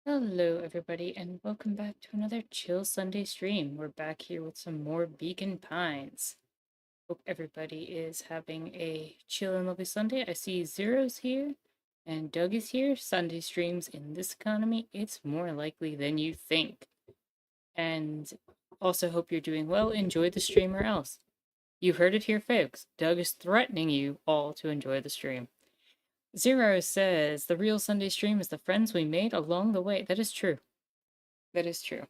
Hello, everybody, and welcome back to another Chill Sunday stream. We're back here with some more Beacon Pines. Hope everybody is having a chill and lovely Sunday. I see Zero's here, and Doug is here. Sunday streams in this economy, it's more likely than you think. And also hope you're doing well. Enjoy the stream or else. You heard it here, folks. Doug is threatening you all to enjoy the stream. Zero says, the real Sunday stream is the friends we made along the way. That is true. That is true.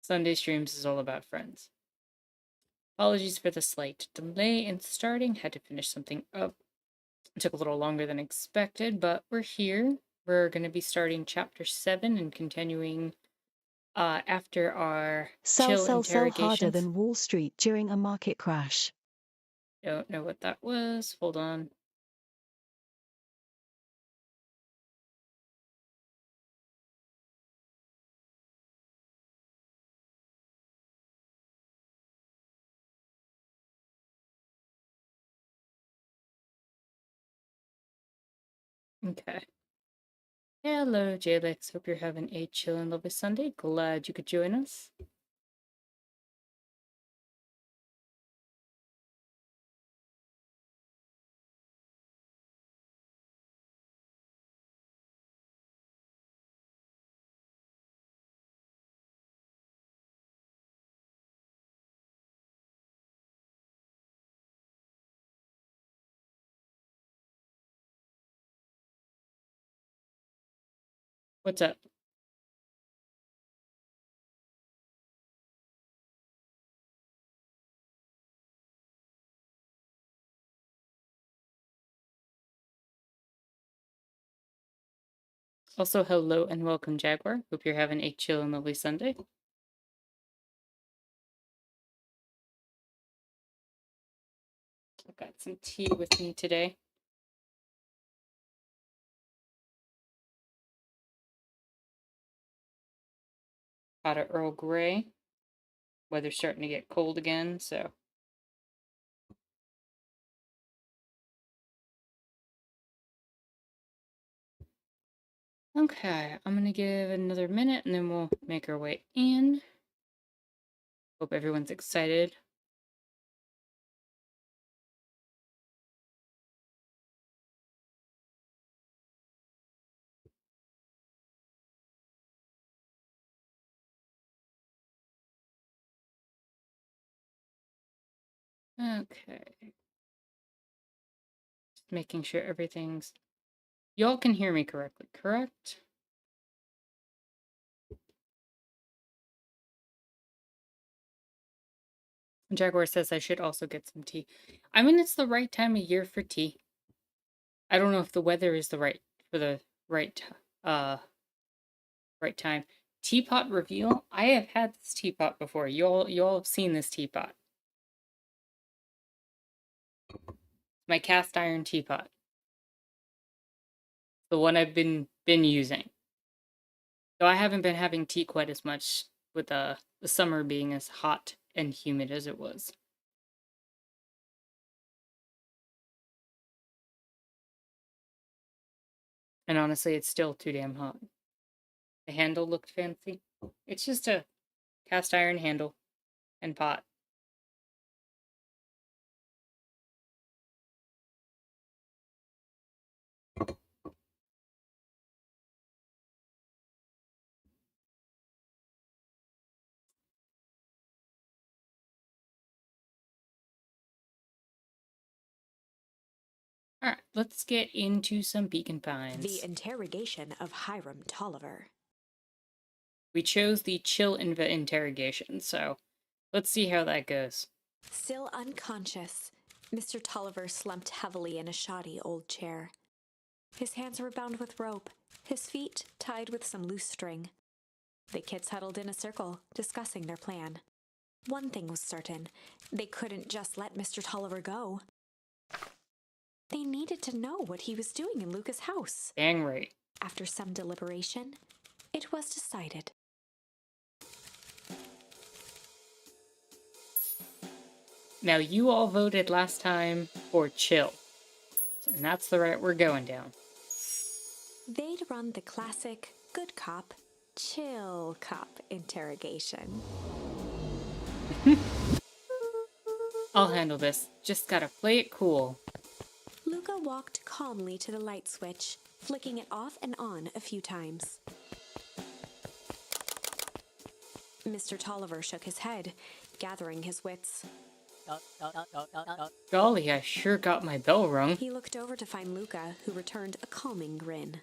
Sunday streams is all about friends. Apologies for the slight delay in starting. Had to finish something up. It took a little longer than expected, but we're here. We're going to be starting chapter 7 and continuing after our chill Sell harder interrogations. than Wall Street during a market crash. Don't know what that was. Hold on. Okay. Hello, Jalix. Hope you're having a chill and lovely Sunday. Glad you could join us. What's up? Also, hello and welcome, Jaguar. Hope you're having a chill and lovely Sunday. I've got some tea with me today. Got a Earl Grey. Weather's starting to get cold again, so. Okay, I'm gonna give it another minute and then we'll make our way in. Hope everyone's excited. Okay. Just making sure everything's. Y'all can hear me correctly, correct? Jaguar says I should also get some tea. I mean, it's the right time of year for tea. I don't know if the weather is the right for the right right time. Teapot reveal. I have had this teapot before. You all have seen this teapot. My cast iron teapot. The one I've been using. Though I haven't been having tea quite as much with the summer being as hot and humid as it was. And honestly, it's still too damn hot. The handle looked fancy. It's just a cast iron handle and pot. Alright, let's get into some Beacon Pines. The interrogation of Hiram Tolliver. We chose the chill interrogation, so let's see how that goes. Still unconscious, Mr. Tolliver slumped heavily in a shoddy old chair. His hands were bound with rope, his feet tied with some loose string. The kids huddled in a circle, discussing their plan. One thing was certain, they couldn't just let Mr. Tolliver go. They needed to know what he was doing in Lucas' house. Dang right. After some deliberation, it was decided. Now, you all voted last time for chill, and that's the route we're going down. They'd run the classic good cop, chill cop interrogation. I'll handle this. Just gotta play it cool. Luca walked calmly to the light switch, flicking it off and on a few times. Mr. Tolliver shook his head, gathering his wits. Golly, I sure got my bell rung. He looked over to find Luca, who returned a calming grin.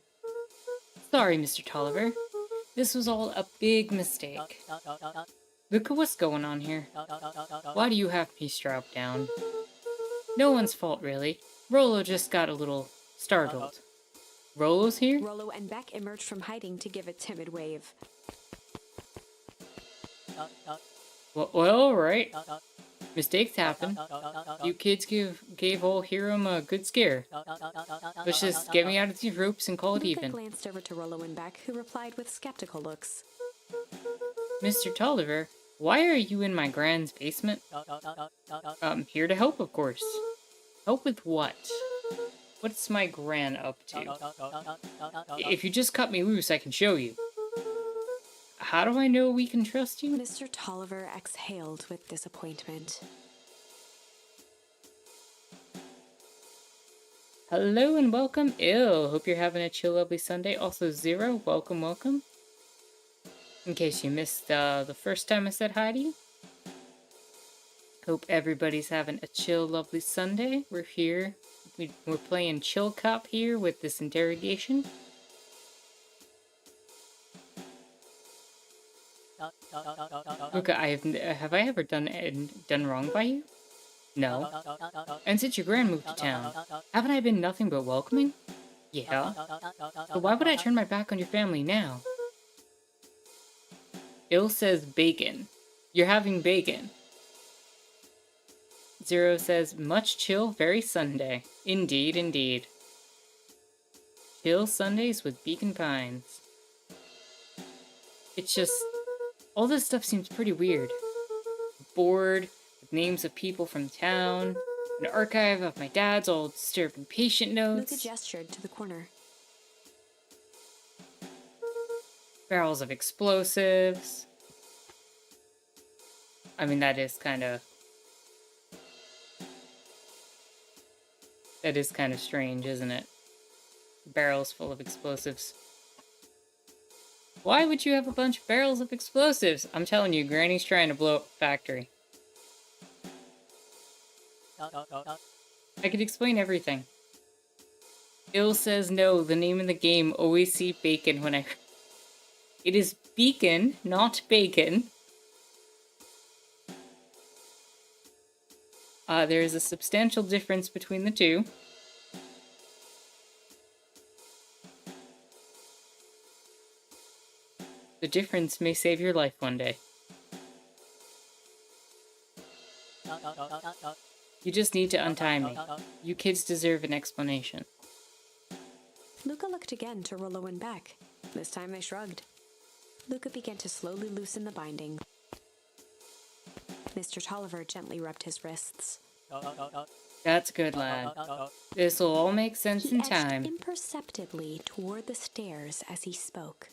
Sorry, Mr. Tolliver. This was all a big mistake. Luca, what's going on here? Why do you have me strapped down? No one's fault, really. Rollo just got a little startled. Rollo's here? Rollo and Beck emerged from hiding to give a timid wave. Well, alright. Mistakes happen. You kids gave old Hiram a good scare. Let's just get me out of these ropes and call it Luca even. glanced over to Rollo and Beck, who replied with skeptical looks. Mr. Tolliver, why are you in my grand's basement? Here to help, of course. Help with what? What's my gran up to? If you just cut me loose, I can show you. How do I know we can trust you? Mr. Tolliver exhaled with disappointment. Hello and welcome, Ill. Hope you're having a chill, lovely Sunday. Also, Zero, welcome, welcome. In case you missed the first time I said hi to you. Hope everybody's having a chill, lovely Sunday. We're here. We're playing Chill Cop here with this interrogation. Luca, have I ever done wrong by you? No. And since your gran moved to town, haven't I been nothing but welcoming? Yeah. So why would I turn my back on your family now? Ill says bacon. You're having bacon. Zero says, much chill, very Sunday. Indeed, indeed. Chill Sundays with Beacon Pines. It's just, all this stuff seems pretty weird. Board, with names of people from town, an archive of my dad's old disturbing patient notes. Luca gestured to the corner. Barrels of explosives. I mean, that is kind of strange, isn't it? Barrels full of explosives. Why would you have a bunch of barrels of explosives? I'm telling you, Granny's trying to blow up a factory. I could explain everything. Ill says no, the name of the game, always see bacon when I... It is beacon, not bacon. There is a substantial difference between the two. The difference may save your life one day. You just need to untie me. You kids deserve an explanation. Luca looked again to Rollo and Beck. This time they shrugged. Luca began to slowly loosen the binding. Mr. Tolliver gently rubbed his wrists. That's good, lad. This'll all make sense He in edged time. imperceptibly toward the stairs as he spoke.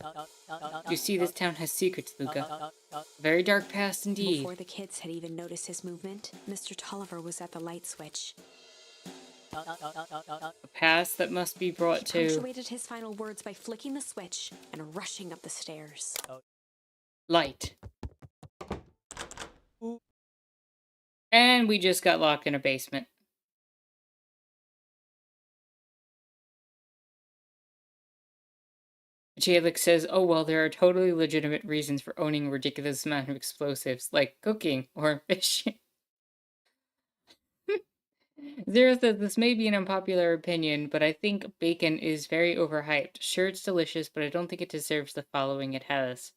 You see, this town has secrets, Luca. A very dark past indeed. Before the kids had even noticed his movement, Mr. Tolliver was at the light switch. A past that must be brought He to... punctuated his final words by flicking the switch and rushing up the stairs. light. And we just got locked in a basement. Jalek says, oh well, there are totally legitimate reasons for owning a ridiculous amount of explosives, like cooking or fishing. Zero says, this may be an unpopular opinion, but I think bacon is very overhyped. Sure, it's delicious, but I don't think it deserves the following it has.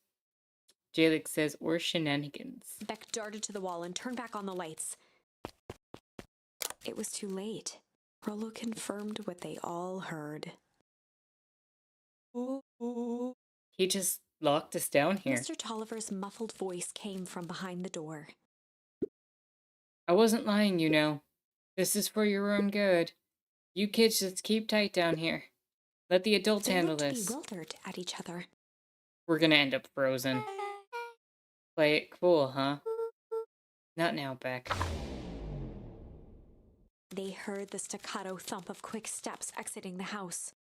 Jalek says, or shenanigans. Beck darted to the wall and turned back on the lights. It was too late. Rollo confirmed what they all heard. He just locked us down here. Mr. Tolliver's muffled voice came from behind the door. I wasn't lying, you know. This is for your own good. You kids just keep tight down here. Let the adults They handle looked this. bewildered at each other. We're gonna end up frozen. Play it cool, huh? Not now, Beck. They heard the staccato thump of quick steps exiting the house.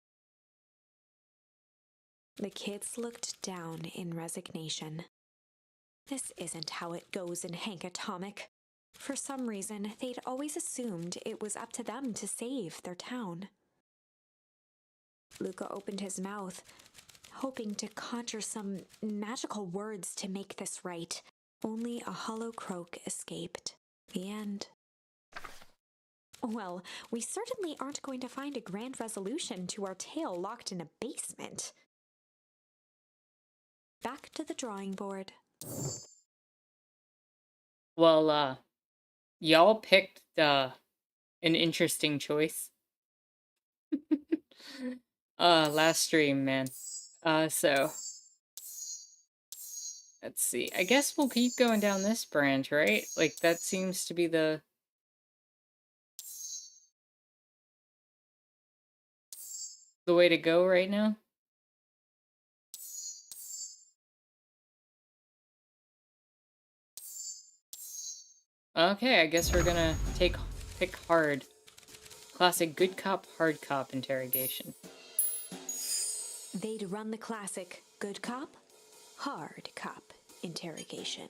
The kids looked down in resignation. This isn't how it goes in Hank Atomic. For some reason, they'd always assumed it was up to them to save their town. Luca opened his mouth, hoping to conjure some magical words to make this right. Only a hollow croak escaped. The end. Well, we certainly aren't going to find a grand resolution to our tale locked in a basement. Back to the drawing board. Well, y'all picked, an interesting choice. Last stream, man. So... Let's see. I guess we'll keep going down this branch, right? Like, that seems to be the way to go right now. Okay, I guess we're gonna pick hard. Classic good cop, hard cop interrogation. They'd run the classic good cop, hard cop interrogation.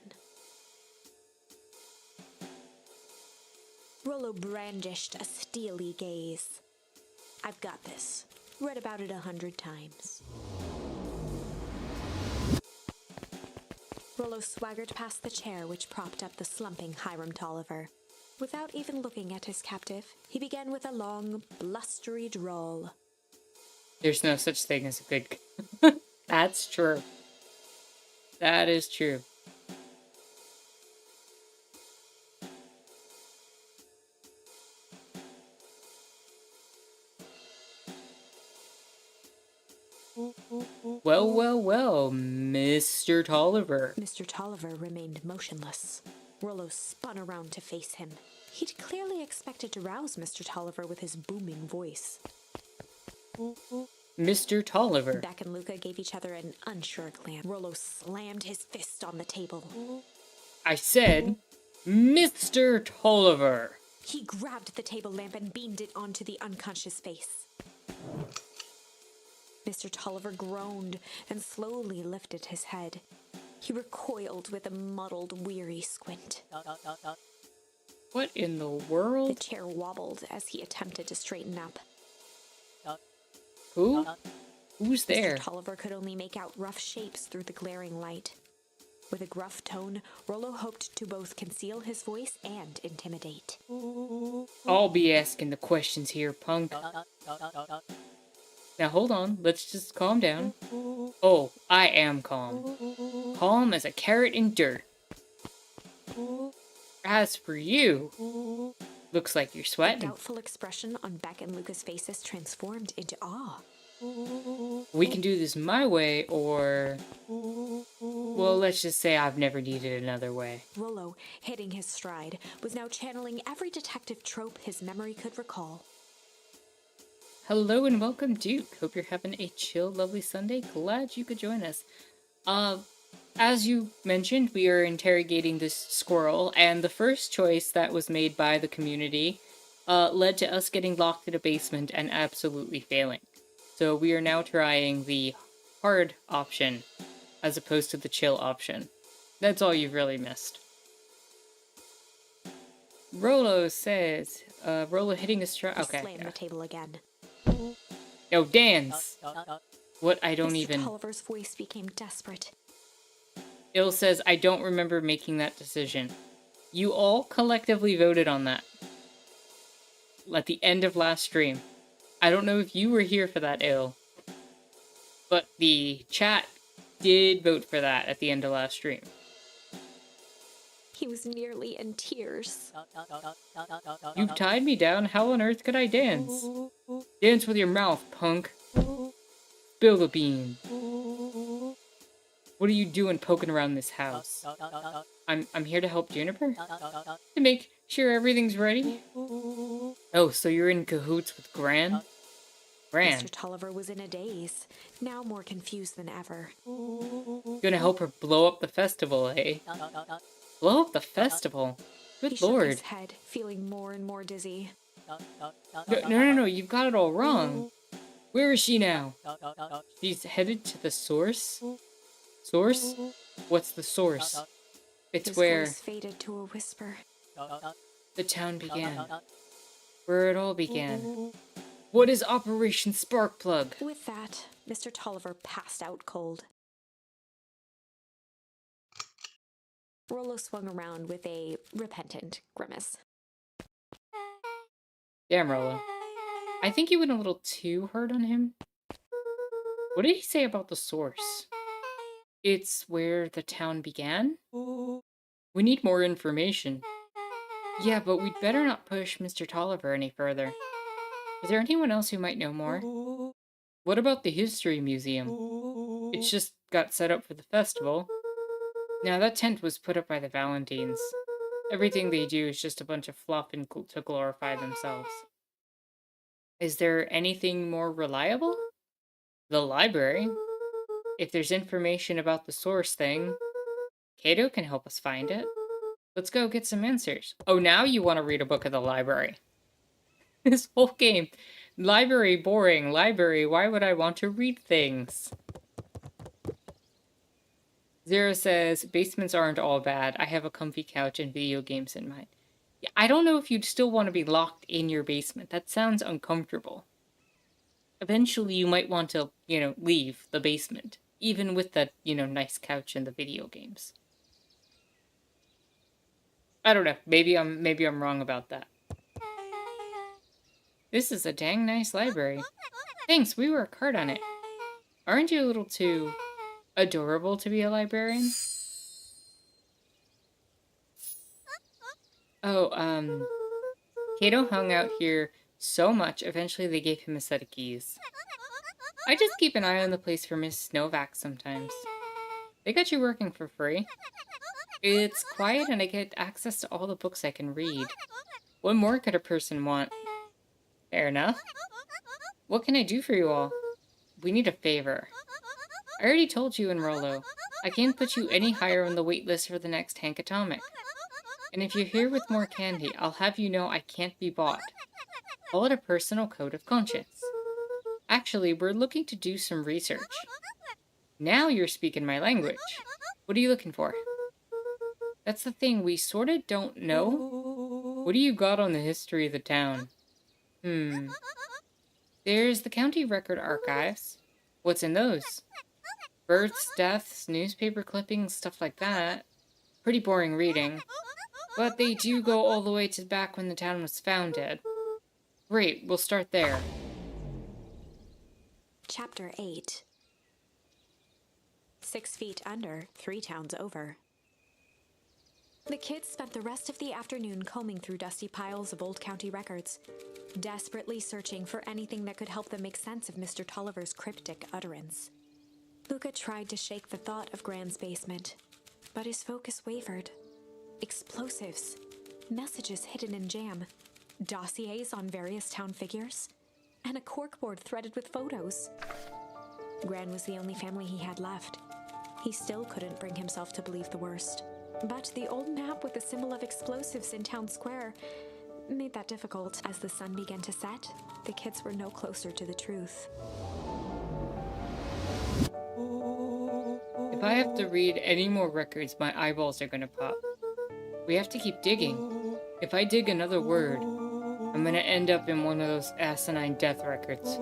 Rollo brandished a steely gaze. I've got this. Read about it 100 times. Rollo swaggered past the chair which propped up the slumping Hiram Tolliver. Without even looking at his captive, he began with a long, blustery drawl. There's no such thing as a good... That's true. That is true. Well, well, well, Mr. Tolliver. Mr. Tolliver remained motionless. Rollo spun around to face him. He'd clearly expected to rouse Mr. Tolliver with his booming voice. Mr. Tolliver. Beck and Luca gave each other an unsure glance. Rollo slammed his fist on the table. I said, Mr. Tolliver. He grabbed the table lamp and beamed it onto the unconscious face. Mr. Tolliver groaned and slowly lifted his head. He recoiled with a muddled, weary squint. What in the The world? chair wobbled as he attempted to straighten up. Who? Who's there? Mr. Tolliver could only make out rough shapes through the glaring light. With a gruff tone, Rollo hoped to both conceal his voice and intimidate. I'll be asking the questions here, punk. Now hold on, let's just calm down. Oh, I am calm. Calm as a carrot in dirt. As for you, looks like you're The sweating. doubtful expression on Beck and Luca's faces transformed into awe. We can do this my way, or... Well, let's just say I've never needed another way. Rollo, hitting his stride, was now channeling every detective trope his memory could recall. Hello and welcome, Duke. Hope you're having a chill, lovely Sunday. Glad you could join us. As you mentioned, we are interrogating this squirrel, and the first choice that was made by the community led to us getting locked in a basement and absolutely failing. So we are now trying the hard option as opposed to the chill option. That's all you've really missed. Rollo says, Rollo hitting a stride. He Okay. slammed Yeah. the table again. Yo, dance! What? I don't Mr. even... Tolliver's voice became desperate. Il says, I don't remember making that decision. You all collectively voted on that. At the end of last stream. I don't know if you were here for that, Il. But the chat did vote for that at the end of last stream. He was nearly in tears. You tied me down, how on earth could I dance? Dance with your mouth, punk. Spill the beans. What are you doing poking around this house? I'm here to help Juniper? To make sure everything's ready? Oh, so you're in cahoots with Gran? Gran, Mr. Tolliver was in a daze, now more confused than ever. gonna help her blow up the festival, eh? Blow up the festival? He Good shook lord. his head, feeling more and more dizzy. No, you've got it all wrong. Where is she now? She's headed to the source? Source? What's the source? It's His where voice faded to a whisper. the town began. Where it all began. What is Operation Sparkplug? With that, Mr. Tolliver passed out cold. Rollo swung around with a repentant grimace. Damn, Rollo. I think you went a little too hard on him. What did he say about the source? It's where the town began? We need more information. Yeah, but we'd better not push Mr. Tolliver any further. Is there anyone else who might know more? What about the History Museum? It's just got set up for the festival. Now, that tent was put up by the Valentines. Everything they do is just a bunch of fluff and to glorify themselves. Is there anything more reliable? The library. If there's information about the source thing, Cato can help us find it. Let's go get some answers. Oh, now you want to read a book at the library. This whole game. Library, boring. Library, why would I want to read things? Zero says, basements aren't all bad. I have a comfy couch and video games in mine. Yeah, I don't know if you'd still want to be locked in your basement. That sounds uncomfortable. Eventually, you might want to, leave the basement. Even with that, nice couch and the video games. I don't know. Maybe I'm wrong about that. This is a dang nice library. Thanks, we work hard on it. Aren't you a little too adorable to be a librarian? Oh, Cato hung out here so much, eventually they gave him a set of keys. I just keep an eye on the place for Miss Novak sometimes. They got you working for free. It's quiet and I get access to all the books I can read. What more could a person want? Fair enough. What can I do for you all? We need a favor. I already told you and Rollo. I can't put you any higher on the wait list for the next Hank Atomic. And if you're here with more candy, I'll have you know I can't be bought. Call it a personal code of conscience. Actually, we're looking to do some research. Now you're speaking my language. What are you looking for? That's the thing, we sorta don't know. What do you got on the history of the town? There's the county record archives. What's in those? Births, deaths, newspaper clippings, stuff like that. Pretty boring reading. But they do go all the way to back when the town was founded. Great, we'll start there. Chapter 8. 6 feet under, 3 towns over. The kids spent the rest of the afternoon combing through dusty piles of old county records, desperately searching for anything that could help them make sense of Mr. Tolliver's cryptic utterance. Luca tried to shake the thought of Gran's basement, but his focus wavered. Explosives, messages hidden in jam, dossiers on various town figures, and a corkboard threaded with photos. Gran was the only family he had left. He still couldn't bring himself to believe the worst. But the old map with the symbol of explosives in town square made that difficult. As the sun began to set, the kids were no closer to the truth. If I have to read any more records, my eyeballs are gonna pop. We have to keep digging. If I dig another word, I'm gonna end up in one of those asinine death records.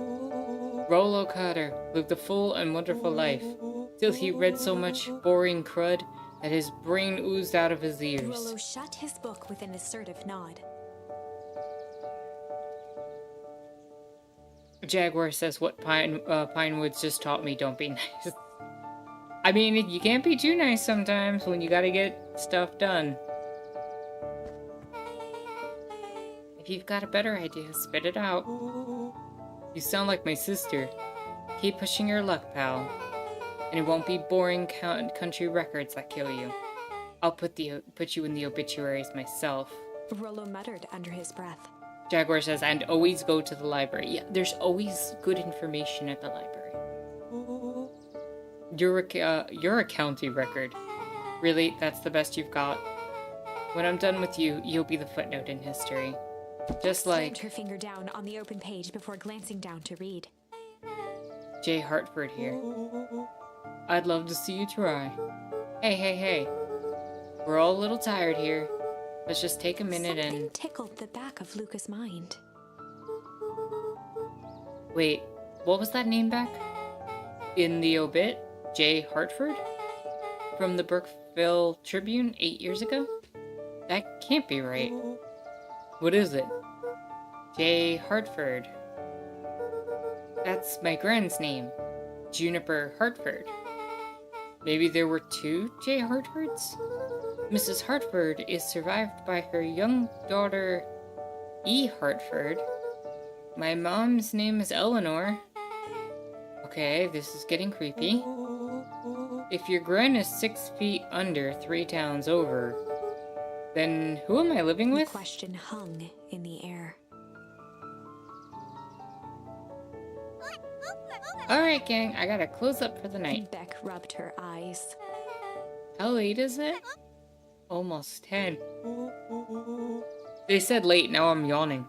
Rollo Cotter lived a full and wonderful life, till he read so much boring crud that his brain oozed out of his ears. Rollo shut his book with an assertive nod. Jaguar says what Pinewoods just taught me, don't be nice. I mean, you can't be too nice sometimes when you gotta get stuff done. If you've got a better idea, spit it out. You sound like my sister. Keep pushing your luck, pal. And it won't be boring country records that kill you. I'll put you in the obituaries myself. Rollo muttered under his breath. Jaguar says, and always go to the library. Yeah, there's always good information at the library. You're a county record. Really? That's the best you've got? When I'm done with you, you'll be the footnote in history. Just like... Slammed her finger down on the open page before glancing down to read. J. Hartford here. I'd love to see you try. Hey. We're all a little tired here. Let's just take a minute Something and... tickled the back of Luca's mind. Wait, what was that name back? In the obit? J. Hartford? From the Brookville Tribune 8 years ago? That can't be right. What is it? J. Hartford. That's my grand's name. Juniper Hartford. Maybe there were two J. Hartfords? Mrs. Hartford is survived by her young daughter, E. Hartford. My mom's name is Eleanor. Okay, this is getting creepy. If your gran is 6 feet under 3 towns over, then who am I living The with? question hung in the air. Alright, gang, I gotta close up for the night. Beck rubbed her eyes. How late is it? Almost 10. They said late, now I'm yawning.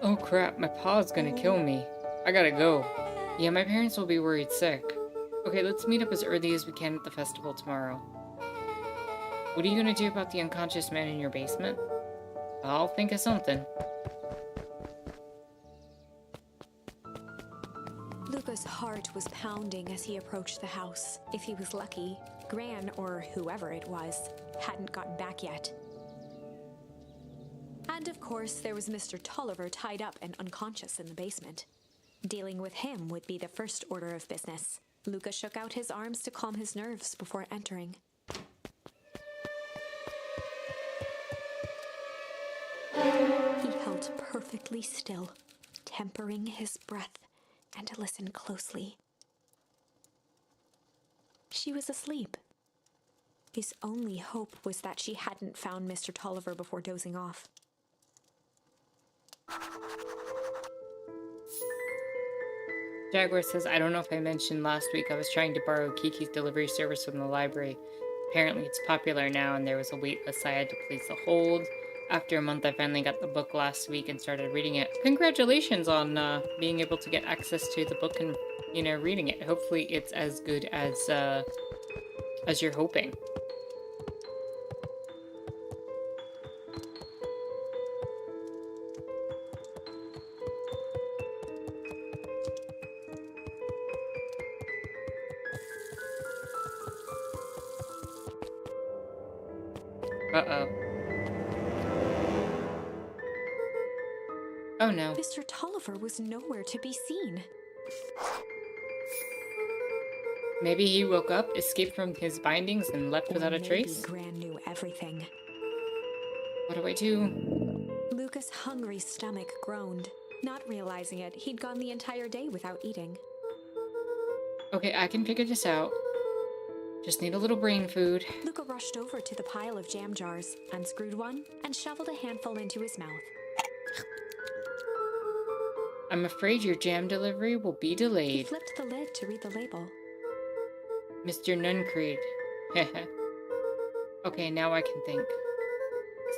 Oh crap, my pa's gonna kill me. I gotta go. Yeah, my parents will be worried sick. Okay, let's meet up as early as we can at the festival tomorrow. What are you gonna do about the unconscious man in your basement? I'll think of something. Luca's heart was pounding as he approached the house. If he was lucky, Gran, or whoever it was, hadn't gotten back yet. And of course, there was Mr. Tolliver tied up and unconscious in the basement. Dealing with him would be the first order of business. Luca shook out his arms to calm his nerves before entering. He held perfectly still, tempering his breath, and listened closely. She was asleep. His only hope was that she hadn't found Mr. Tolliver before dozing off. Jaguar says, I don't know if I mentioned last week I was trying to borrow Kiki's delivery service from the library. Apparently it's popular now and there was a wait list, so I had to place a hold. After a month, I finally got the book last week and started reading it. Congratulations on being able to get access to the book and, reading it. Hopefully it's as good as you're hoping. Uh-oh. Oh no. Mr. Tolliver was nowhere to be seen. Maybe he woke up, escaped from his bindings, and left without a trace? Maybe Gran knew everything. What do I do? Luca's hungry stomach groaned. Not realizing it, he'd gone the entire day without eating. Okay, I can figure this out. Just need a little brain food. Luca rushed over to the pile of jam jars, unscrewed one, and shoveled a handful into his mouth. I'm afraid your jam delivery will be He delayed. flipped the lid to read the label. Mr. Nuncreed. Okay, now I can think.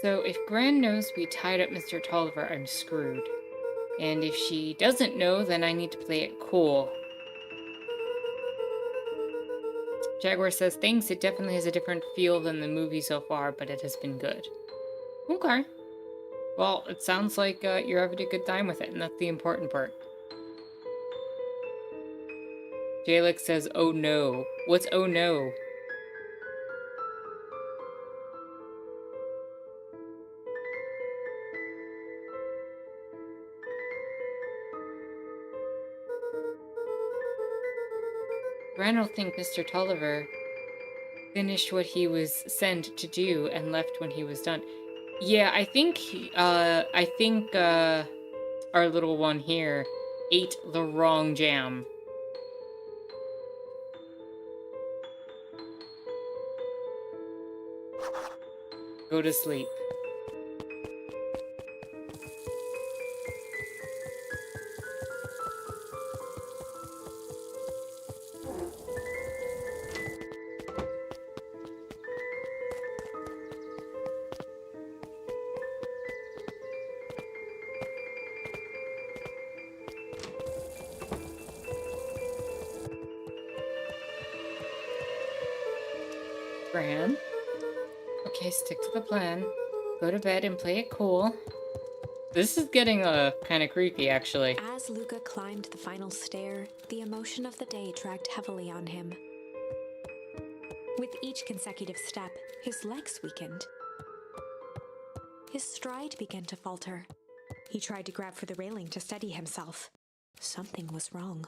So, if Gran knows we tied up Mr. Tolliver, I'm screwed. And if she doesn't know, then I need to play it cool. Jaguar says, thanks, it definitely has a different feel than the movie so far, but it has been good. Okay. Well, it sounds like you're having a good time with it, and that's the important part. Jalek says, oh no. What's oh no? Gran will think Mr. Tolliver finished what he was sent to do and left when he was done. Yeah, I think our little one here ate the wrong jam. Go to sleep. Gran? Okay, stick to the plan. Go to bed and play it cool. This is getting kind of creepy, actually. As Luca climbed the final stair, the emotion of the day dragged heavily on him. With each consecutive step, his legs weakened. His stride began to falter. He tried to grab for the railing to steady himself. Something was wrong.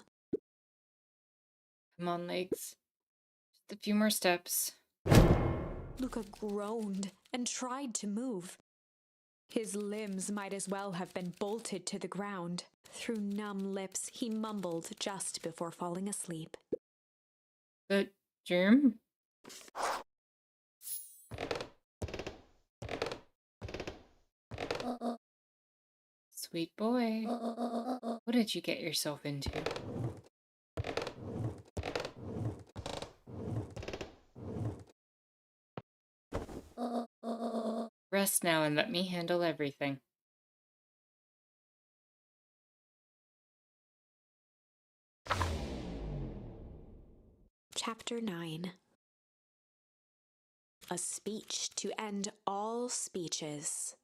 Come on, legs. Just a few more steps. Luca groaned and tried to move. His limbs might as well have been bolted to the ground. Through numb lips, he mumbled just before falling asleep. The germ? Sweet boy. What did you get yourself into? Rest now and let me handle everything. Chapter 9. A speech to end all speeches.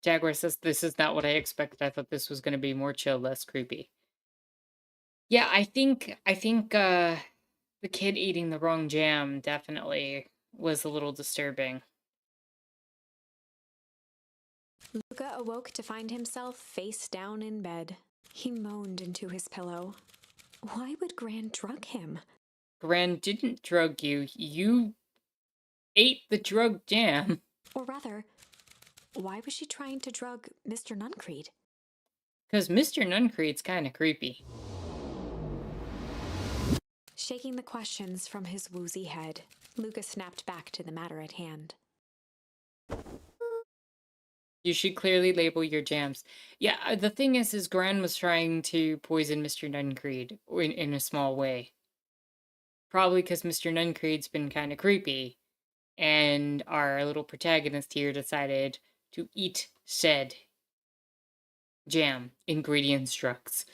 Jaguar says, this is not what I expected. I thought this was going to be more chill, less creepy. Yeah, I think the kid eating the wrong jam definitely was a little disturbing. Luca awoke to find himself face down in bed. He moaned into his pillow. Why would Gran drug him? Gran didn't drug you. You ate the drug jam. Or rather, why was she trying to drug Mr. Nuncreed? Because Mr. Nuncreed's kind of creepy. Shaking the questions from his woozy head, Luca snapped back to the matter at hand. You should clearly label your jams. Yeah, the thing is Gran was trying to poison Mr. Nuncreed in a small way. Probably because Mr. Nuncreed's been kind of creepy, and our little protagonist here decided to eat said jam. Ingredient structs.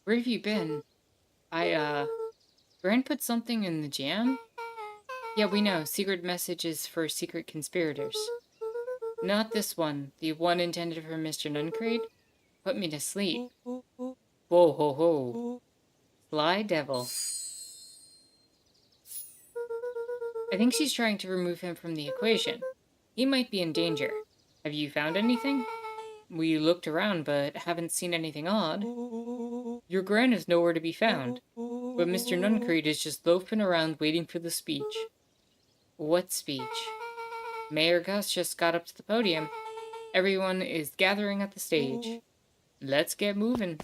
Where have you been? Gran put something in the jam? Yeah, we know. Secret messages for secret conspirators. Not this one. The one intended for Mr. Nuncreed? Put me to sleep. Whoa ho ho. Sly devil. I think she's trying to remove him from the equation. He might be in danger. Have you found anything? We looked around, but haven't seen anything odd. Your Gran is nowhere to be found, but Mr. Nuncreed is just loafing around waiting for the speech. What speech? Mayor Gus just got up to the podium. Everyone is gathering at the stage. Let's get moving.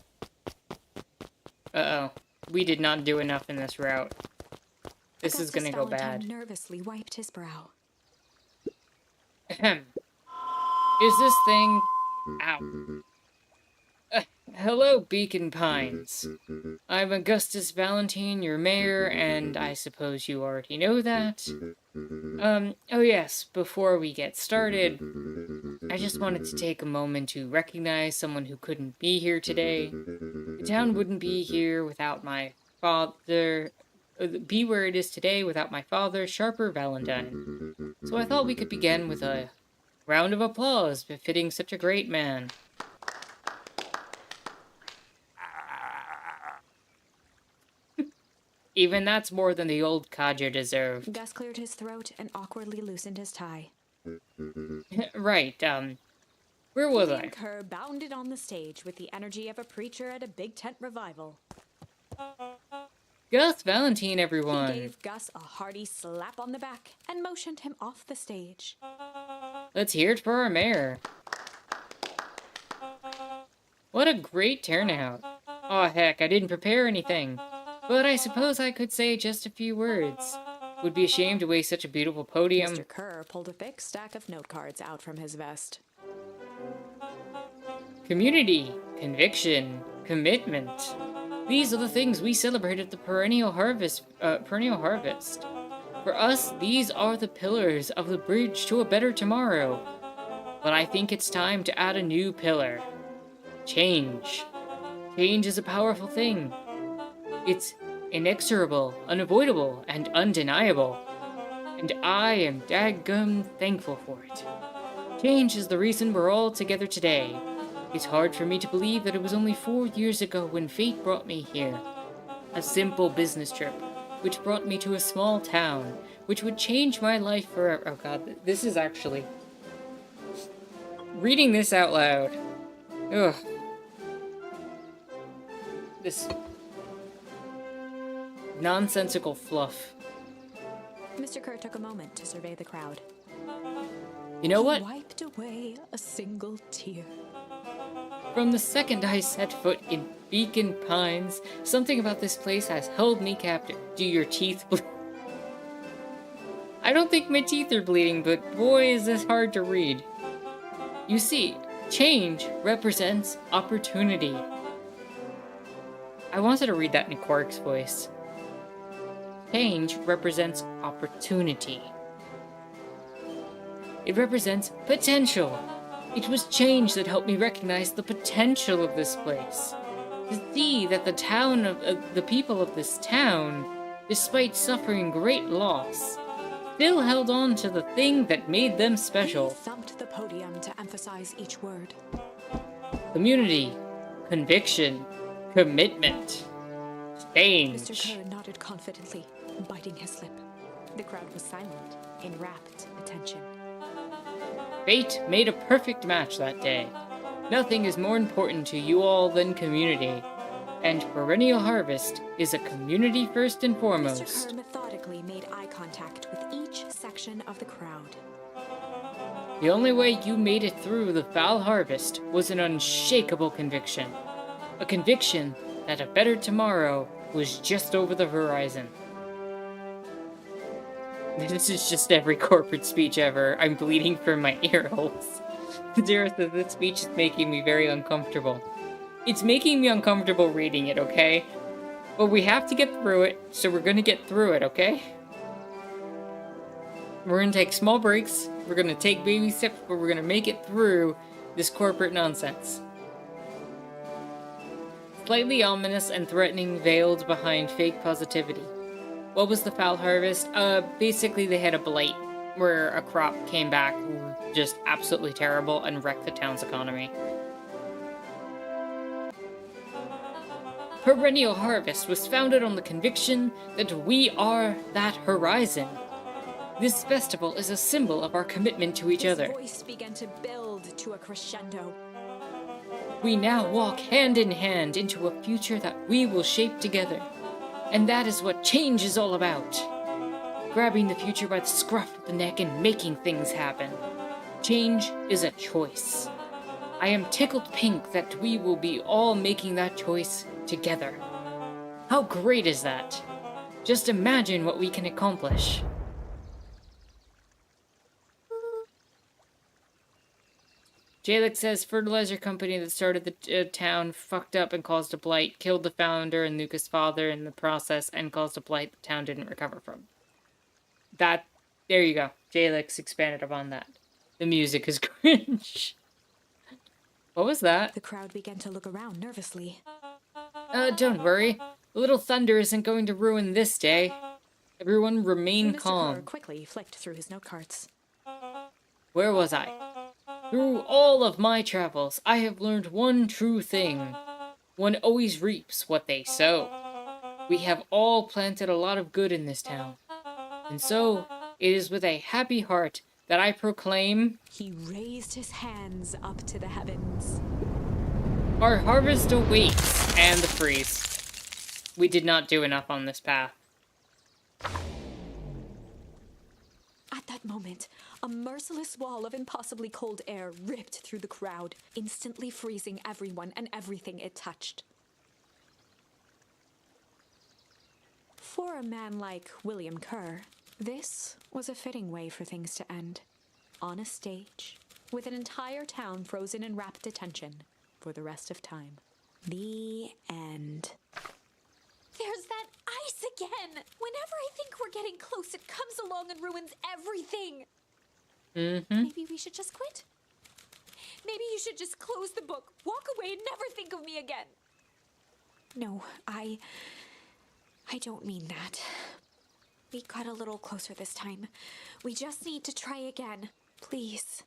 Uh-oh. We did not do enough in this route. This is gonna go bad. Nervously wiped his brow. Ahem. Is this thing... Ow. Hello, Beacon Pines. I'm Augustus Valentine, your mayor, and I suppose you already know that. Oh yes, before we get started, I just wanted to take a moment to recognize someone who couldn't be here today. The town wouldn't be here without my father... be where it is today without my father, Sharper Valentine. So I thought we could begin with a round of applause befitting such a great man. Even that's more than the old codger deserved. Gus cleared his throat and awkwardly loosened his tie. Right, where was I? Kerr bounded on the stage with the energy of a preacher at a big tent revival. Gus Valentine, everyone. He gave Gus a hearty slap on the back and motioned him off the stage. Let's hear it for our mayor. What a great turnout. Aw, heck, I didn't prepare anything. But I suppose I could say just a few words. Would be ashamed to waste such a beautiful podium. Mr. Kerr pulled a thick stack of note cards out from his vest. Community, conviction, commitment. These are the things we celebrate at the perennial harvest. For us, these are the pillars of the bridge to a better tomorrow. But I think it's time to add a new pillar. Change. Change is a powerful thing. It's inexorable, unavoidable, and undeniable. And I am daggum thankful for it. Change is the reason we're all together today. It's hard for me to believe that it was only 4 years ago when fate brought me here. A simple business trip, which brought me to a small town, which would change my life forever. Oh god, this is actually... Reading this out loud. Ugh. This... nonsensical fluff. Mr. Kerr took a moment to survey the crowd. You know what? He wiped away a single tear. From the second I set foot in Beacon Pines, something about this place has held me captive. Do your teeth bleed? I don't think my teeth are bleeding, but boy is this hard to read. You see, change represents opportunity. I wanted to read that in Quark's voice. Change represents opportunity. It represents potential. It was change that helped me recognize the potential of this place. To see that the people of this town, despite suffering great loss, still held on to the thing that made them special. He thumped the podium to emphasize each word. Community, conviction, commitment, change. Mr. Kerr nodded confidently, biting his lip. The crowd was silent, in rapt attention. Fate made a perfect match that day. Nothing is more important to you all than community. And Perennial Harvest is a community first and foremost. Mr. Kerr methodically made eye contact with each section of the crowd. The only way you made it through the foul harvest was an unshakable conviction. A conviction that a better tomorrow was just over the horizon. This is just every corporate speech ever. I'm bleeding from my ear holes. Dareth, this speech is making me very uncomfortable. It's making me uncomfortable reading it, okay? But we have to get through it, so we're gonna get through it, okay? We're gonna take small breaks, we're gonna take baby steps, but we're gonna make it through this corporate nonsense. Slightly ominous and threatening veiled behind fake positivity. What was the foul harvest? Basically they had a blight where a crop came back just absolutely terrible and wrecked the town's economy. Perennial Harvest was founded on the conviction that we are that horizon. This festival is a symbol of our commitment to each other. His voice began to build to a crescendo. We now walk hand in hand into a future that we will shape together. And that is what change is all about. Grabbing the future by the scruff of the neck and making things happen. Change is a choice. I am tickled pink that we will be all making that choice together. How great is that? Just imagine what we can accomplish. Jalek says fertilizer company that started the town fucked up and caused a blight, killed the founder and Luca's father in the process, and caused a blight the town didn't recover from. There you go. Jalek's expanded upon that. The music is cringe. What was that? The crowd began to look around nervously. Don't worry. The little thunder isn't going to ruin this day. Everyone remain Mr. calm. Kerr quickly flicked through his note cards. Where was I? Through all of my travels, I have learned one true thing. One always reaps what they sow. We have all planted a lot of good in this town. And so, it is with a happy heart that I proclaim... He raised his hands up to the heavens. Our harvest awaits, and the freeze. We did not do enough on this path. At that moment, a merciless wall of impossibly cold air ripped through the crowd, instantly freezing everyone and everything it touched. For a man like William Kerr, This was a fitting way for things to end. On a stage, with an entire town frozen in rapt attention for the rest of time. The end. There's that ice again! Whenever I think we're getting close, it comes along and ruins everything! Maybe we should just quit? Maybe you should just close the book, walk away, and never think of me again. No, I don't mean that. We got a little closer this time. We just need to try again. Please.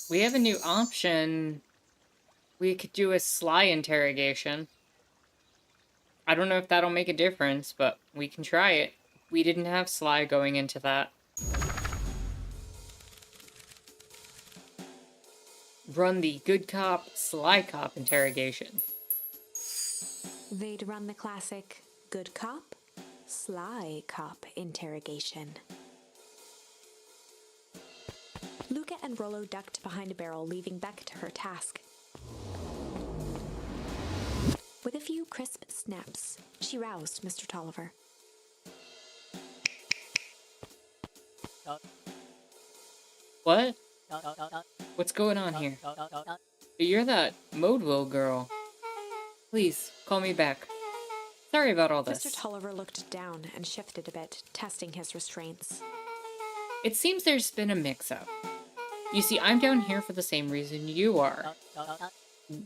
We have a new option. We could do a Sly interrogation. I don't know if that'll make a difference, but we can try it. We didn't have Sly going into that. Run the good cop, sly cop interrogation. They'd run the classic good cop, sly cop interrogation. Luca and Rollo ducked behind a barrel, leaving Beck to her task. With a few crisp snaps, she roused Mr. Tolliver. What? What's going on here? You're that Modeville girl. Please, call me back. Sorry about all this. Mr. Tolliver looked down and shifted a bit, testing his restraints. It seems there's been a mix-up. You see, I'm down here for the same reason you are.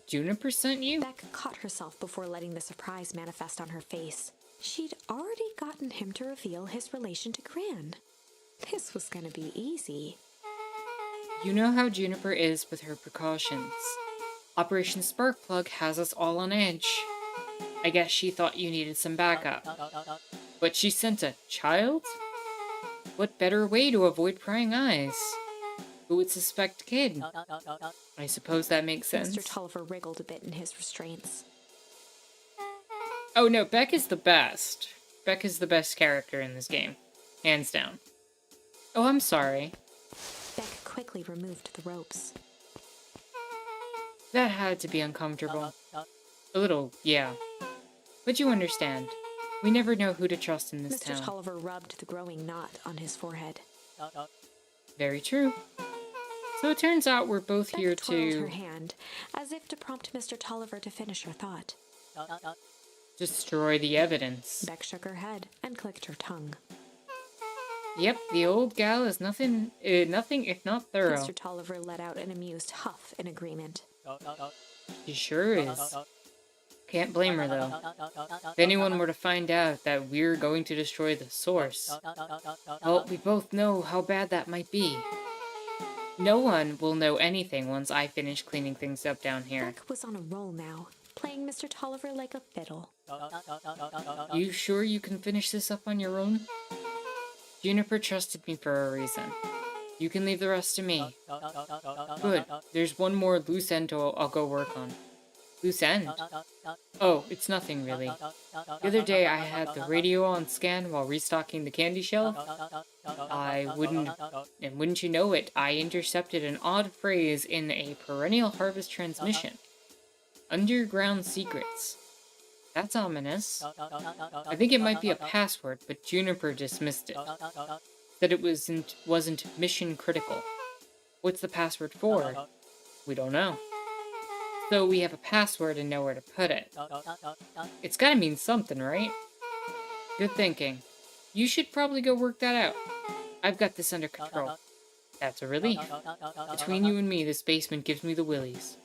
Juniper sent you? Beck caught herself before letting the surprise manifest on her face. She'd already gotten him to reveal his relation to Gran. This was gonna be easy. You know how Juniper is with her precautions. Operation Sparkplug has us all on edge. I guess she thought you needed some backup. But she sent a child? What better way to avoid prying eyes? Who would suspect kid? I suppose that makes sense. Mr. Tolliver wriggled a bit in his restraints. Oh no, Beck is the best. Beck is the best character in this game. Hands down. Oh, I'm sorry. Beck quickly removed the ropes. That had to be uncomfortable. A little, yeah. But you understand. We never know who to trust in this Mr. town. Tolliver rubbed the growing knot on his forehead. Very true. So it turns out we're both Beck here twirled to her hand, as if to prompt Mr. Tolliver to finish her thought. destroy the evidence. Beck shook her head and clicked her tongue. Yep, the old gal is nothing if not thorough. Mr. Tolliver let out an amused huff in agreement. She sure is. Can't blame her, though. If anyone were to find out that we're going to destroy the source, well, we both know how bad that might be. No one will know anything once I finish cleaning things up down here. Beck was on a roll now, playing Mr. Tolliver like a fiddle. You sure you can finish this up on your own? Juniper trusted me for a reason. You can leave the rest to me. Good. There's one more loose end I'll go work on. Loose end? Oh, it's nothing really. The other day I had the radio on scan while restocking the candy shelf. Wouldn't you know it, I intercepted an odd phrase in a perennial harvest transmission. Underground secrets. That's ominous. I think it might be a password, but Juniper dismissed it. Said it wasn't mission critical. What's the password for? We don't know. So we have a password and know where to put it. It's gotta mean something, right? Good thinking. You should probably go work that out. I've got this under control. That's a relief. Between you and me, this basement gives me the willies.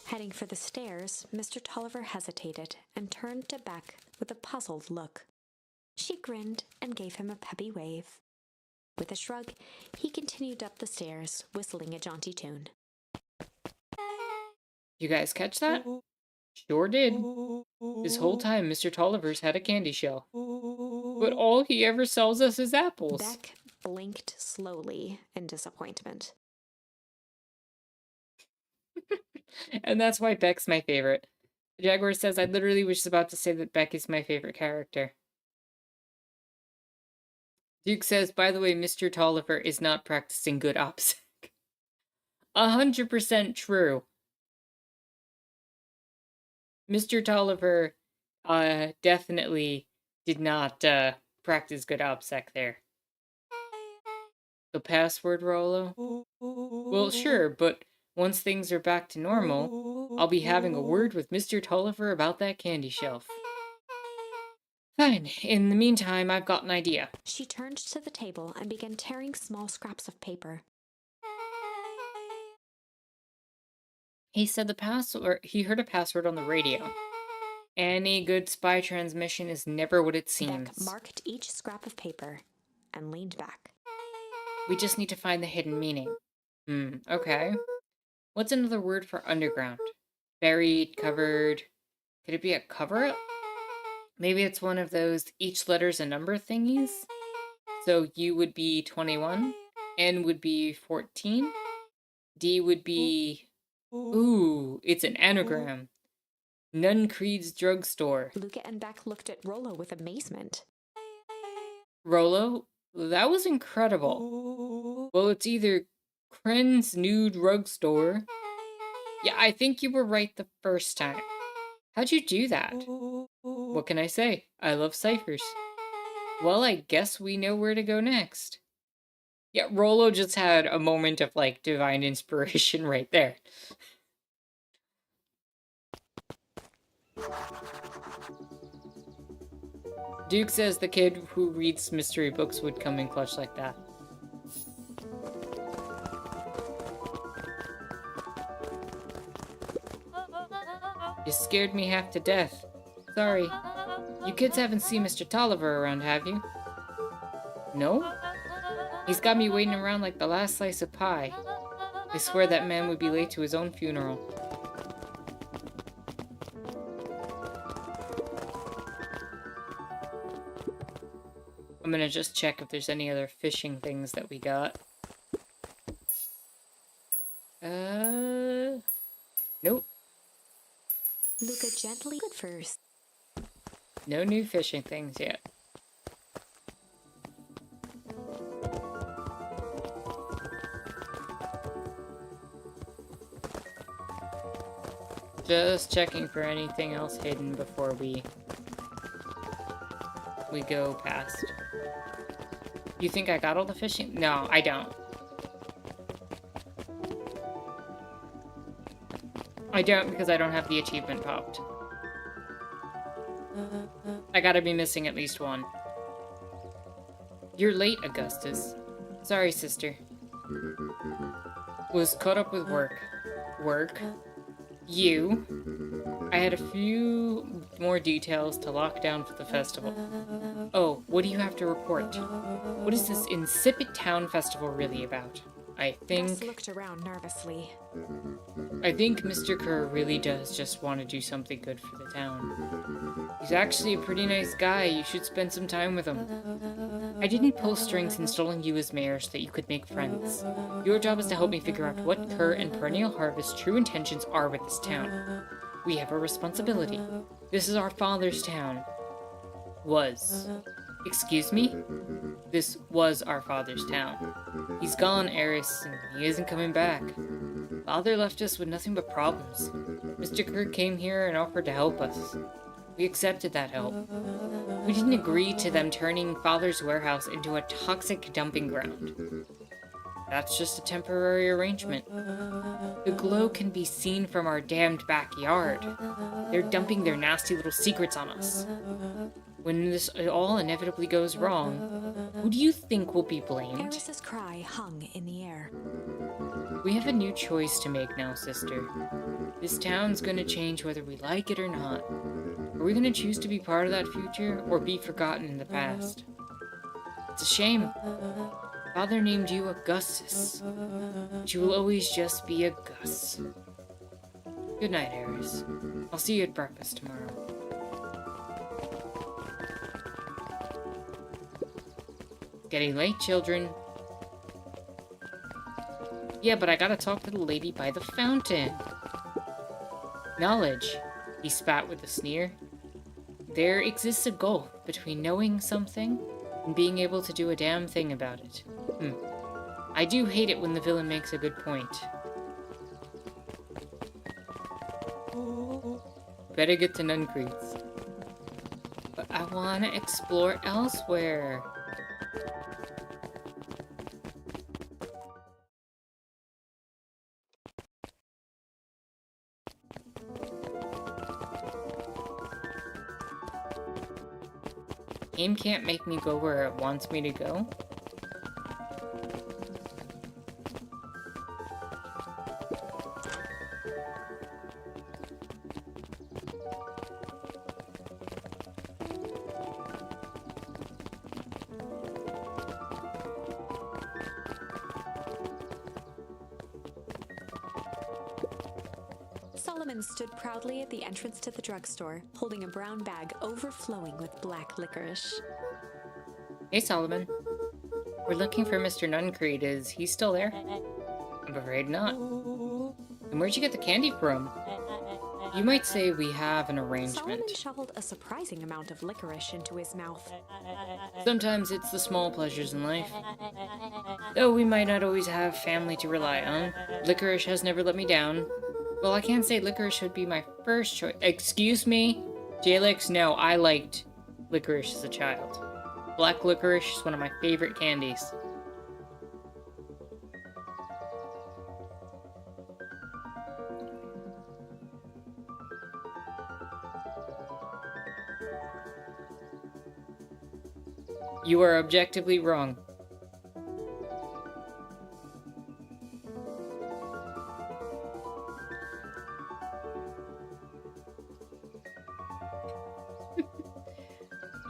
Heading for the stairs, Mr. Tolliver hesitated and turned to Beck with a puzzled look. She grinned and gave him a peppy wave. With a shrug, he continued up the stairs, whistling a jaunty tune. You guys catch that? Sure did. This whole time, Mr. Tolliver's had a candy shell. But all he ever sells us is apples. Beck blinked slowly in disappointment. And that's why Beck's my favorite. Jaguar says, I literally was just about to say that Beck is my favorite character. Duke says, by the way, Mr. Tolliver is not practicing good OPSEC. 100% true. Mr. Tolliver definitely did not practice good OPSEC there. The password, Rollo? Well, sure, but once things are back to normal, I'll be having a word with Mr. Tolliver about that candy shelf. Fine. In the meantime, I've got an idea. She turned to the table and began tearing small scraps of paper. He said the password. He heard a password on the radio. Any good spy transmission is never what it seems. Beck marked each scrap of paper and leaned back. We just need to find the hidden meaning. Okay. What's another word for underground? Buried, covered. Could it be a cover-up? Maybe it's one of those each letter's a number thingies? So U would be 21, N would be 14, D would be... Ooh, it's an anagram. Nun Creed's drugstore. Luca and Beck looked at Rollo with amazement. Rollo? That was incredible. Well, it's either Kren's new drugstore. Yeah, I think you were right the first time. How'd you do that? What can I say? I love ciphers. Well, I guess we know where to go next. Yeah, Rollo just had a moment of, like, divine inspiration right there. Duke says the kid who reads mystery books would come in clutch like that. You scared me half to death. Sorry. You kids haven't seen Mr. Tolliver around, have you? No? He's got me waiting around like the last slice of pie. I swear that man would be late to his own funeral. I'm gonna just check if there's any other fishing things that we got. Nope. Luca gently at first. No new fishing things yet. Just checking for anything else hidden before we go past. You think I got all the fishing? No, I don't. I don't because I don't have the achievement popped. I gotta be missing at least one. You're late, Augustus. Sorry, sister. Was caught up with work. Work? You. I had a few more details to lock down for the festival. Oh, what do you have to report? What is this insipid town festival really about? I Gus looked around nervously. think Mr. Kerr really does just want to do something good for the town. He's actually a pretty nice guy. You should spend some time with him. I didn't pull strings installing you as mayor so that you could make friends. Your job is to help me figure out what Kerr and Perennial Harvest's true intentions are with this town. We have a responsibility. This is our father's town. Was. Excuse me? This was our father's town. He's gone, Eris, and he isn't coming back. Father left us with nothing but problems. Mr. Kirk came here and offered to help us. We accepted that help. We didn't agree to them turning Father's warehouse into a toxic dumping ground. That's just a temporary arrangement. The glow can be seen from our damned backyard. They're dumping their nasty little secrets on us. When this all inevitably goes wrong, who do you think will be blamed? Eris's cry hung in the air. We have a new choice to make now, sister. This town's gonna change whether we like it or not. Are we gonna choose to be part of that future, or be forgotten in the past? It's a shame. Father named you Augustus, but you will always just be a Gus. Good night, Eris. I'll see you at breakfast tomorrow. Getting late, children. Yeah, but I gotta talk to the lady by the fountain. Knowledge, he spat with a sneer. There exists a gulf between knowing something and being able to do a damn thing about it. I do hate it when the villain makes a good point. better get to Nuncrete's. But I want to explore elsewhere. Game can't make me go where it wants me to go. Solomon stood proudly at the entrance to the drugstore, holding a brown bag overflowing with black licorice. Hey, Solomon. We're looking for Mr. Nuncrete. Is he still there? I'm afraid not. And where'd you get the candy from? You might say we have an arrangement. Solomon shoveled a surprising amount of licorice into his mouth. Sometimes it's the small pleasures in life. Though we might not always have family to rely on, licorice has never let me down. Well, I can't say licorice would be my first choice. Excuse me? Jalix, no, I liked licorice as a child. Black licorice is one of my favorite candies. You are objectively wrong.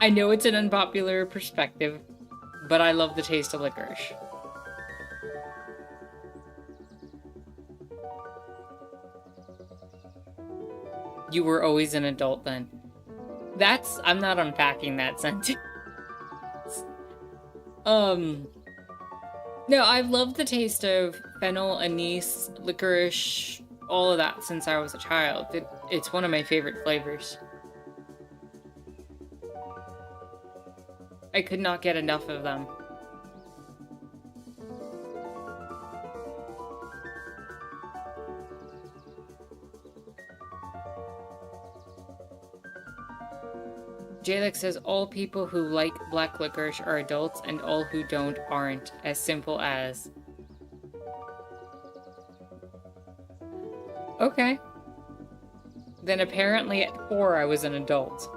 I know it's an unpopular perspective, but I love the taste of licorice. You were always an adult then. I'm not unpacking that sentence. No, I've loved the taste of fennel, anise, licorice, all of that since I was a child. It's one of my favorite flavors. I could not get enough of them. Jalix says all people who like black licorice are adults and all who don't aren't. As simple as. Okay. Then apparently at 4 I was an adult.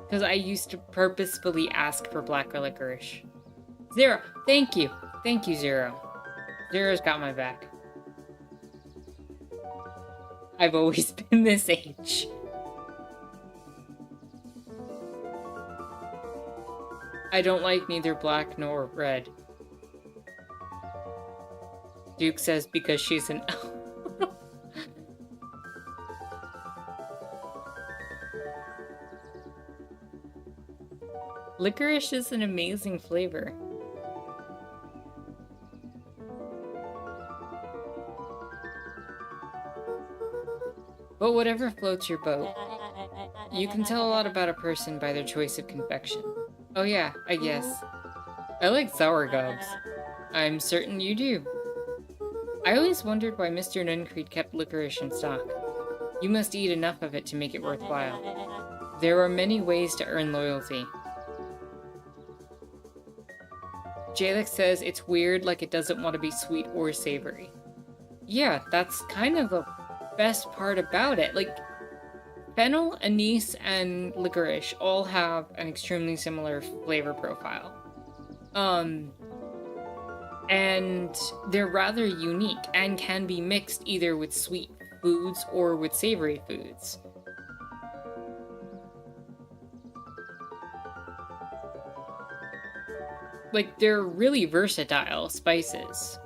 Because I used to purposefully ask for black licorice. Zero, thank you. Thank you, Zero. Zero's got my back. I've always been this age. I don't like neither black nor red. Duke says because she's an elf. Licorice is an amazing flavor. But whatever floats your boat. You can tell a lot about a person by their choice of confection. Oh yeah, I guess. I like sour gobs. I'm certain you do. I always wondered why Mr. Nuncrete kept licorice in stock. You must eat enough of it to make it worthwhile. There are many ways to earn loyalty. Jalix says it's weird, like it doesn't want to be sweet or savory. Yeah, that's kind of the best part about it. Like, fennel, anise, and licorice all have an extremely similar flavor profile. And they're rather unique and can be mixed either with sweet foods or with savory foods. Like, they're really versatile spices.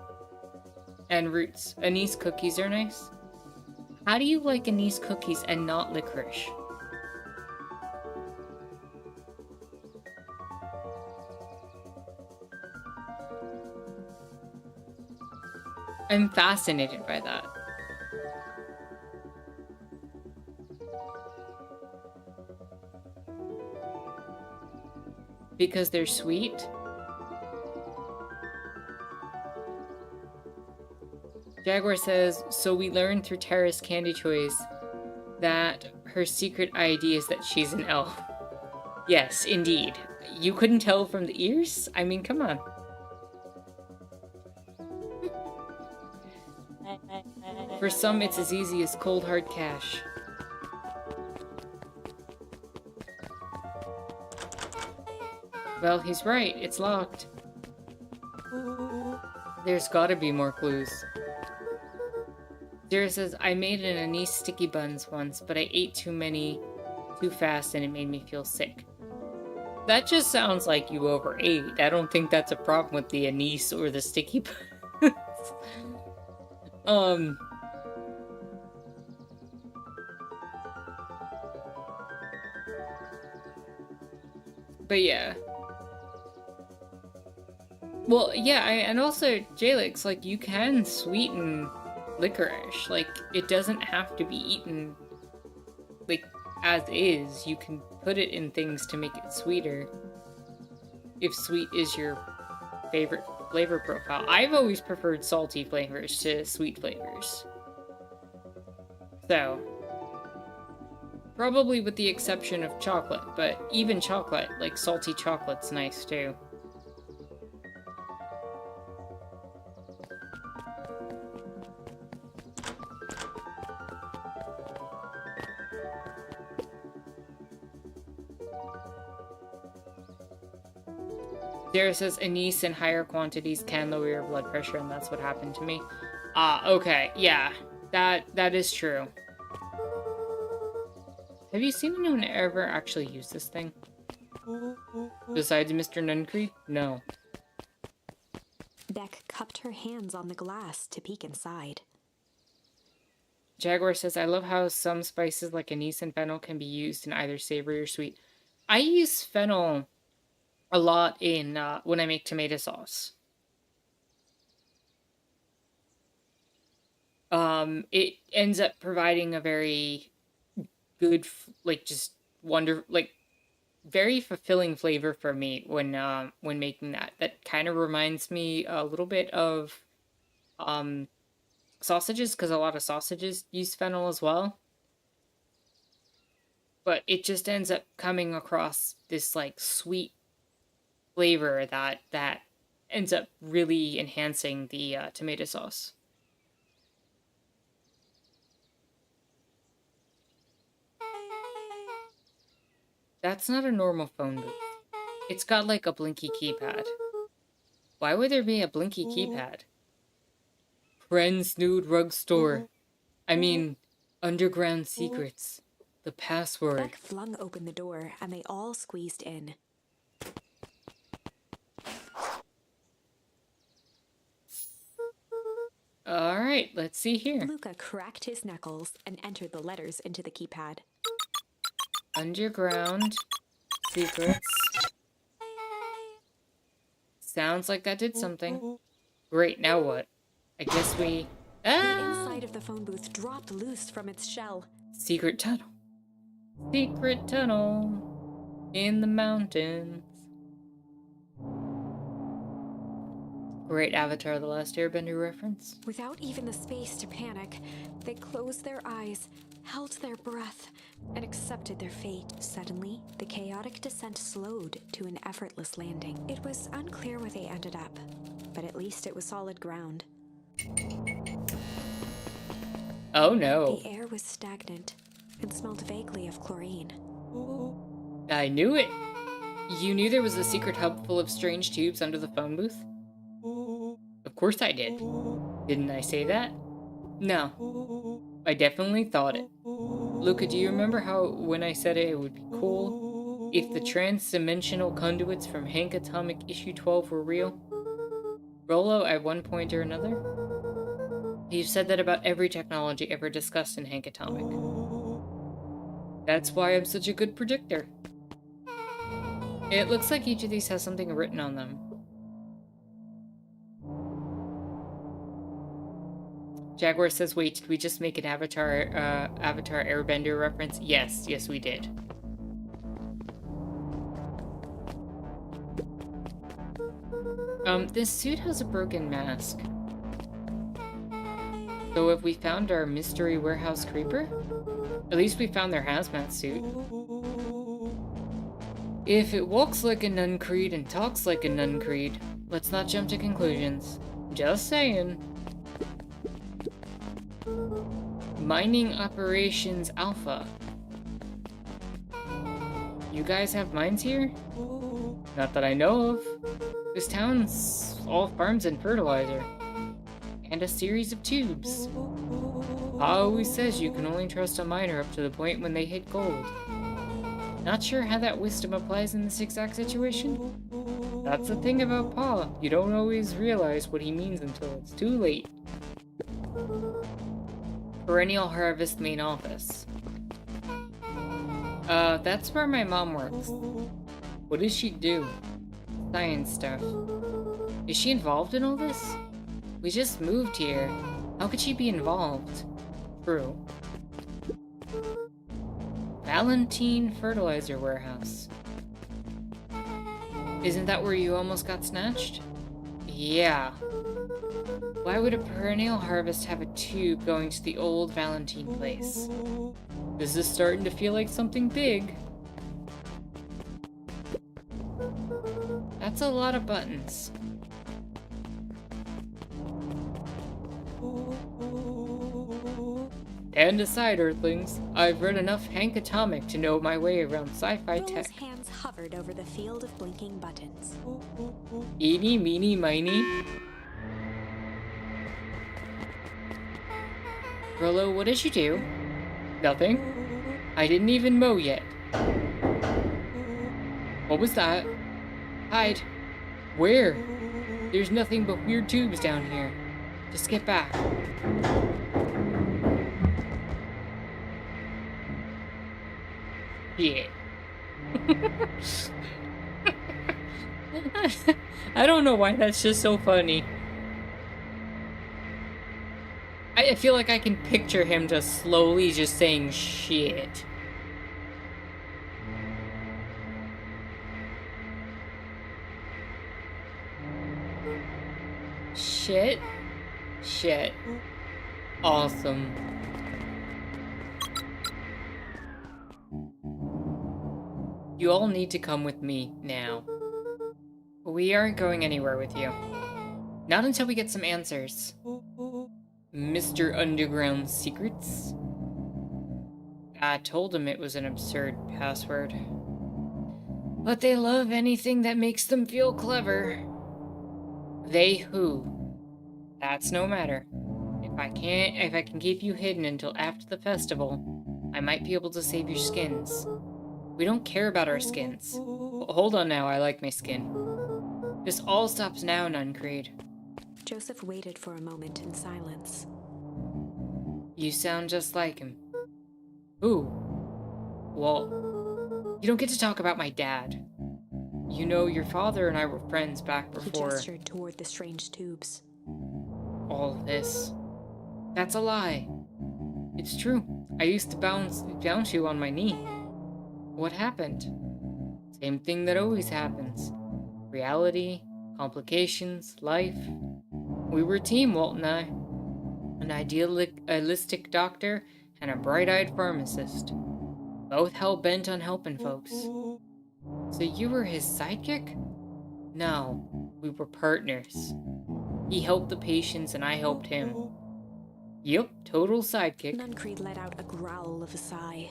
And roots. Anise cookies are nice. How do you like anise cookies and not licorice? I'm fascinated by that. Because they're sweet? Jaguar says, so we learned through Tara's candy choice that her secret ID is that she's an elf. Yes, indeed. You couldn't tell from the ears? I mean, come on. For some, it's as easy as cold hard cash. Well, he's right. It's locked. There's gotta be more clues. Zira says, I made an anise sticky buns once, but I ate too many too fast and it made me feel sick. That just sounds like you overate. I don't think that's a problem with the anise or the sticky buns. But yeah. Well, yeah, and also, Jalix, like, you can sweeten licorice. Like, it doesn't have to be eaten, like, as is. You can put it in things to make it sweeter. If sweet is your favorite flavor profile. I've always preferred salty flavors to sweet flavors. So, probably with the exception of chocolate, but even chocolate, like salty chocolate's nice too. Sarah says anise in higher quantities can lower your blood pressure, and that's what happened to me. Okay, yeah, that is true. Have you seen anyone ever actually use this thing? Besides Mr. Nuncreed? No. Beck cupped her hands on the glass to peek inside. Jaguar says, I love how some spices like anise and fennel can be used in either savory or sweet. I use fennel a lot in when I make tomato sauce. It ends up providing a very good, like, just like, very fulfilling flavor for me when making that. That kind of reminds me a little bit of sausages, because a lot of sausages use fennel as well. But it just ends up coming across this, like, sweet flavor that ends up really enhancing the tomato sauce. That's not a normal phone booth. It's got like a blinky keypad. Why would there be a blinky keypad? Friends Nude Rug Store. I mean, Underground Secrets. The password. Beck flung open the door and they all squeezed in. Alright, let's see here. Luca cracked his knuckles and entered the letters into the keypad. Underground Secrets. Sounds like that did something. Great, now what? I guess we... The inside of the phone booth dropped loose from its shell. Secret tunnel. Secret tunnel in the mountains. Great Avatar: The Last Airbender reference. Without even the space to panic, they closed their eyes, held their breath, and accepted their fate. Suddenly, the chaotic descent slowed to an effortless landing. It was unclear where they ended up, but at least it was solid ground. Oh no. The air was stagnant and smelled vaguely of chlorine. I knew it. You knew there was a secret hub full of strange tubes under the phone booth? Of course I did. Didn't I say that? No. I definitely thought it. Luca, do you remember how when I said it would be cool if the trans-dimensional conduits from Hank Atomic Issue 12 were real? Rolo, at one point or another? You've said that about every technology ever discussed in Hank Atomic. That's why I'm such a good predictor. It looks like each of these has something written on them. Jaguar says, wait, did we just make an Avatar Airbender reference? Yes, we did. This suit has a broken mask. So have we found our mystery warehouse creeper? At least we found their hazmat suit. If it walks like a Nuncreed and talks like a Nuncreed, let's not jump to conclusions. Just saying. Mining Operations Alpha. You guys have mines here? Not that I know of. This town's all farms and fertilizer. And a series of tubes. Pa always says you can only trust a miner up to the point when they hit gold. Not sure how that wisdom applies in this exact situation? That's the thing about Pa. You don't always realize what he means until it's too late. Perennial Harvest main office. That's where my mom works. What does she do? Science stuff. Is she involved in all this? We just moved here. How could she be involved? True. Valentine Fertilizer Warehouse. Isn't that where you almost got snatched? Yeah. Why would a perennial harvest have a tube going to the old Valentine place? This is starting to feel like something big. That's a lot of buttons. Stand aside, Earthlings. I've read enough Hank Atomic to know my way around sci-fi Roll's tech. hands hovered over the field of blinking buttons. Eeny, meeny, miny. Rolo, what did you do? Nothing. I didn't even mow yet. What was that? Hide. Where? There's nothing but weird tubes down here. Just get back. Yeah. I don't know why that's just so funny. I feel like I can picture him just slowly just saying shit. Shit. Shit. Awesome. You all need to come with me now. We aren't going anywhere with you. Not until we get some answers. Mr. Underground Secrets? I told him it was an absurd password. But they love anything that makes them feel clever. They who? That's no matter. If I can keep you hidden until after the festival, I might be able to save your skins. We don't care about our skins. Hold on now, I like my skin. This all stops now, Nuncreed. Joseph waited for a moment in silence. You sound just like him. Who? Walt. You don't get to talk about my dad. You know, your father and I were friends back before... He gestured toward the strange tubes. All of this. That's a lie. It's true. I used to bounce you on my knee. What happened? Same thing that always happens. Reality, complications, life. We were a team, Walt and I. An idealistic doctor and a bright-eyed pharmacist. Both hell-bent on helping folks. So you were his sidekick? No, we were partners. He helped the patients and I helped him. Yup, total sidekick. Nuncreed let out a growl of a sigh.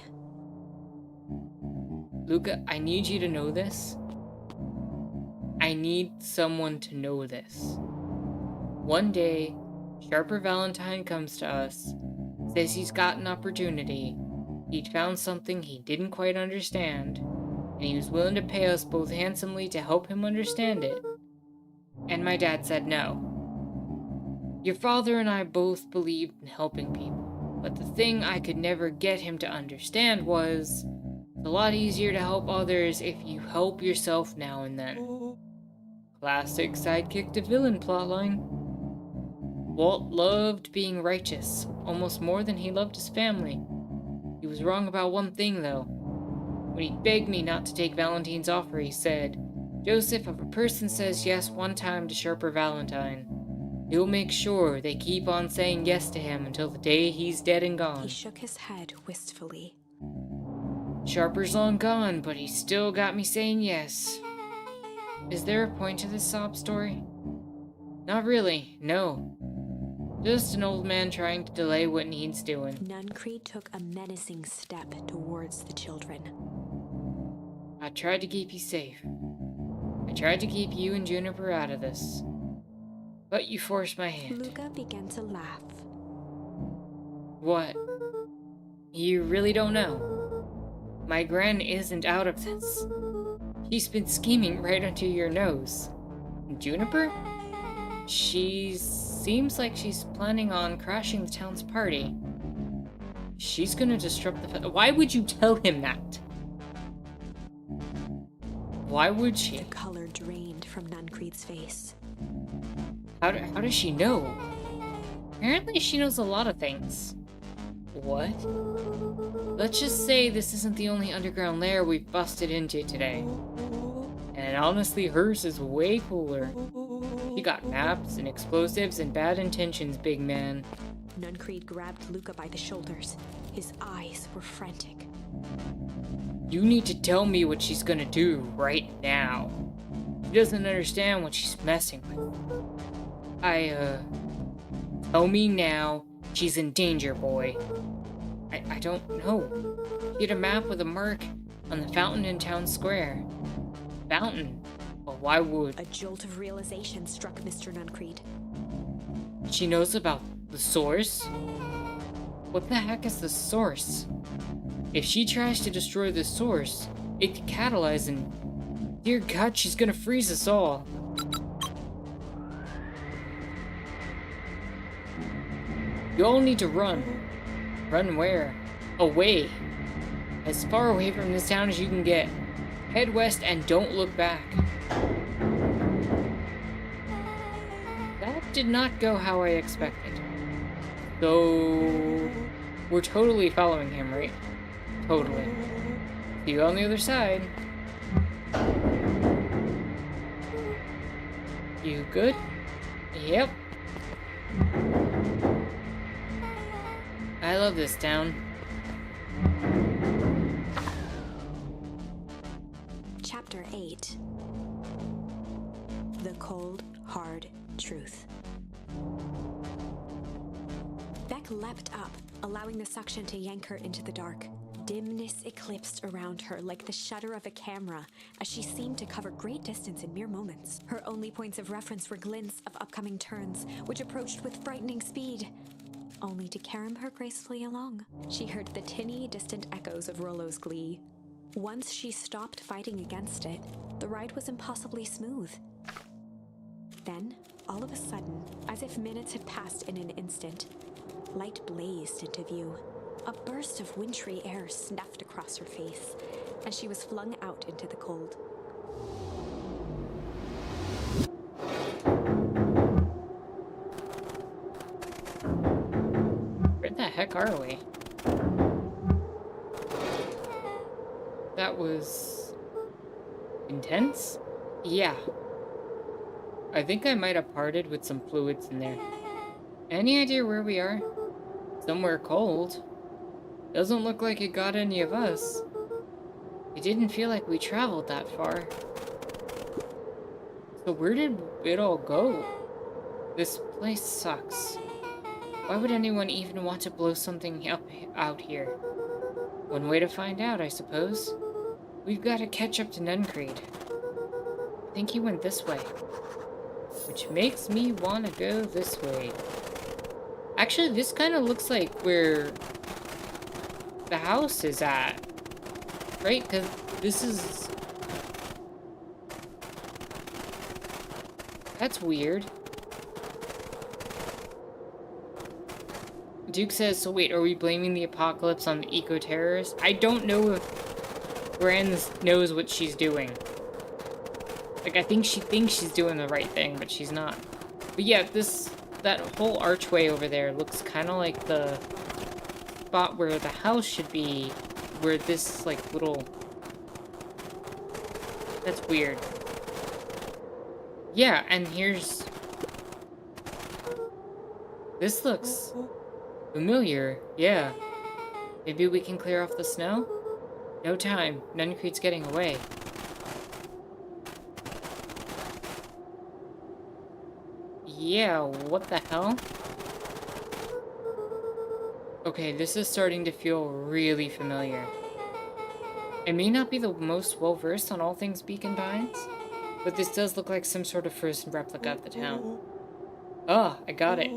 Luca, I need you to know this. I need someone to know this. One day, Sharper Valentine comes to us, says he's got an opportunity. He'd found something he didn't quite understand, and he was willing to pay us both handsomely to help him understand it. And my dad said no. Your father and I both believed in helping people, but the thing I could never get him to understand was, it's a lot easier to help others if you help yourself now and then. Classic sidekick to villain plotline. Walt loved being righteous, almost more than he loved his family. He was wrong about one thing, though. When he begged me not to take Valentine's offer, he said, Joseph, if a person says yes one time to Sharper Valentine, He'll make sure they keep on saying yes to him until the day he's dead and He gone. shook his head wistfully. Sharper's long gone, but he's still got me saying yes. Is there a point to this sob story? Not really, no. Just an old man trying to delay what needs doing. Nuncreed took a menacing step towards the children. I tried to keep you safe. I tried to keep you and Juniper out of this. But you forced my hand. Luca began to laugh. What? You really don't know? My Gran isn't out of this. She's been scheming right under your nose. Juniper? She seems like she's planning on crashing the town's party. She's gonna disrupt the... Why would you tell him that? Why would she? The color drained from Nuncreed's face. How does she know? Apparently she knows a lot of things. What? Let's just say this isn't the only underground lair we've busted into today. And honestly, hers is way cooler. She got maps and explosives and bad intentions, big man. Nuncreed grabbed Luca by the shoulders. His eyes were frantic. You need to tell me what she's gonna do right now. She doesn't understand what she's messing with. Tell me now. She's in danger, boy. I don't know. She had a map with a mark on the fountain in town square. Fountain? Well, why would... A jolt of realization struck Mr. Nuncreed. She knows about the source? What the heck is the source? If she tries to destroy the source, it could catalyze and... Dear God, she's gonna freeze us all. You all need to run. Run where? Away. As far away from this town as you can get. Head west and don't look back. That did not go how I expected. So... We're totally following him, right? Totally. See you on the other side. You good? Yep. I love this town. Chapter 8. The Cold, Hard Truth. Beck leapt up, allowing the suction to yank her into the dark. Dimness eclipsed around her like the shutter of a camera, as she seemed to cover great distance in mere moments. Her only points of reference were glints of upcoming turns, which approached with frightening speed, only to carom her gracefully along. She heard the tinny, distant echoes of Rollo's glee. Once she stopped fighting against it, the ride was impossibly smooth. Then, all of a sudden, as if minutes had passed in an instant, light blazed into view. A burst of wintry air snuffed across her face, and she was flung out into the cold. Where the heck are we? That was... intense? Yeah. I think I might have parted with some fluids in there. Any idea where we are? Somewhere cold. Doesn't look like it got any of us. It didn't feel like we traveled that far. So where did it all go? This place sucks. Why would anyone even want to blow something up out here? One way to find out, I suppose. We've got to catch up to Nuncreed. I think he went this way. Which makes me want to go this way. Actually, this kind of looks like where the house is at. Right? Because this is... That's weird. Duke says, so wait, are we blaming the apocalypse on the eco-terrorists? I don't know if Gran knows what she's doing. Like, I think she thinks she's doing the right thing, but she's not. But yeah, that whole archway over there looks kind of like the spot where the house should be, where this, like, little... That's weird. Yeah, and here's... This looks familiar. Yeah. Maybe we can clear off the snow? No time. Nuncreed's getting away. Yeah, what the hell? Okay, this is starting to feel really familiar. I may not be the most well-versed on all things Beacon Pines, but this does look like some sort of frozen replica of the town. Ah, I got it.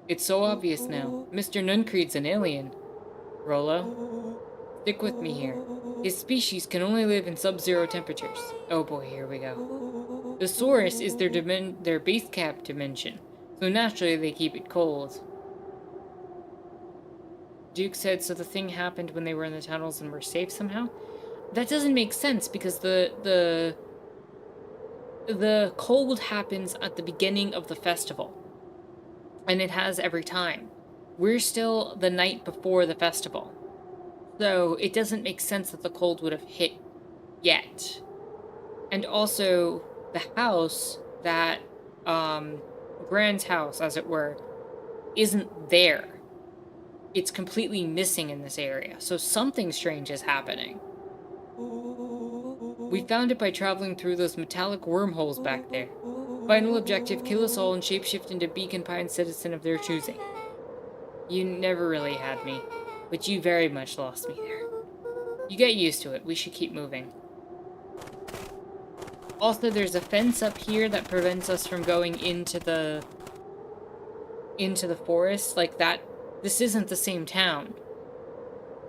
It's so obvious now. Mr. Nuncreed's an alien. Rolo, stick with me here. His species can only live in sub-zero temperatures. Oh boy, here we go. The source is their base cap dimension, so naturally they keep it cold. Duke said, so the thing happened when they were in the tunnels and were safe somehow? That doesn't make sense because the cold happens at the beginning of the festival. And it has every time. We're still the night before the festival. So it doesn't make sense that the cold would have hit yet. And also, the house that, Grand's house, as it were, isn't there. It's completely missing in this area. So something strange is happening. We found it by traveling through those metallic wormholes back there. Final objective, kill us all and shapeshift into Beacon Pine citizen of their choosing. You never really had me, but you very much lost me there. You get used to it. We should keep moving. Also, there's a fence up here that prevents us from going into the forest. Like that, this isn't the same town.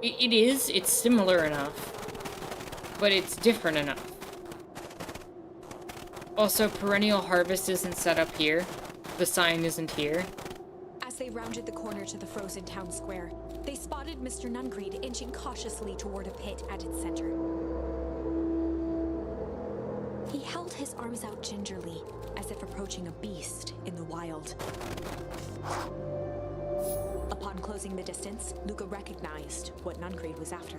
It is, it's similar enough, but it's different enough. Also, Perennial Harvest isn't set up here. The sign isn't here. As they rounded the corner to the frozen town square, they spotted Mr. Nuncreed inching cautiously toward a pit at its center. He held his arms out gingerly, as if approaching a beast in the wild. Upon closing the distance, Luca recognized what Nuncreed was after.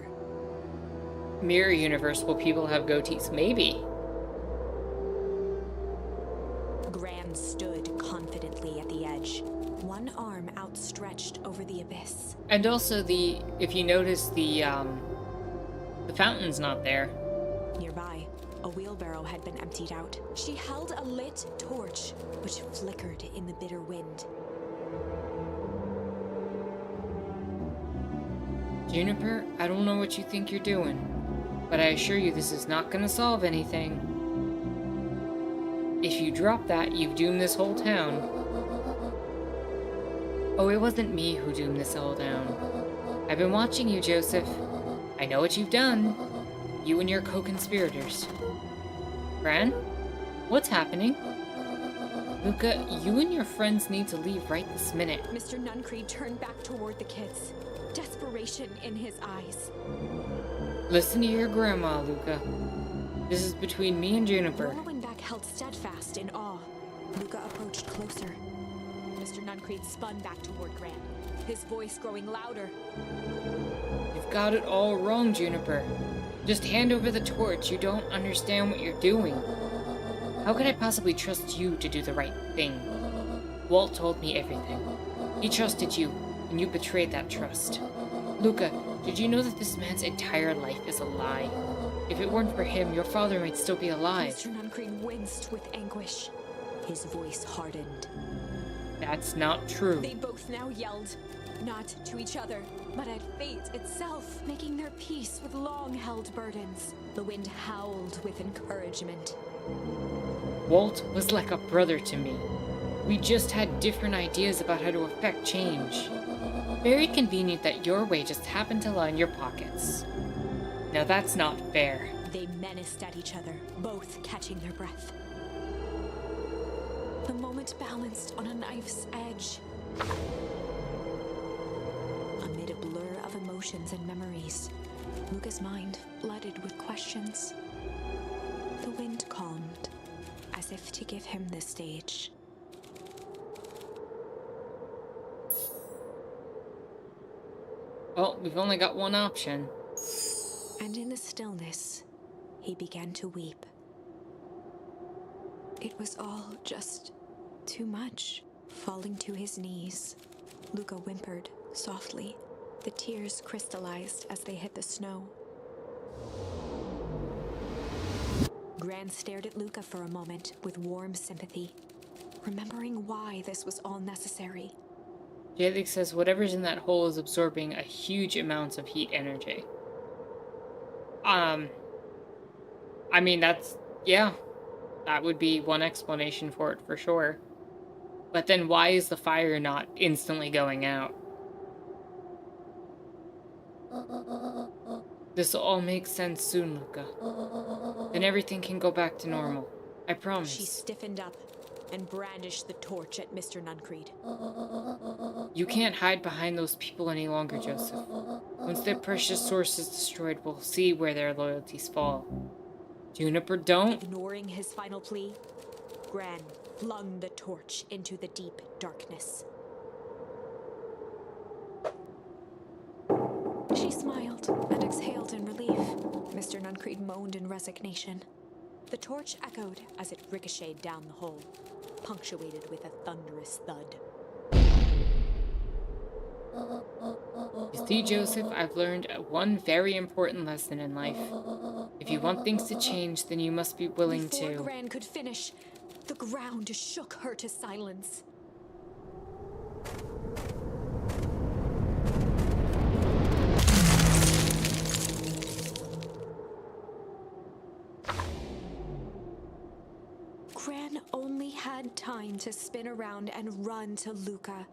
Mirror universe, will people have goatees? Maybe. Gran stood confidently at the edge, one arm outstretched over the abyss. And also if you notice, the fountain's not there. Nearby, a wheelbarrow had been emptied out. She held a lit torch, which flickered in the bitter wind. Juniper, I don't know what you think you're doing, but I assure you this is not gonna solve anything. If you drop that, you've doomed this whole town. Oh, it wasn't me who doomed this whole town. I've been watching you, Joseph. I know what you've done. You and your co-conspirators. Gran? What's happening? Luca, you and your friends need to leave right this minute. Mr. Nuncreed turned back toward the kids, desperation in his eyes. Listen to your grandma, Luca. This is between me and Juniper. Rolo and Beck held steadfast in awe. Luca approached closer. Mr. Nuncreed spun back toward Gran, his voice growing louder. You've got it all wrong, Juniper. Just hand over the torch. You don't understand what you're doing. How could I possibly trust you to do the right thing? Walt told me everything. He trusted you, and you betrayed that trust. Luca, did you know that this man's entire life is a lie? If it weren't for him, your father might still be alive. Mr. Nuncreed winced with anguish. His voice hardened. That's not true. They both now yelled, not to each other, but at fate itself, making their peace with long-held burdens. The wind howled with encouragement. Walt was like a brother to me. We just had different ideas about how to affect change. Very convenient that your way just happened to line your pockets. Now that's not fair. They menaced at each other, both catching their breath. The moment balanced on a knife's edge. Amid a blur of emotions and memories, Luca's mind flooded with questions. The wind calmed, as if to give him the stage. Well, we've only got one option. And in the stillness, he began to weep. It was all just too much. Falling to his knees, Luca whimpered softly. The tears crystallized as they hit the snow. Gran stared at Luca for a moment with warm sympathy, remembering why this was all necessary. Jalik says whatever's in that hole is absorbing a huge amounts of heat energy. I mean, yeah, that would be one explanation for it for sure. But then why is the fire not instantly going out? This will all make sense soon, Luca. Then everything can go back to normal. I promise. She stiffened up and brandished the torch at Mr. Nuncreed. You can't hide behind those people any longer, Joseph. Once their precious source is destroyed, we'll see where their loyalties fall. Juniper, don't. Ignoring his final plea, Gran flung the torch into the deep darkness. She smiled and exhaled in relief. Mr. Nuncreed moaned in resignation. The torch echoed as it ricocheted down the hole, punctuated with a thunderous thud. You see, Joseph, I've learned one very important lesson in life. If you want things to change, then you must be willing Before to... Gran could finish, the ground shook her to silence. Gran only had time to spin around and run to Luca.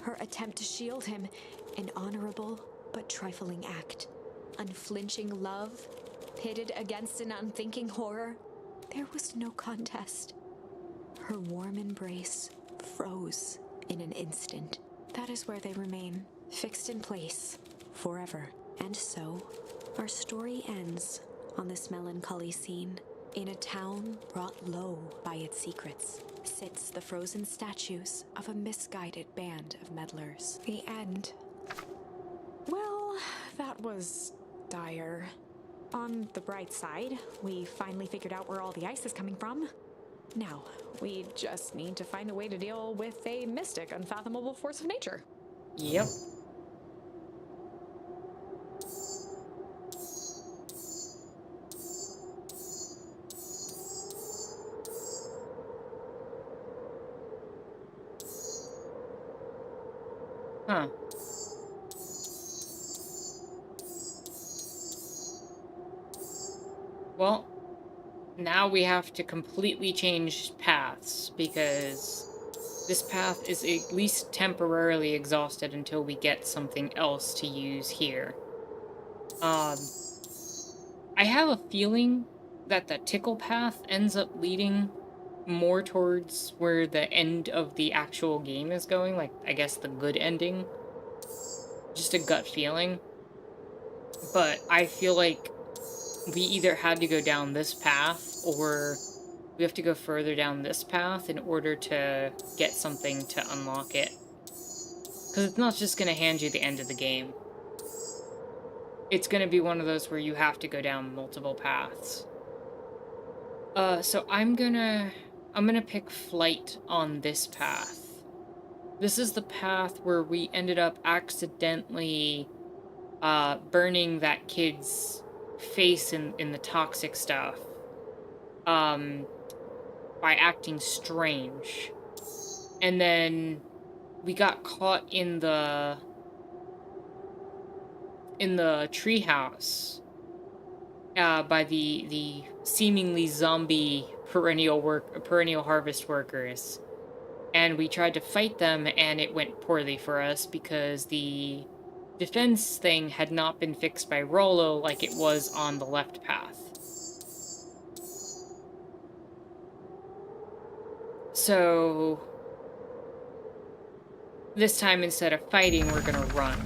Her attempt to shield him, an honorable but trifling act. Unflinching love, pitted against an unthinking horror. There was no contest. Her warm embrace froze in an instant. That is where they remain, fixed in place, forever. And so, our story ends on this melancholy scene. In a town brought low by its secrets, sits the frozen statues of a misguided band of meddlers. The end. Well, that was dire. On the bright side, we finally figured out where all the ice is coming from. Now, we just need to find a way to deal with a mystic, unfathomable force of nature. Yep. Huh. Well, now we have to completely change paths, because this path is at least temporarily exhausted until we get something else to use here. I have a feeling that the tickle path ends up leading more towards where the end of the actual game is going, like, I guess the good ending. Just a gut feeling. But I feel like we either had to go down this path, or we have to go further down this path in order to get something to unlock it. Because it's not just going to hand you the end of the game. It's going to be one of those where you have to go down multiple paths. So I'm gonna pick flight on this path. This is the path where we ended up accidentally burning that kid's face in the toxic stuff by acting strange. And then we got caught in the treehouse by the seemingly zombie perennial harvest workers. And we tried to fight them, and it went poorly for us because the defense thing had not been fixed by Rollo like it was on the left path. So this time, instead of fighting, we're gonna run.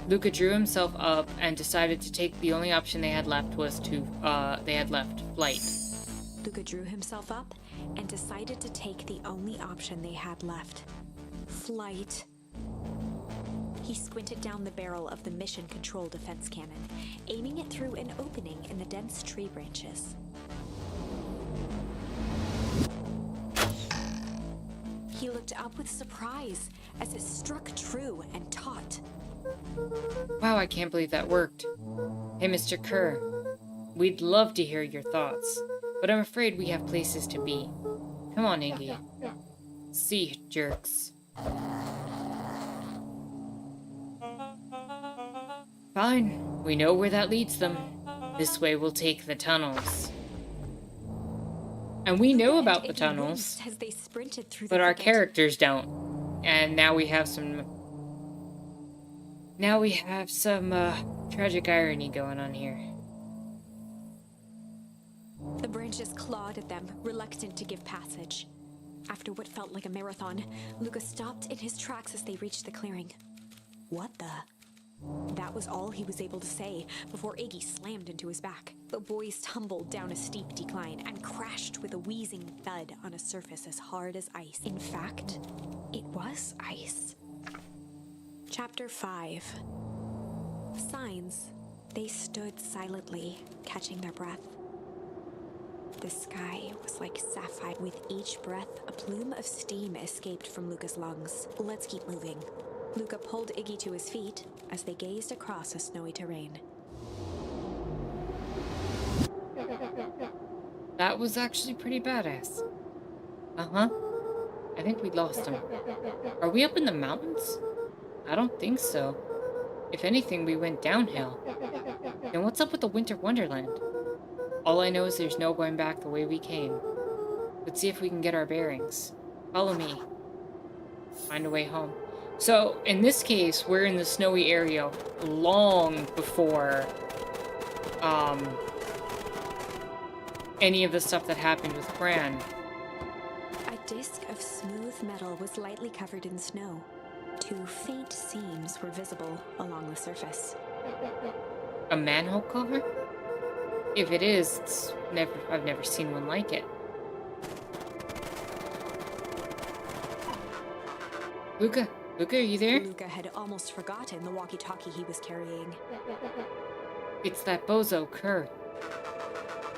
Luca drew himself up and decided to take the only option they had left flight. Luca drew himself up and decided to take the only option they had left. Flight. He squinted down the barrel of the mission control defense cannon, aiming it through an opening in the dense tree branches. He looked up with surprise as it struck true and taut. Wow, I can't believe that worked. Hey, Mr. Kerr. We'd love to hear your thoughts, but I'm afraid we have places to be. Come on, Iggy. See, jerks. Fine. We know where that leads them. This way we'll take the tunnels. And we know about the tunnels, as they sprinted through but the our thicket. characters don't. And now we have some... tragic irony going on here. The branches clawed at them, reluctant to give passage. After what felt like a marathon, Luca stopped in his tracks as they reached the clearing. What the? That was all he was able to say before Iggy slammed into his back. The boys tumbled down a steep decline and crashed with a wheezing thud on a surface as hard as ice. In fact, it was ice. Chapter 5. Signs. They stood silently, catching their breath. The sky was like sapphire. With each breath, a plume of steam escaped from Luca's lungs. Let's keep moving. Luca pulled Iggy to his feet as they gazed across a snowy terrain. That was actually pretty badass. Uh-huh. I think we lost him. Are we up in the mountains? I don't think so. If anything, we went downhill. Then what's up with the Winter Wonderland? All I know is there's no going back the way we came. Let's see if we can get our bearings. Follow me. Find a way home. So, in this case, we're in the snowy area long before, any of the stuff that happened with Bran. A disc of smooth metal was lightly covered in snow. Two faint seams were visible along the surface. A manhole cover? If it is, I've never seen one like it. Luca, are you there? Luca had almost forgotten the walkie-talkie he was carrying. It's that bozo, Kerr.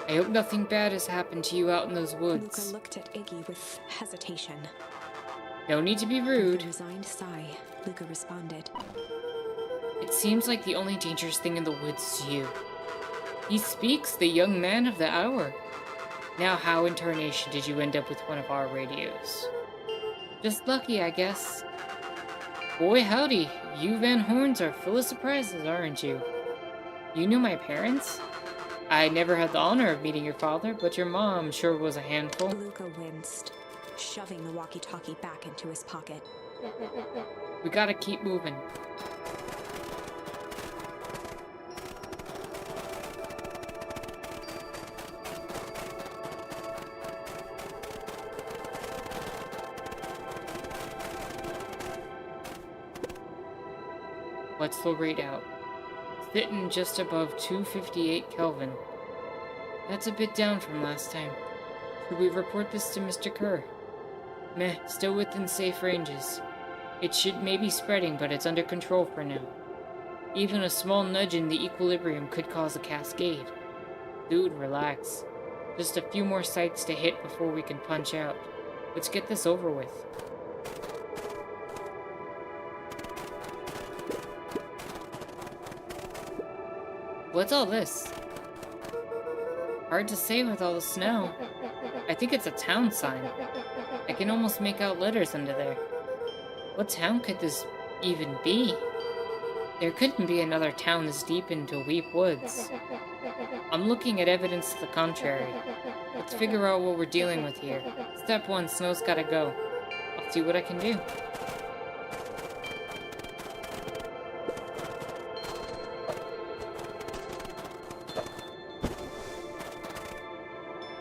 I hope nothing bad has happened to you out in those woods. Luca looked at Iggy with hesitation. No need to be With rude. a resigned sigh, Luca responded. It seems like the only dangerous thing in the woods is you. He speaks, the young man of the hour. Now how in tarnation did you end up with one of our radios? Just lucky, I guess. Boy howdy, you Van Horns are full of surprises, aren't you? You knew my parents? I never had the honor of meeting your father, but your mom sure was a handful. Luca winced, shoving the walkie-talkie back into his pocket. We gotta keep moving. What's the readout? Sitting just above 258 Kelvin. That's a bit down from last time. Should we report this to Mr. Kerr? Meh, still within safe ranges. It should maybe spreading, but it's under control for now. Even a small nudge in the equilibrium could cause a cascade. Dude, relax. Just a few more sites to hit before we can punch out. Let's get this over with. What's all this? Hard to say with all the snow. I think it's a town sign. I can almost make out letters under there. What town could this even be? There couldn't be another town this deep into Weep Woods. I'm looking at evidence to the contrary. Let's figure out what we're dealing with here. Step 1, snow's gotta go. I'll see what I can do.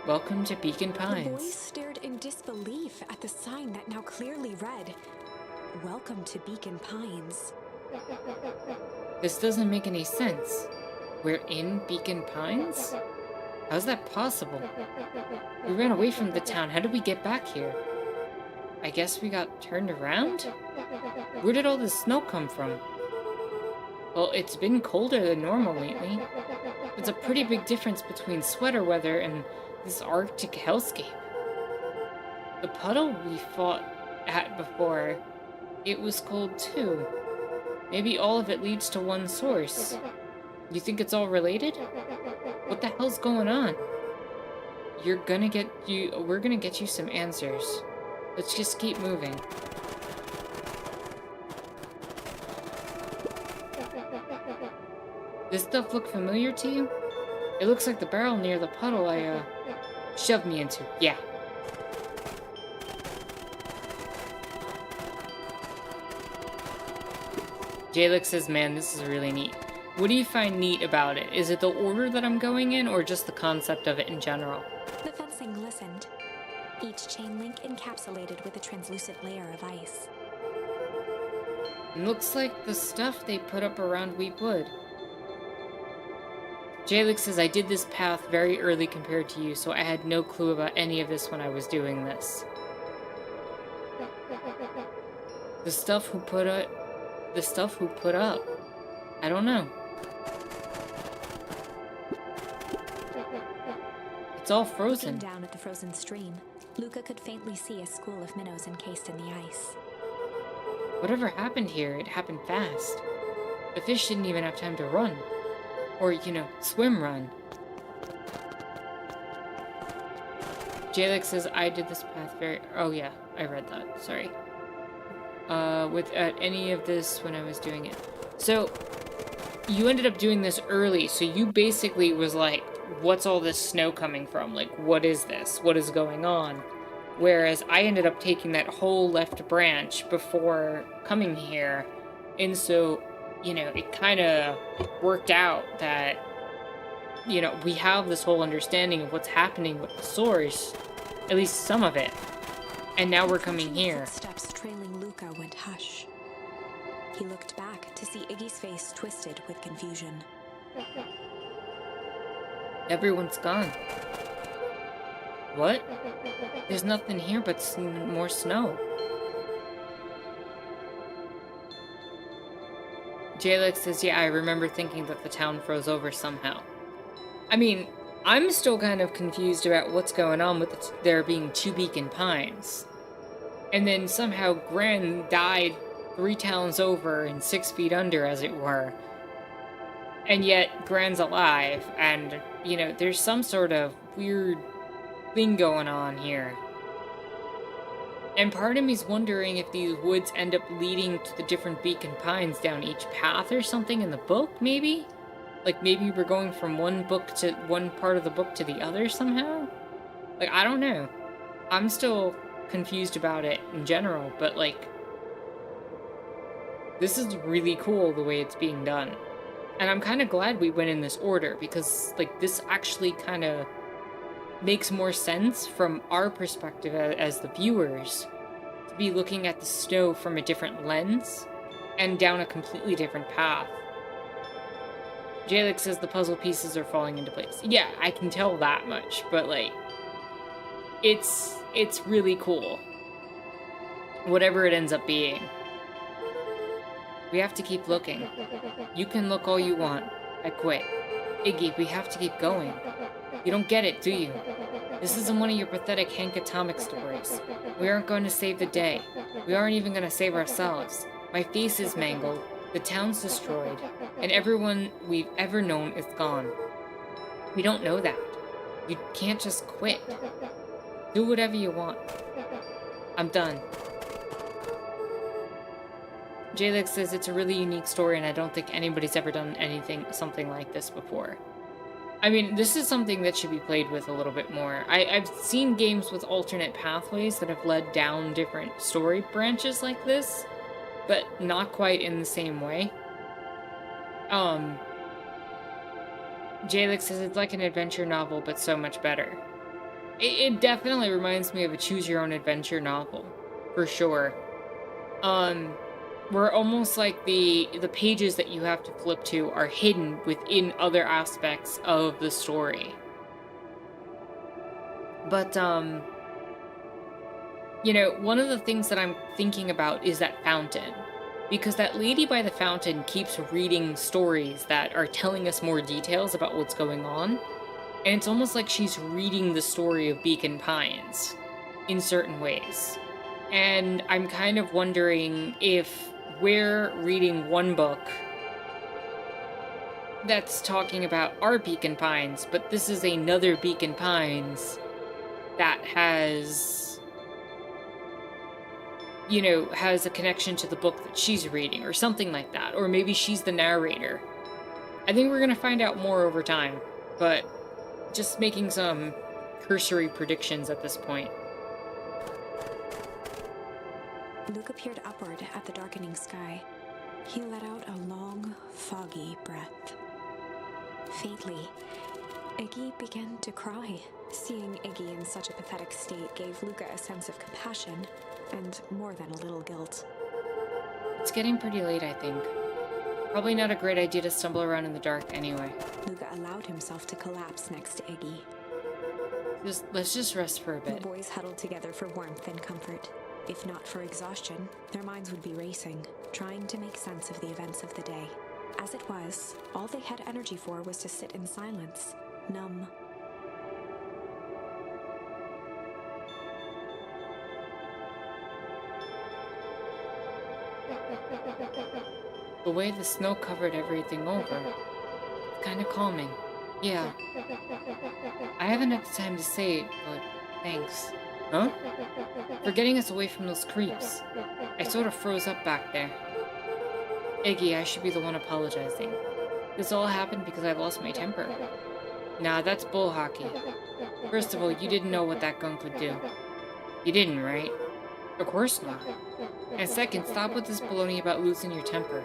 Welcome to Beacon The Pines. boys stared in disbelief at the sign that now clearly read, "Welcome to Beacon Pines." This doesn't make any sense. We're in Beacon Pines? How's that possible? We ran away from the town. How did we get back here? I guess we got turned around? Where did all this snow come from? Well, it's been colder than normal lately. There's a pretty big difference between sweater weather and this Arctic hellscape. The puddle we fought at before, it was cold too. Maybe all of it leads to one source. You think it's all related? What the hell's going on? We're gonna get you some answers. Let's just keep moving. Does stuff look familiar to you? It looks like the barrel near the puddle I, shoved me into. Yeah. Jalek says, man, this is really neat. What do you find neat about it? Is it the order that I'm going in, or just the concept of it in general? The fencing glistened, each chain link encapsulated with a translucent layer of ice. It looks like the stuff they put up around Weepwood. Jalek says, I did this path very early compared to you, so I had no clue about any of this when I was doing this. The stuff who put up. I don't know. It's all frozen. Looking down at the frozen stream, Luca could faintly see a school of minnows encased in the ice. Whatever happened here, it happened fast. The fish didn't even have time to run. Or, swim run. Jalek says, I did this path oh yeah, I read that, sorry. Without any of this when I was doing it. So, you ended up doing this early, so you basically was like, what's all this snow coming from? Like, what is this? What is going on? Whereas I ended up taking that whole left branch before coming here, and so, it kind of worked out that, we have this whole understanding of what's happening with the source, at least some of it, and now we're coming here. Footsteps trailing Luca went hush. He looked back to see Iggy's face twisted with confusion. Everyone's gone. What? There's nothing here but more snow. Jalek says, yeah, I remember thinking that the town froze over somehow. I mean, I'm still kind of confused about what's going on with there being 2 Beacon Pines. And then somehow Gran died 3 towns over and 6 feet under, as it were. And yet, Gran's alive, and, there's some sort of weird thing going on here. And part of me's wondering if these woods end up leading to the different Beacon Pines down each path or something in the book, maybe? Like, maybe we're going from one part of the book to the other somehow? Like, I don't know. I'm still confused about it in general, but, like, this is really cool the way it's being done. And I'm kind of glad we went in this order, because, like, this actually kind of makes more sense from our perspective as the viewers to be looking at the snow from a different lens and down a completely different path. Jalek says the puzzle pieces are falling into place. Yeah, I can tell that much, but, like, it's really cool. Whatever it ends up being. We have to keep looking. You can look all you want. I quit. Iggy, we have to keep going. You don't get it, do you? This isn't one of your pathetic Hank Atomic stories. We aren't going to save the day. We aren't even going to save ourselves. My face is mangled, the town's destroyed, and everyone we've ever known is gone. We don't know that. You can't just quit. Do whatever you want. I'm done. Jalek says it's a really unique story, and I don't think anybody's ever done something like this before. I mean, this is something that should be played with a little bit more. I've seen games with alternate pathways that have led down different story branches like this, but not quite in the same way. Jalek says it's like an adventure novel, but so much better. It definitely reminds me of a choose-your-own-adventure novel, for sure. Where almost like the pages that you have to flip to are hidden within other aspects of the story. But, one of the things that I'm thinking about is that fountain. Because that lady by the fountain keeps reading stories that are telling us more details about what's going on. And it's almost like she's reading the story of Beacon Pines in certain ways. And I'm kind of wondering if we're reading one book that's talking about our Beacon Pines, but this is another Beacon Pines that has, you know, has a connection to the book that she's reading or something like that. Or maybe she's the narrator. I think we're going to find out more over time, but just making some cursory predictions at this point. Luca peered upward at the darkening sky. He let out a long, foggy breath. Faintly, Iggy began to cry. Seeing Iggy in such a pathetic state gave Luca a sense of compassion and more than a little guilt. It's getting pretty late, I think. Probably not a great idea to stumble around in the dark anyway. Luca allowed himself to collapse next to Iggy. Let's just rest for a The bit. boys huddled together for warmth and comfort. If not for exhaustion, their minds would be racing, trying to make sense of the events of the day. As it was, all they had energy for was to sit in silence, numb. The way the snow covered everything over, it's kind of calming. Yeah. I haven't had the time to say it, but thanks. Huh? For getting us away from those creeps. I sort of froze up back there. Iggy, I should be the one apologizing. This all happened because I lost my temper. Nah, that's bull hockey. First of all, you didn't know what that gun could do. You didn't, right? Of course not. And second, stop with this baloney about losing your temper.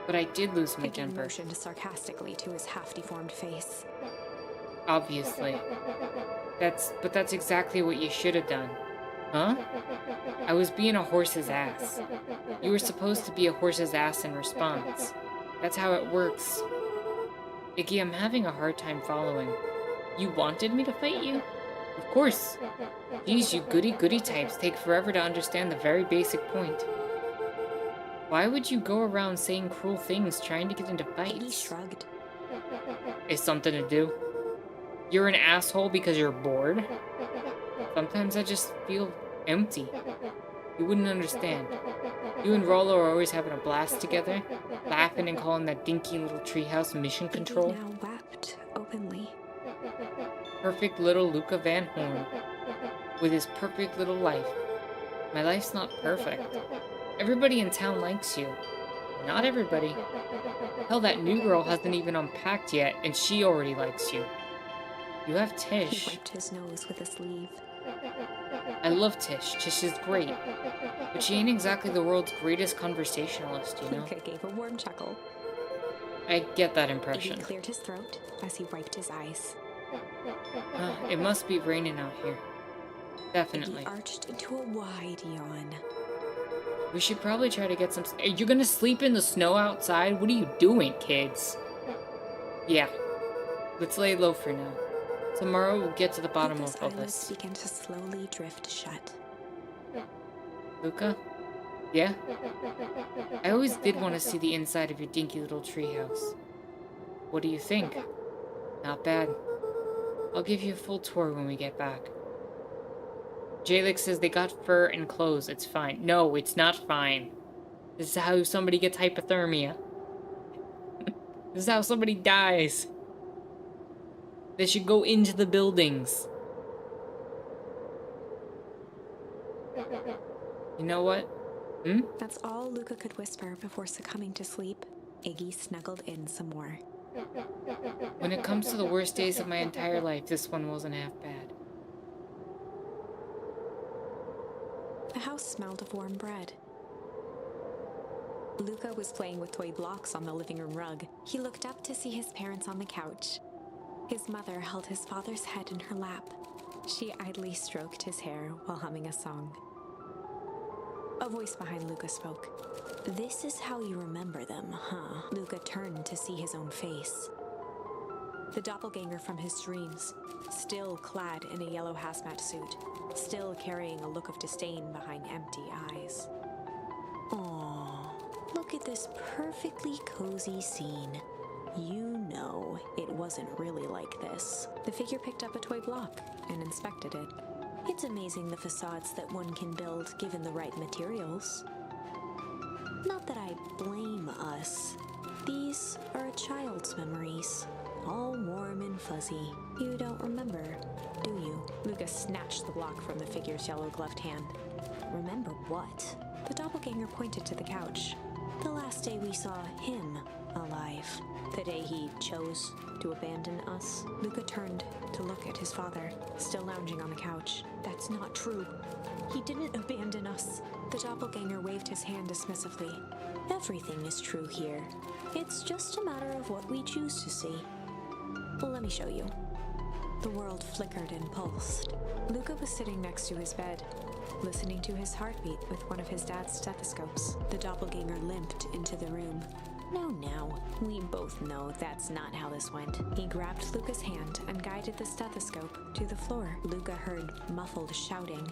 But I did lose my Iggy temper. motioned sarcastically to his half-deformed face. Obviously. But that's exactly what you should have done. Huh? I was being a horse's ass. You were supposed to be a horse's ass in response. That's how it works. Iggy, I'm having a hard time following. You wanted me to fight you? Of course. Geez, you goody-goody types take forever to understand the very basic point. Why would you go around saying cruel things trying to get into Iggy fights? shrugged. It's something to do. You're an asshole because you're bored? Sometimes I just feel empty. You wouldn't understand. You and Rollo are always having a blast together, laughing and calling that dinky little treehouse mission control. Iggy now wept openly. Perfect little Luca Van Horn. With his perfect little life. My life's not perfect. Everybody in town likes you. Not everybody. Hell, that new girl hasn't even unpacked yet, and she already likes you. You have He Tish. wiped his nose with a sleeve. I love Tish. Tish is great. But she ain't exactly the world's greatest conversationalist, you know? Luca gave a warm chuckle. I get that Iggy impression. cleared his throat as he wiped his eyes. It must be raining out here. Definitely. Iggy arched into a wide yawn. We should probably try to get some... Hey, you're gonna sleep in the snow outside? What are you doing, kids? Yeah. Let's lay low for now. Tomorrow we'll get to the bottom Luca's of all eyelids this. began to slowly drift shut. Luca? Yeah? I always did want to see the inside of your dinky little treehouse. What do you think? Not bad. I'll give you a full tour when we get back. Jalek says they got fur and clothes. It's fine. No, it's not fine. This is how somebody gets hypothermia. This is how somebody dies. They should go into the buildings. You know what? That's all Luca could whisper before succumbing to sleep. Iggy snuggled in some more. When it comes to the worst days of my entire life, this one wasn't half bad. The house smelled of warm bread. Luca was playing with toy blocks on the living room rug. He looked up to see his parents on the couch. His mother held his father's head in her lap. She idly stroked his hair while humming a song. A voice behind Luca spoke. "This is how you remember them, huh?" Luca turned to see his own face. The doppelganger from his dreams, still clad in a yellow hazmat suit, still carrying a look of disdain behind empty eyes. Aww, look at this perfectly cozy scene. You know, it wasn't really like this. The figure picked up a toy block and inspected it. It's amazing the facades that one can build given the right materials. Not that I blame us. These are a child's memories, all warm and fuzzy. You don't remember, do you? Luca snatched the block from the figure's yellow-gloved hand. Remember what? The doppelganger pointed to the couch. The last day we saw him alive. The day he chose to abandon us. Luca turned to look at his father, still lounging on the couch. That's not true. He didn't abandon us. The doppelganger waved his hand dismissively. Everything is true here. It's just a matter of what we choose to see. Well, let me show you. The world flickered and pulsed. Luca was sitting next to his bed, listening to his heartbeat with one of his dad's stethoscopes. The doppelganger limped into the room. Now, we both know that's not how this went. He grabbed Luca's hand and guided the stethoscope to the floor. Luca heard muffled shouting,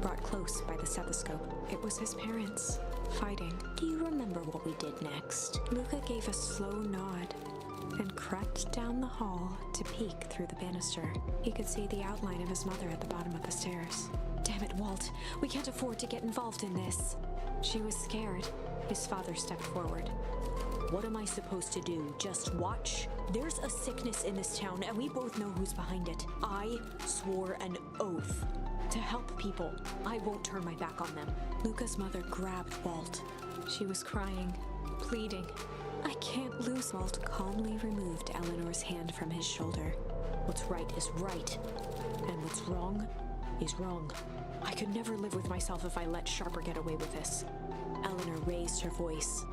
brought close by the stethoscope. It was his parents, fighting. Do you remember what we did next? Luca gave a slow nod and crept down the hall to peek through the banister. He could see the outline of his mother at the bottom of the stairs. Damn it, Walt. We can't afford to get involved in this. She was scared. His father stepped forward. What am I supposed to do? Just watch? There's a sickness in this town, and we both know who's behind it. I swore an oath to help people. I won't turn my back on them. Luca's mother grabbed Walt. She was crying, pleading. I can't lose. Walt calmly removed Eleanor's hand from his shoulder. What's right is right, and what's wrong is wrong. I could never live with myself if I let Sharper get away with this. Eleanor raised her voice.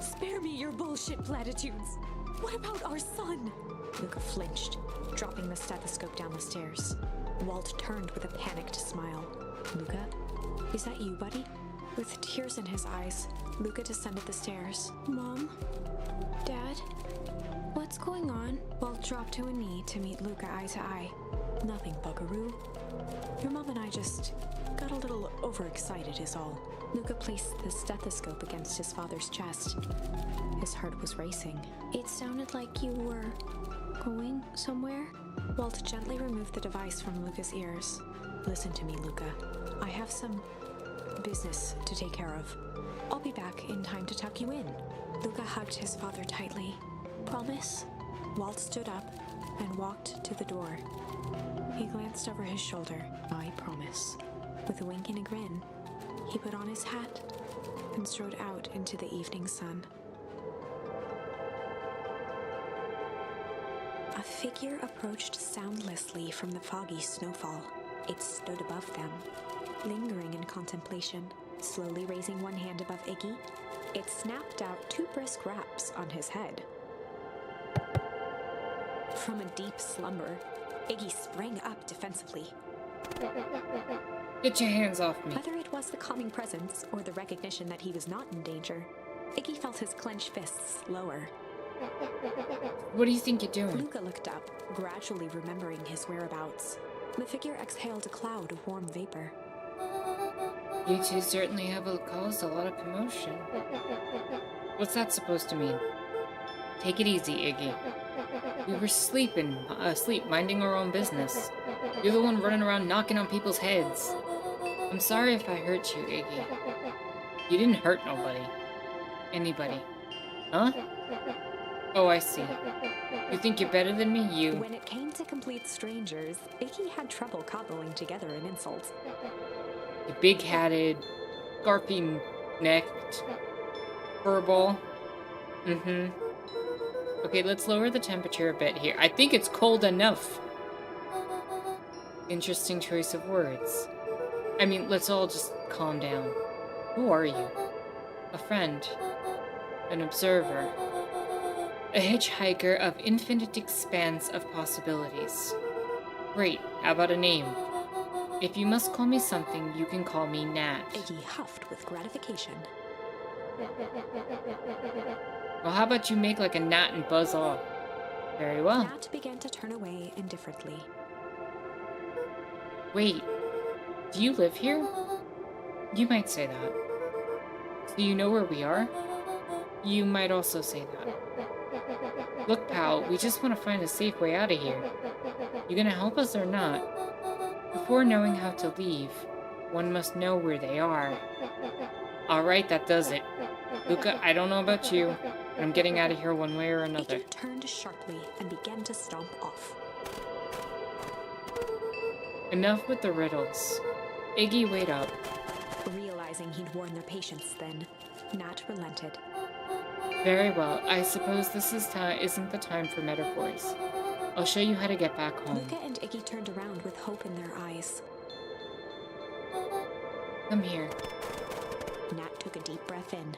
Spare me your bullshit platitudes. What about our son? Luca flinched, dropping the stethoscope down the stairs. Walt turned with a panicked smile. Luca, is that you, buddy? With tears in his eyes, Luca descended the stairs. Mom? Dad? What's going on? Walt dropped to a knee to meet Luca eye to eye. Nothing, buckaroo. Your mom and I just got a little overexcited is all. Luca placed the stethoscope against his father's chest. His heart was racing. It sounded like you were going somewhere? Walt gently removed the device from Luca's ears. Listen to me, Luca. I have some business to take care of. I'll be back in time to tuck you in. Luca hugged his father tightly. Promise? Walt stood up and walked to the door. He glanced over his shoulder. I promise. With a wink and a grin, he put on his hat and strode out into the evening sun. A figure approached soundlessly from the foggy snowfall. It stood above them, lingering in contemplation. Slowly raising one hand above Iggy, it snapped out 2 brisk raps on his head. From a deep slumber, Iggy sprang up defensively. Get your hands off me. Whether it was the calming presence or the recognition that he was not in danger, Iggy felt his clenched fists lower. What do you think you're doing? Luca looked up, gradually remembering his whereabouts. The figure exhaled a cloud of warm vapor. You two certainly have caused a lot of commotion. What's that supposed to mean? Take it easy, Iggy. We were asleep, minding our own business. You're the one running around knocking on people's heads. I'm sorry if I hurt you, Iggy. You didn't hurt nobody. Anybody. Huh? Oh, I see. You think you're better than me, you? When it came to complete strangers, Iggy had trouble cobbling together an insult. You big-hatted, scarfy-necked, furball. Okay, let's lower the temperature a bit here. I think it's cold enough. Interesting choice of words. I mean, let's all just calm down. Who are you? A friend. An observer. A hitchhiker of infinite expanse of possibilities. Great, how about a name? If you must call me something, you can call me Nat. Iggy huffed with gratification. Well, how about you make like a gnat and buzz off? Very well. Nat began to turn away indifferently. Wait, do you live here? You might say that. So you know where we are? You might also say that. Look, pal, we just want to find a safe way out of here. You gonna help us or not? Before knowing how to leave, one must know where they are. Alright, that does it. Luca, I don't know about you, but I'm getting out of here one way or another. Iggy turned sharply and began to stomp off. Enough with the riddles. Iggy, wait up. Realizing he'd worn their patience then, Nat relented. Very well, I suppose this isn't the time for metaphors. I'll show you how to get back home. Luca and Iggy turned around with hope in their eyes. Come here. Nat took a deep breath in.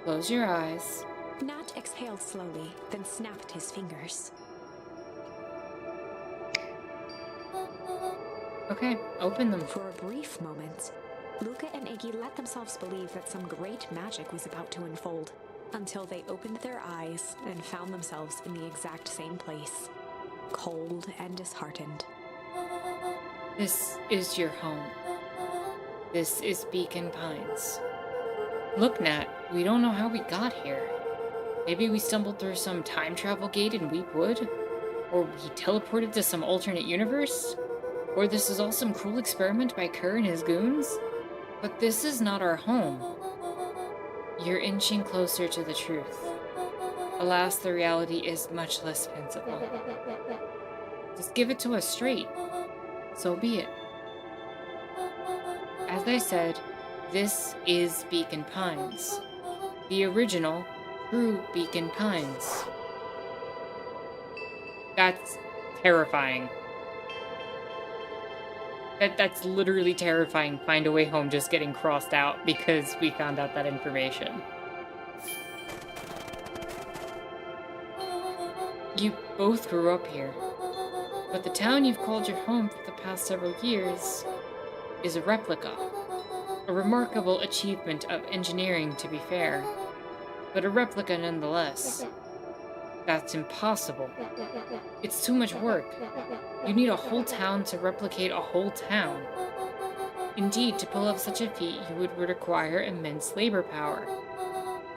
Close your eyes. Nat exhaled slowly, then snapped his fingers. Okay, open them. For a brief moment, Luca and Iggy let themselves believe that some great magic was about to unfold, until they opened their eyes and found themselves in the exact same place, cold and disheartened. This is your home. This is Beacon Pines. Look, Nat, we don't know how we got here. Maybe we stumbled through some time travel gate in Weepwood? Or we teleported to some alternate universe? Or this is all some cruel experiment by Kerr and his goons? But this is not our home. You're inching closer to the truth. Alas, the reality is much less fanciful. Just give it to us straight. So be it. As I said, this is Beacon Pines. The original, true Beacon Pines. That's terrifying. That's literally terrifying. Find a Way Home just getting crossed out because we found out that information. You both grew up here, but the town you've called your home for the past several years is a replica. A remarkable achievement of engineering, to be fair, but a replica nonetheless. That's impossible. It's too much work. You need a whole town to replicate a whole town. Indeed, to pull off such a feat, you would require immense labor power.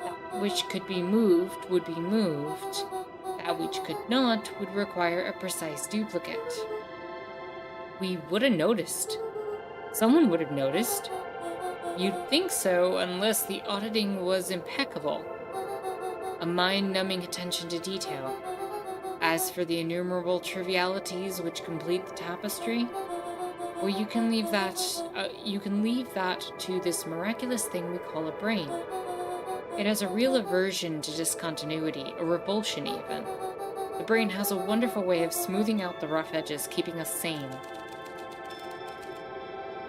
That which could be moved would be moved. That which could not would require a precise duplicate. We would have noticed. Someone would have noticed. You'd think so, unless the auditing was impeccable. A mind-numbing attention to detail. As for the innumerable trivialities which complete the tapestry, well, you can leave that to this miraculous thing we call a brain. It has a real aversion to discontinuity, a revulsion even. The brain has a wonderful way of smoothing out the rough edges, keeping us sane.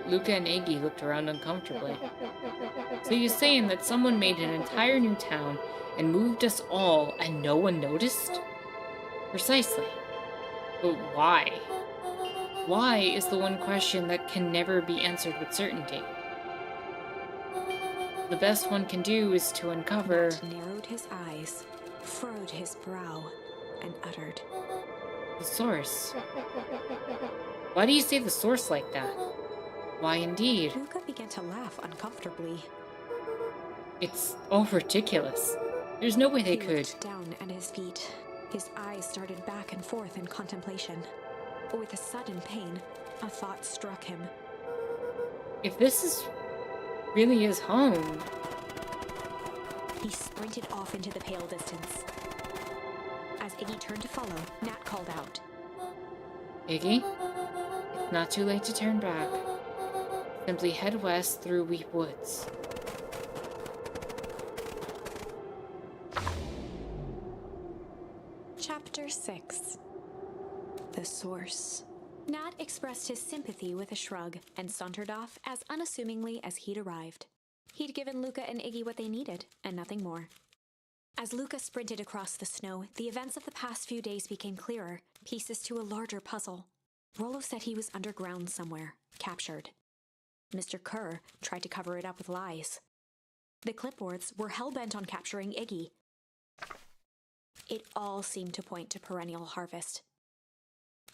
Luca and Iggy looked around uncomfortably. So you're saying that someone made an entire new town and moved us all and no one noticed? Precisely. But why? Why is the one question that can never be answered with certainty. The best one can do is to uncover... Nat narrowed his eyes, furrowed his brow, and uttered, the source. Why do you say the source like that? Why indeed. Luca began to laugh uncomfortably. It's all ridiculous. There's no way they He could. looked down at his feet. His eyes started back and forth in contemplation. With a sudden pain, a thought struck him. If this is really his home... He sprinted off into the pale distance. As Iggy turned to follow, Nat called out, Iggy, it's not too late to turn back. Simply head west through Weep Woods. Chapter 6. The Source. Nat expressed his sympathy with a shrug and sauntered off as unassumingly as he'd arrived. He'd given Luca and Iggy what they needed, and nothing more. As Luca sprinted across the snow, the events of the past few days became clearer, pieces to a larger puzzle. Rollo said he was underground somewhere, captured. Mr. Kerr tried to cover it up with lies. The clipboards were hell-bent on capturing Iggy. It all seemed to point to Perennial Harvest.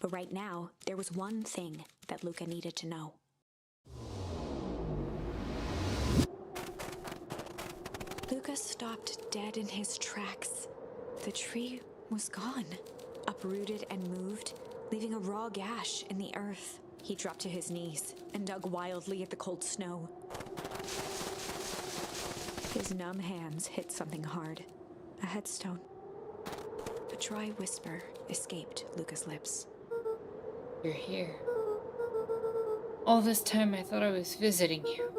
But right now, there was one thing that Luca needed to know. Luca stopped dead in his tracks. The tree was gone, uprooted and moved, leaving a raw gash in the earth. He dropped to his knees and dug wildly at the cold snow. His numb hands hit something hard. A headstone. A dry whisper escaped Luca's lips. You're here. All this time I thought I was visiting you,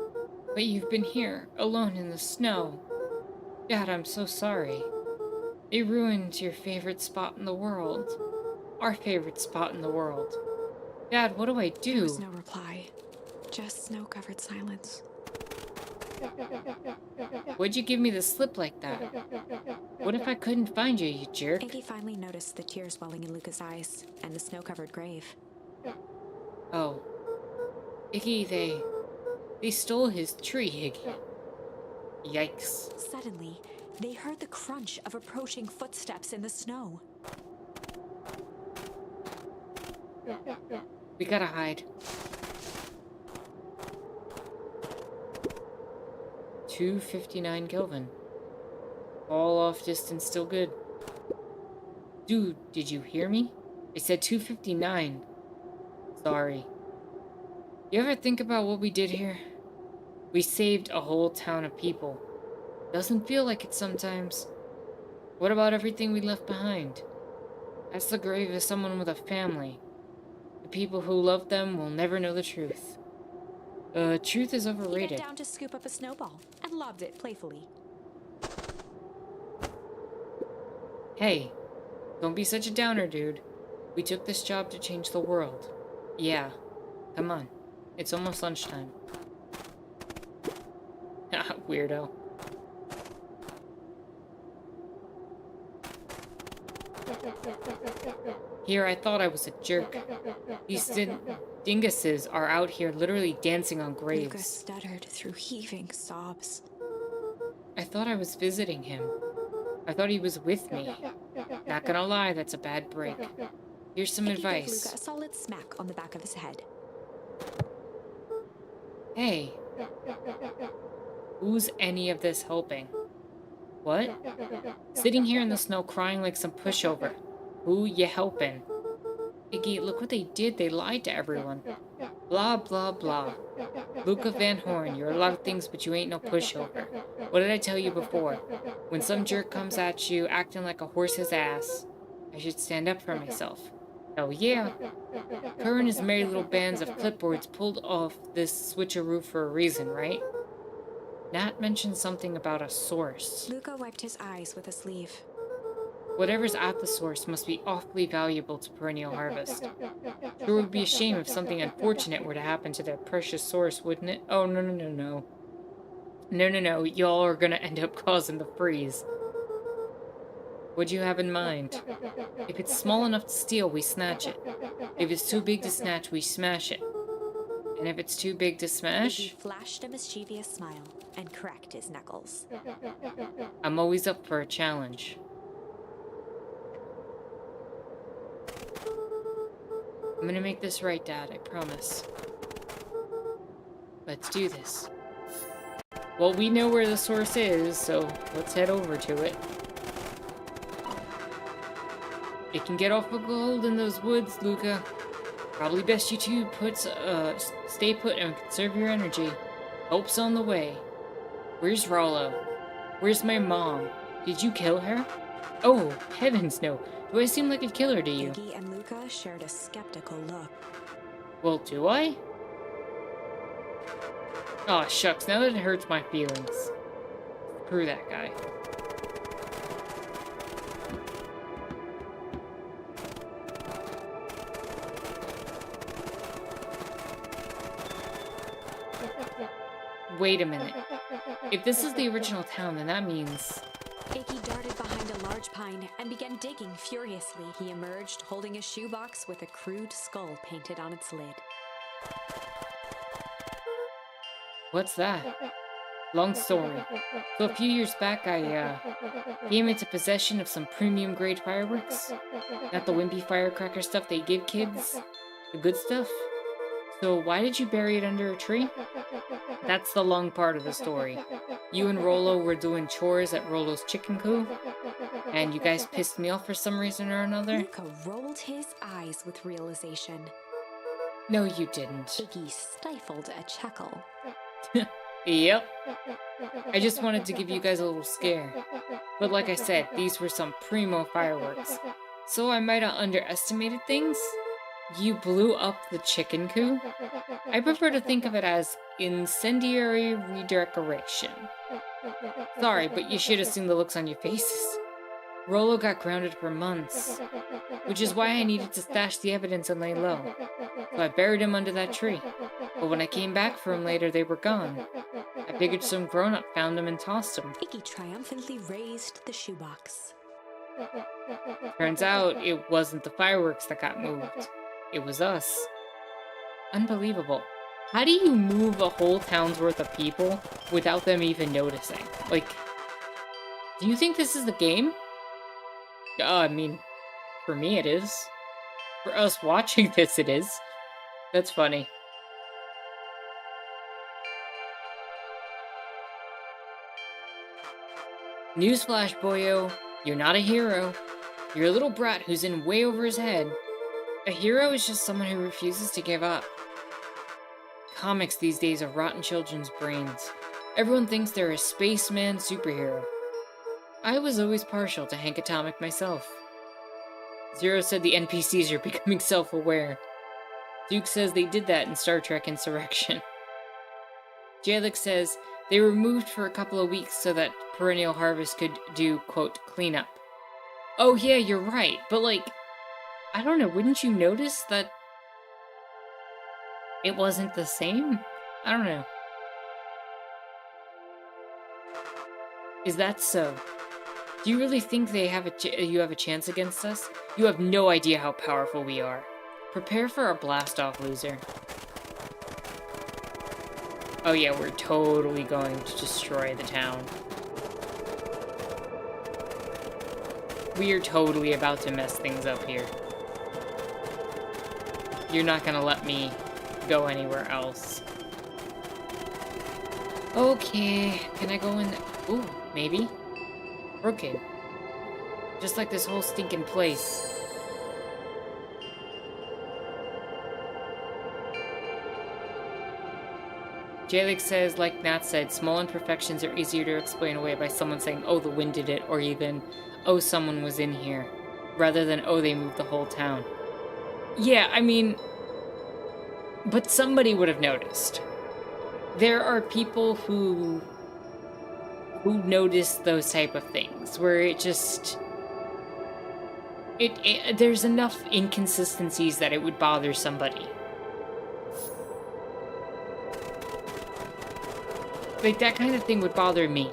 but you've been here, alone in the snow. Dad, I'm so sorry. They ruined your favorite spot in the world. Our favorite spot in the world. Dad, what do I do? There was no reply. Just snow-covered silence. Why'd you give me the slip like that? What if I couldn't find you, you jerk? Iggy finally noticed the tears welling in Luca's eyes and the snow-covered grave. Oh. Iggy, they stole his tree, Iggy. Yikes. Suddenly, they heard the crunch of approaching footsteps in the snow. We gotta hide. 259 Kelvin. Fall off distance still good. Dude, did you hear me? I said 259. Sorry. You ever think about what we did here? We saved a whole town of people. Doesn't feel like it sometimes. What about everything we left behind? That's the grave of someone with a family. The people who love them will never know the truth. Truth is He overrated. bent down to scoop up a snowball and lobbed it playfully. Hey, don't be such a downer, dude. We took this job to change the world. Yeah, come on. It's almost lunchtime. Weirdo. Here, I thought I was a jerk. These dinguses are out here literally dancing on Luca graves. stuttered through heaving sobs. I thought I was visiting him. I thought he was with me. Not gonna lie, that's a bad break. Here's some Iggy gave advice. Luca a solid smack on the back of his head. Hey. Who's any of this helping? What? Sitting here in the snow crying like some pushover. Who you helping? Iggy, look what they did. They lied to everyone. Blah, blah, blah. Luca Van Horn, you're a lot of things, but you ain't no pushover. What did I tell you before? When some jerk comes at you acting like a horse's ass, I should stand up for myself. Hell yeah. Her and his merry little bands of clipboards pulled off this switcheroo for a reason, right? Nat mentioned something about a source. Luca wiped his eyes with a sleeve. Whatever's at the source must be awfully valuable to Perennial Harvest. Sure would be a shame if something unfortunate were to happen to their precious source, wouldn't it? Oh, no, no, no, no. No, no, no, y'all are gonna end up causing the freeze. What'd you have in mind? If it's small enough to steal, we snatch it. If it's too big to snatch, we smash it. And if it's too big to smash, Iggy flashed a mischievous smile and cracked his knuckles. I'm always up for a challenge. I'm gonna make this right, Dad, I promise. Let's do this. Well, we know where the source is, so let's head over to it. It can get awful cold in those woods, Luca. Probably best you two stay put and conserve your energy. Help's on the way. Where's Rollo? Where's my mom? Did you kill her? Oh, heavens no. Do I seem like a killer to you? Iggy and Luca shared a skeptical look. Well, do I? Aw, shucks, now that it hurts my feelings. Screw that guy. Wait a minute. If this is the original town, then that means... Iggy darted behind a large pine and began digging furiously. He emerged holding a shoebox with a crude skull painted on its lid. What's that? Long story. So a few years back, I came into possession of some premium grade fireworks. Not the wimpy firecracker stuff they give kids. The good stuff. So why did you bury it under a tree? That's the long part of the story. You and Rolo were doing chores at Rolo's chicken coop, and you guys pissed me off for some reason or another. Luca rolled his eyes with realization. No, you didn't. Iggy stifled a chuckle. Yep. I just wanted to give you guys a little scare. But like I said, these were some primo fireworks. So I might have underestimated things. You blew up the chicken coop. I prefer to think of it as incendiary redecoration. Sorry, but you should have seen the looks on your faces. Rolo got grounded for months, which is why I needed to stash the evidence and lay low. So I buried him under that tree. But when I came back for him later, they were gone. I figured some grown-up found him and tossed him. Iggy triumphantly raised the shoebox. Turns out it wasn't the fireworks that got moved. It was us. Unbelievable. How do you move a whole town's worth of people without them even noticing? Like, do you think this is the game? I mean, for me it is. For us watching this, it is. That's funny. Newsflash, boyo. You're not a hero. You're a little brat who's in way over his head. A hero is just someone who refuses to give up. Comics these days are rotten children's brains. Everyone thinks they're a spaceman superhero. I was always partial to Hank Atomic myself. Zero said the NPCs are becoming self-aware. Duke says they did that in Star Trek Insurrection. Jalek says they were moved for a couple of weeks so that Perennial Harvest could do, quote, cleanup. Oh yeah, you're right, but like, I don't know, wouldn't you notice that it wasn't the same? I don't know. Is that so? Do you really think they have you have a chance against us? You have no idea how powerful we are. Prepare for a blast-off, loser. Oh yeah, we're totally going to destroy the town. We are totally about to mess things up here. You're not gonna let me go anywhere else. Okay, can I go in? Ooh, maybe? Broken. Just like this whole stinking place. Jalek says, like Nat said, small imperfections are easier to explain away by someone saying, oh, the wind did it, or even, oh, someone was in here, rather than, oh, they moved the whole town. Yeah, I mean, but somebody would have noticed. There are people who notice those type of things, where it just... there's enough inconsistencies that it would bother somebody. Like, that kind of thing would bother me.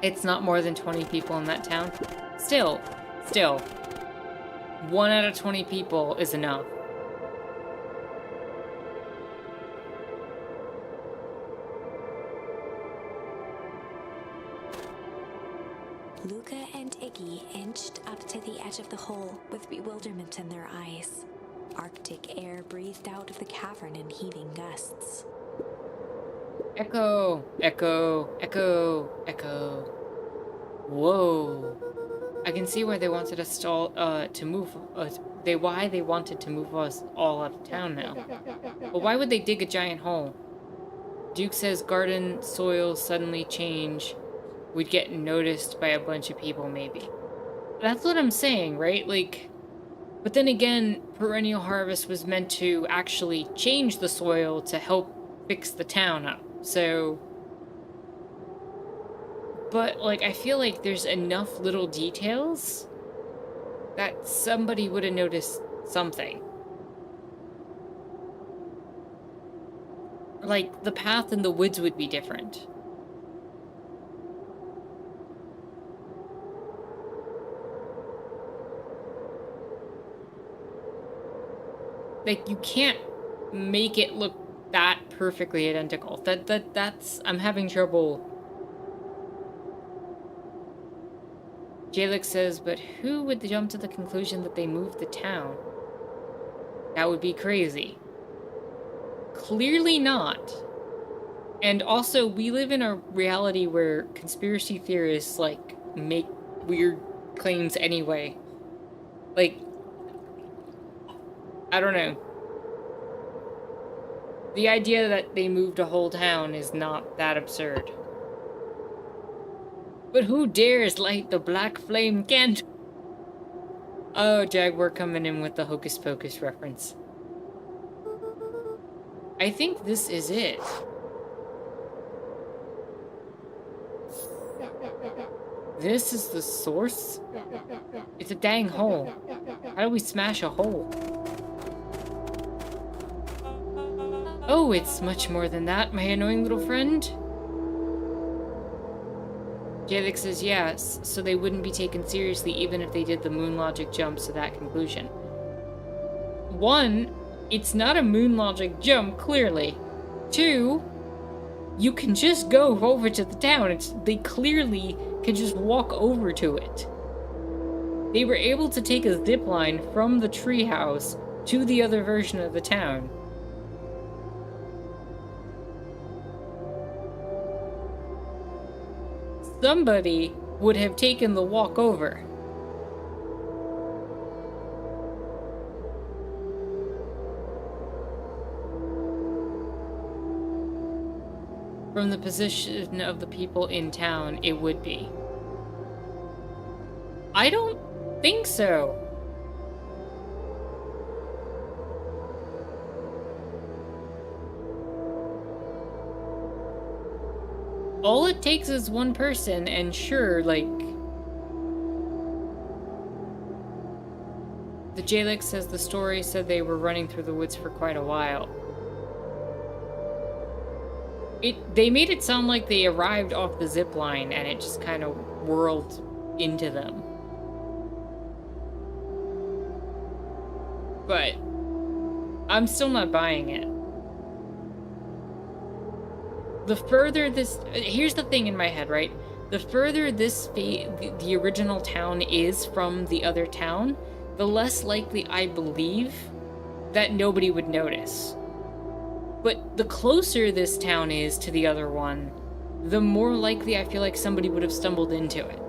It's not more than 20 people in that town. Still. 1 out of 20 people is enough. Luca and Iggy inched up to the edge of the hole with bewilderment in their eyes. Arctic air breathed out of the cavern in heaving gusts. Echo! Echo! Echo! Echo! Whoa! I can see why they wanted us to move us. Why they wanted to move us all out of town now. But why would they dig a giant hole? Duke says garden soil suddenly change would get noticed by a bunch of people, maybe. That's what I'm saying, right? Like, but then again, Perennial Harvest was meant to actually change the soil to help fix the town up. So, but like, I feel like there's enough little details that somebody would have noticed something. Like, the path in the woods would be different. Like, you can't make it look that perfectly identical. That's I'm having trouble Jalek says, but who would jump to the conclusion that they moved the town? That would be crazy. Clearly not. And also, we live in a reality where conspiracy theorists, like, make weird claims anyway. Like, I don't know. The idea that they moved a whole town is not that absurd. But who dares light the black flame candle? Oh, Jaguar coming in with the Hocus Pocus reference. I think this is it. This is the source? It's a dang hole. How do we smash a hole? Oh, it's much more than that, my annoying little friend. Jalek says yes, so they wouldn't be taken seriously even if they did the moon logic jumps to that conclusion. One, it's not a moon logic jump, clearly. Two, you can just go over to the town. They clearly can just walk over to it. They were able to take a zip line from the treehouse to the other version of the town. Somebody would have taken the walk over. From the position of the people in town, it would be. I don't think so. All it takes is one person, and sure, like... The Jalek says the story said they were running through the woods for quite a while. They made it sound like they arrived off the zip line and it just kind of whirled into them. But I'm still not buying it. The further this... Here's the thing in my head, right? The further the original town is from the other town, the less likely I believe that nobody would notice. But the closer this town is to the other one, the more likely I feel like somebody would have stumbled into it.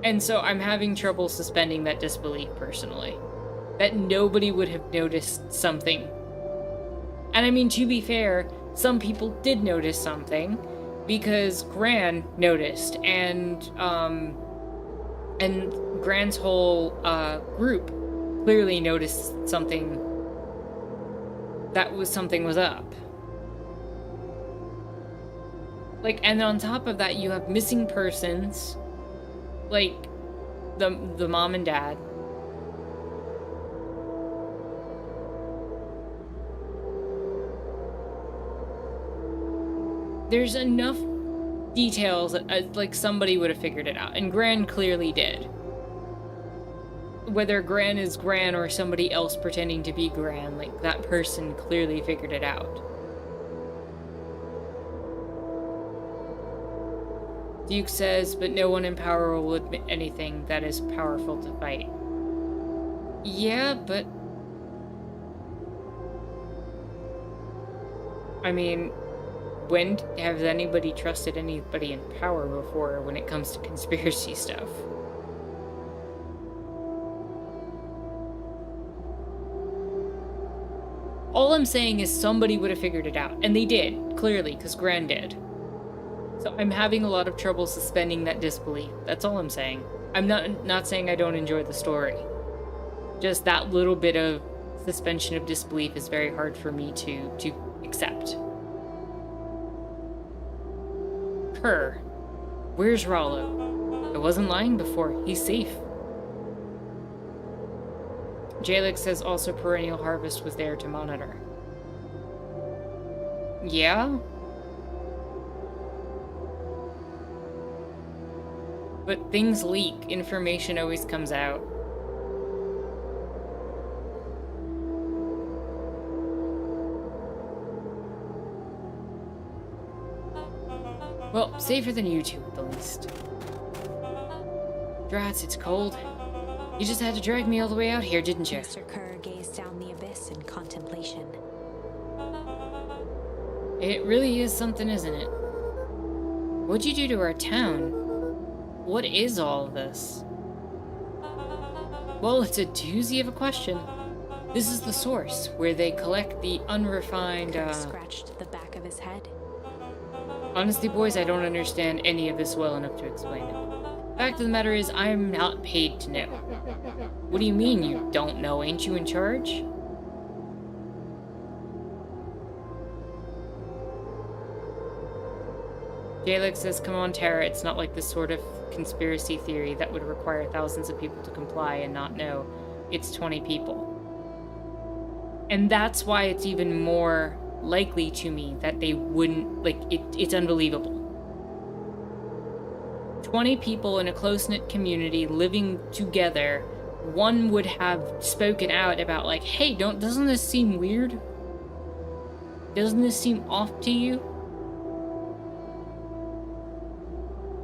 And so I'm having trouble suspending that disbelief, personally. That nobody would have noticed something. And I mean, to be fair, some people did notice something, because Gran noticed, and Gran's whole group clearly noticed something. Something was up. Like, and on top of that, you have missing persons, like the mom and dad. There's enough details that, like, somebody would have figured it out, and Gran clearly did. Whether Gran is Gran or somebody else pretending to be Gran, like, that person clearly figured it out. Duke says, but no one in power will admit anything that is powerful to fight. Yeah, but... I mean, when has anybody trusted anybody in power before when it comes to conspiracy stuff? All I'm saying is somebody would have figured it out, and they did, clearly, because Gran did. So I'm having a lot of trouble suspending that disbelief. That's all I'm saying. I'm not saying I don't enjoy the story. Just that little bit of suspension of disbelief is very hard for me to accept. Kerr. Where's Rollo? I wasn't lying before. He's safe. Jalek says also Perennial Harvest was there to monitor. Yeah? But things leak. Information always comes out. Well, safer than you two, at the least. Drats, it's cold. You just had to drag me all the way out here, didn't you? Mr. Kerr gazed down the abyss in contemplation. It really is something, isn't it? What'd you do to our town? What is all of this? Well, it's a doozy of a question. This is the source, where they collect the unrefined, Kerr scratched the back of his head. Honestly, boys, I don't understand any of this well enough to explain it. Fact of the matter is, I'm not paid to know. What do you mean you don't know? Ain't you in charge? Jalek says, come on, Tara, it's not like this sort of conspiracy theory that would require thousands of people to comply and not know. It's 20 people. And that's why it's even more likely to me that they wouldn't, like, it's unbelievable. 20 people in a close-knit community living together, one would have spoken out about, like, hey, doesn't this seem weird? Doesn't this seem off to you?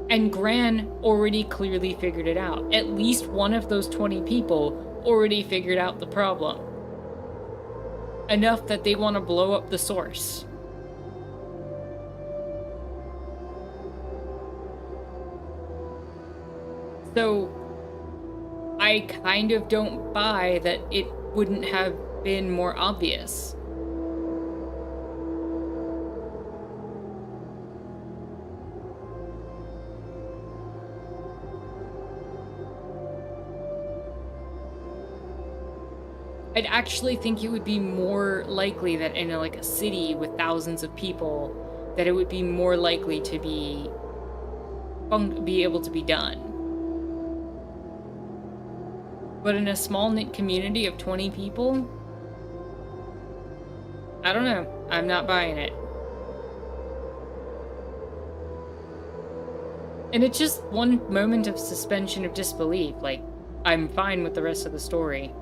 And Gran already clearly figured it out. At least one of those 20 people already figured out the problem. Enough that they want to blow up the source. So, I kind of don't buy that it wouldn't have been more obvious. I'd actually think it would be more likely that in a city with thousands of people, that it would be more likely to be able to be done. But in a small-knit community of 20 people, I don't know. I'm not buying it. And it's just one moment of suspension of disbelief. Like, I'm fine with the rest of the story.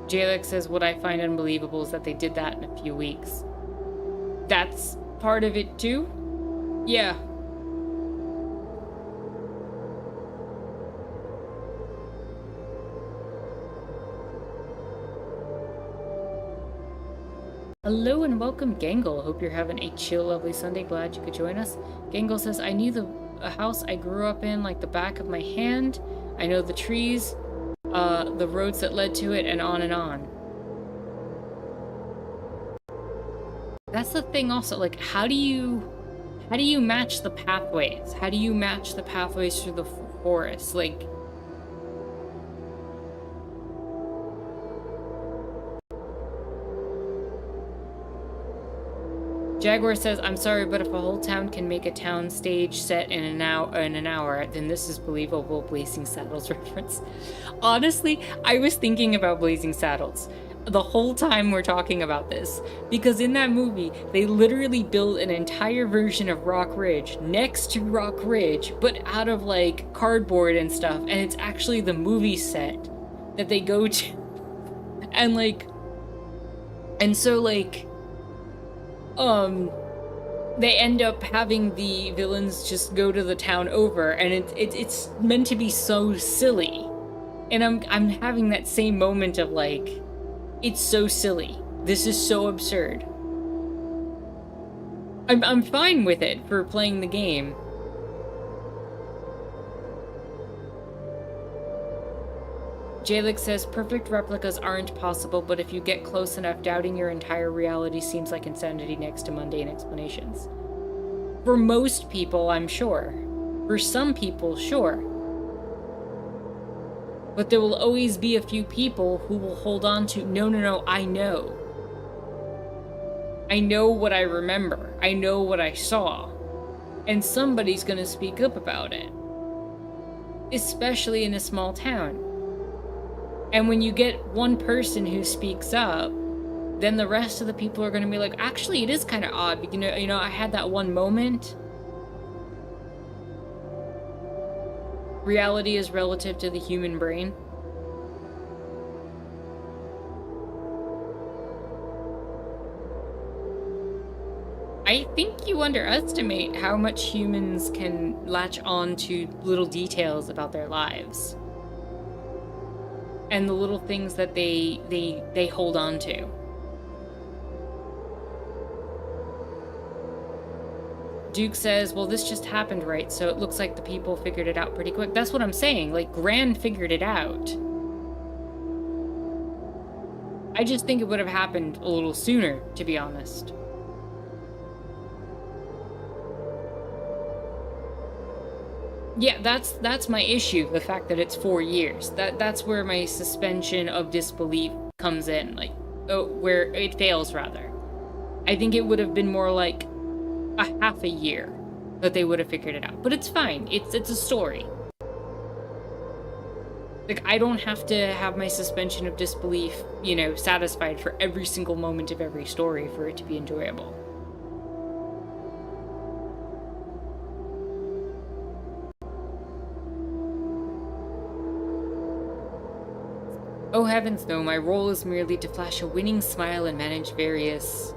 Jalek says, what I find unbelievable is that they did that in a few weeks. That's part of it too? Yeah. Hello and welcome, Gangle. Hope you're having a chill, lovely Sunday. Glad you could join us. Gangle says, I knew the house I grew up in like the back of my hand. I know the trees, the roads that led to it, and on and on. That's the thing also, like, how do you match the pathways? How do you match the pathways through the forest? Like, Jaguar says, I'm sorry, but if a whole town can make a town stage set in an hour, then this is believable. Blazing Saddles reference. Honestly, I was thinking about Blazing Saddles the whole time we're talking about this, because in that movie, they literally build an entire version of Rock Ridge next to Rock Ridge, but out of, like, cardboard and stuff, and it's actually the movie set that they go to. And, like, and so, like, they end up having the villains just go to the town over, and it's meant to be so silly. And I'm having that same moment of, like, it's so silly. This is so absurd. I'm fine with it for playing the game. Jalek says, perfect replicas aren't possible, but if you get close enough, doubting your entire reality seems like insanity next to mundane explanations. For most people, I'm sure. For some people, sure. But there will always be a few people who will hold on to, no, I know. I know what I remember. I know what I saw. And somebody's gonna speak up about it. Especially in a small town. And when you get one person who speaks up, then the rest of the people are going to be like, actually, it is kind of odd. You know, I had that one moment. reality is relative to the human brain. I think you underestimate how much humans can latch on to little details about their lives. And the little things that they hold on to. Duke says, well, this just happened, right? So it looks like the people figured it out pretty quick. That's what I'm saying. Like, Gran figured it out. I just think it would have happened a little sooner, to be honest. Yeah, that's my issue, the fact that it's 4 years. That's where my suspension of disbelief comes in, like, where it fails, rather. I think it would have been more like a half a year that they would have figured it out. But it's fine. It's a story. Like, I don't have to have my suspension of disbelief, you know, satisfied for every single moment of every story for it to be enjoyable. Oh heavens no, my role is merely to flash a winning smile and manage various...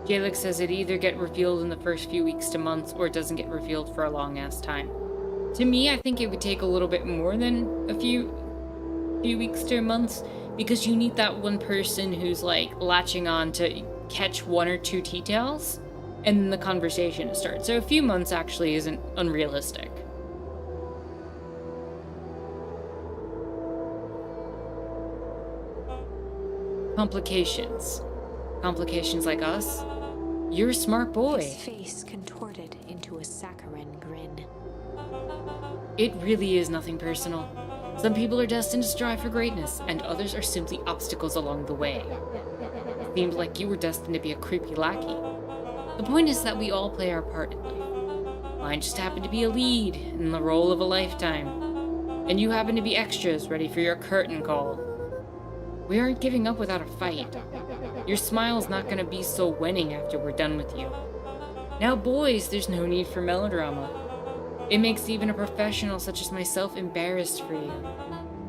Jalek says it either get revealed in the first few weeks to months, or it doesn't get revealed for a long-ass time. To me, I think it would take a little bit more than a few weeks to months, because you need that one person who's, like, latching on to catch one or two details, and then the conversation to start. So a few months actually isn't unrealistic. Complications. Complications like us? You're a smart boy. His face contorted into a saccharine grin. It really is nothing personal. Some people are destined to strive for greatness, and others are simply obstacles along the way. It seemed like you were destined to be a creepy lackey. The point is that we all play our part in life. Mine just happened to be a lead in the role of a lifetime, and you happen to be extras ready for your curtain call. We aren't giving up without a fight. Your smile's not gonna be so winning after we're done with you. Now, boys, there's no need for melodrama. It makes even a professional such as myself embarrassed for you.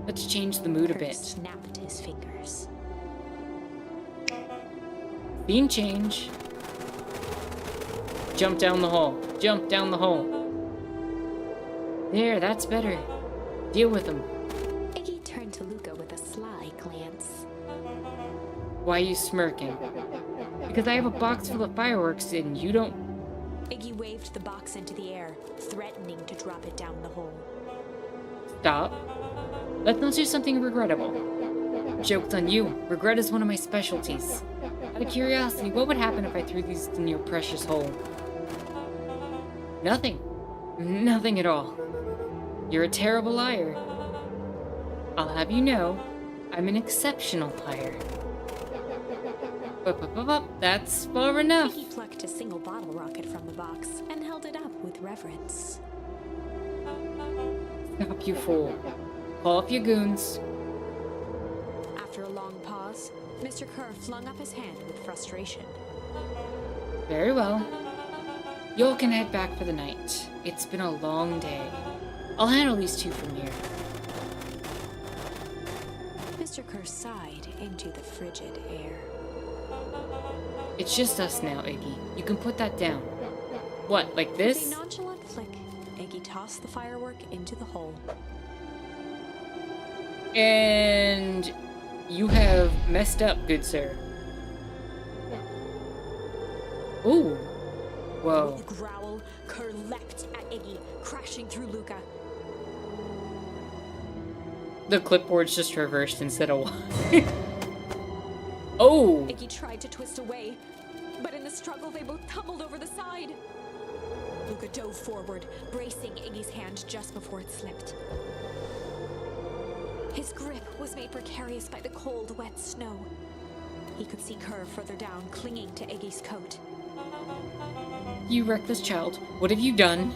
Let's change the mood a bit. Snapped his fingers. Theme change. Jump down the hole. Jump down the hole. There, that's better. Deal with him. Iggy turned to Luca with a sly glance. Why are you smirking? Because I have a box full of fireworks and you don't... Iggy waved the box into the air, threatening to drop it down the hole. Stop. Let's not do something regrettable. Joke's on you. Regret is one of my specialties. Out of curiosity, what would happen if I threw these in your precious hole? Nothing. Nothing at all. You're a terrible liar. I'll have you know, I'm an exceptional liar. That's far enough. Iggy plucked a single bottle rocket from the box and held it up with reverence. Stop, you fool. Call up your goons. After a long pause, Mr. Kerr flung up his hand with frustration. Very well. Y'all can head back for the night. It's been a long day. I'll handle these two from here. Mr. Kerr sighed into the frigid air. It's just us now, Iggy. You can put that down. What, like With this? a nonchalant flick, Iggy tossed the firework into the hole. And you have messed up, good sir. Ooh. Whoa. With a growl, Kerr leapt at Iggy, crashing through Luca. The clipboard's just reversed instead of... Oh! Iggy tried to twist away, but in the struggle they both tumbled over the side. Luca dove forward, bracing Iggy's hand just before it slipped. His grip was made precarious by the cold, wet snow. He could see Kerr further down, clinging to Iggy's coat. You reckless child, what have you done?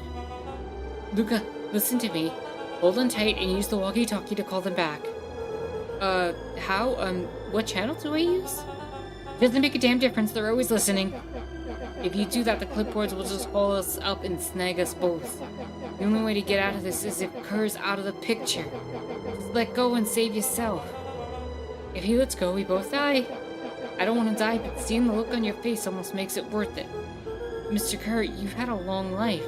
Luca, listen to me. Hold on tight and use the walkie-talkie to call them back. How? What channel do I use? Doesn't make a damn difference, they're always listening. If you do that, the clipboards will just haul us up and snag us both. The only way to get out of this is if Kerr's out of the picture. Just let go and save yourself. If he lets go, we both die. I don't want to die, but seeing the look on your face almost makes it worth it. Mr. Kerr, you've had a long life.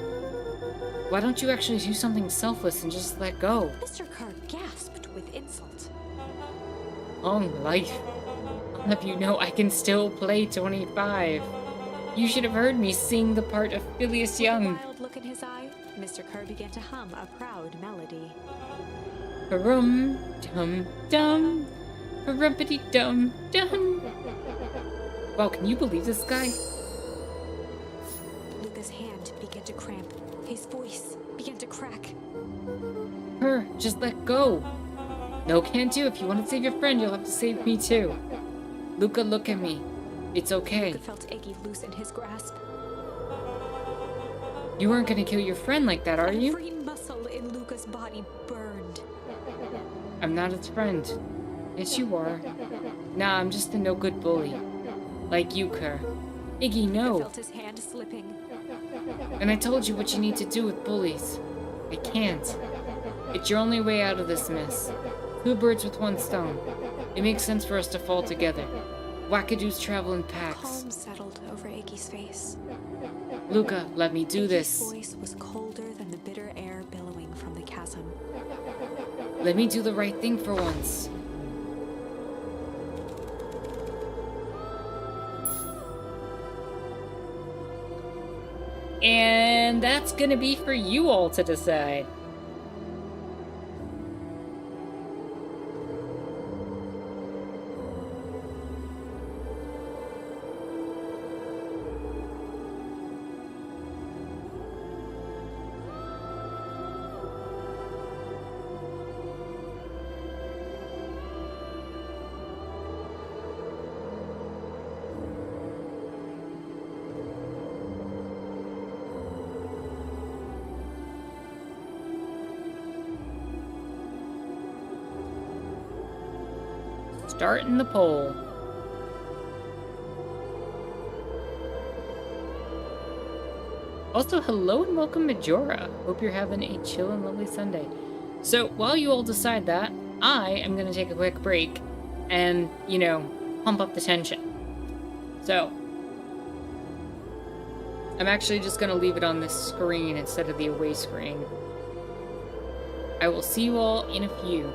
Why don't you actually do something selfless and just let go? Mr. Kerr gasped with insult. Long life. I'll have you know I can still play 25. You should have heard me sing the part of Phileas With a Young. wild look in his eye, Mr. Kerr began to hum a proud melody. Parum, dum, dum. Parumpity dum, dum. Wow, can you believe this guy? Luca's hand began to cramp. His voice began to crack. Her, just let go. No, can't do. If you want to save your friend, you'll have to save me too. Luca, look at me. It's okay. Luca felt Iggy loosen his grasp. You weren't gonna kill your friend like that, are you? Every muscle in Luca's body burned. I'm not his friend. Yes, you are. Nah, I'm just a no-good bully. Like you, Kerr. Iggy, Luca no. felt his hand slipping. And I told you what you need to do with bullies. I can't. It's your only way out of this mess. Two birds with one stone. It makes sense for us to fall together. Wackadoos travel in packs. Calm settled over Iggy's face. Luca, let me do Iggy's this. voice was colder than the bitter air billowing from the chasm. Let me do the right thing for once. And that's gonna be for you all to decide. Starting the poll. Also, hello and welcome, Majora. Hope you're having a chill and lovely Sunday. So, while you all decide that, I am going to take a quick break and, you know, pump up the tension. So, I'm actually just going to leave it on this screen instead of the away screen. I will see you all in a few.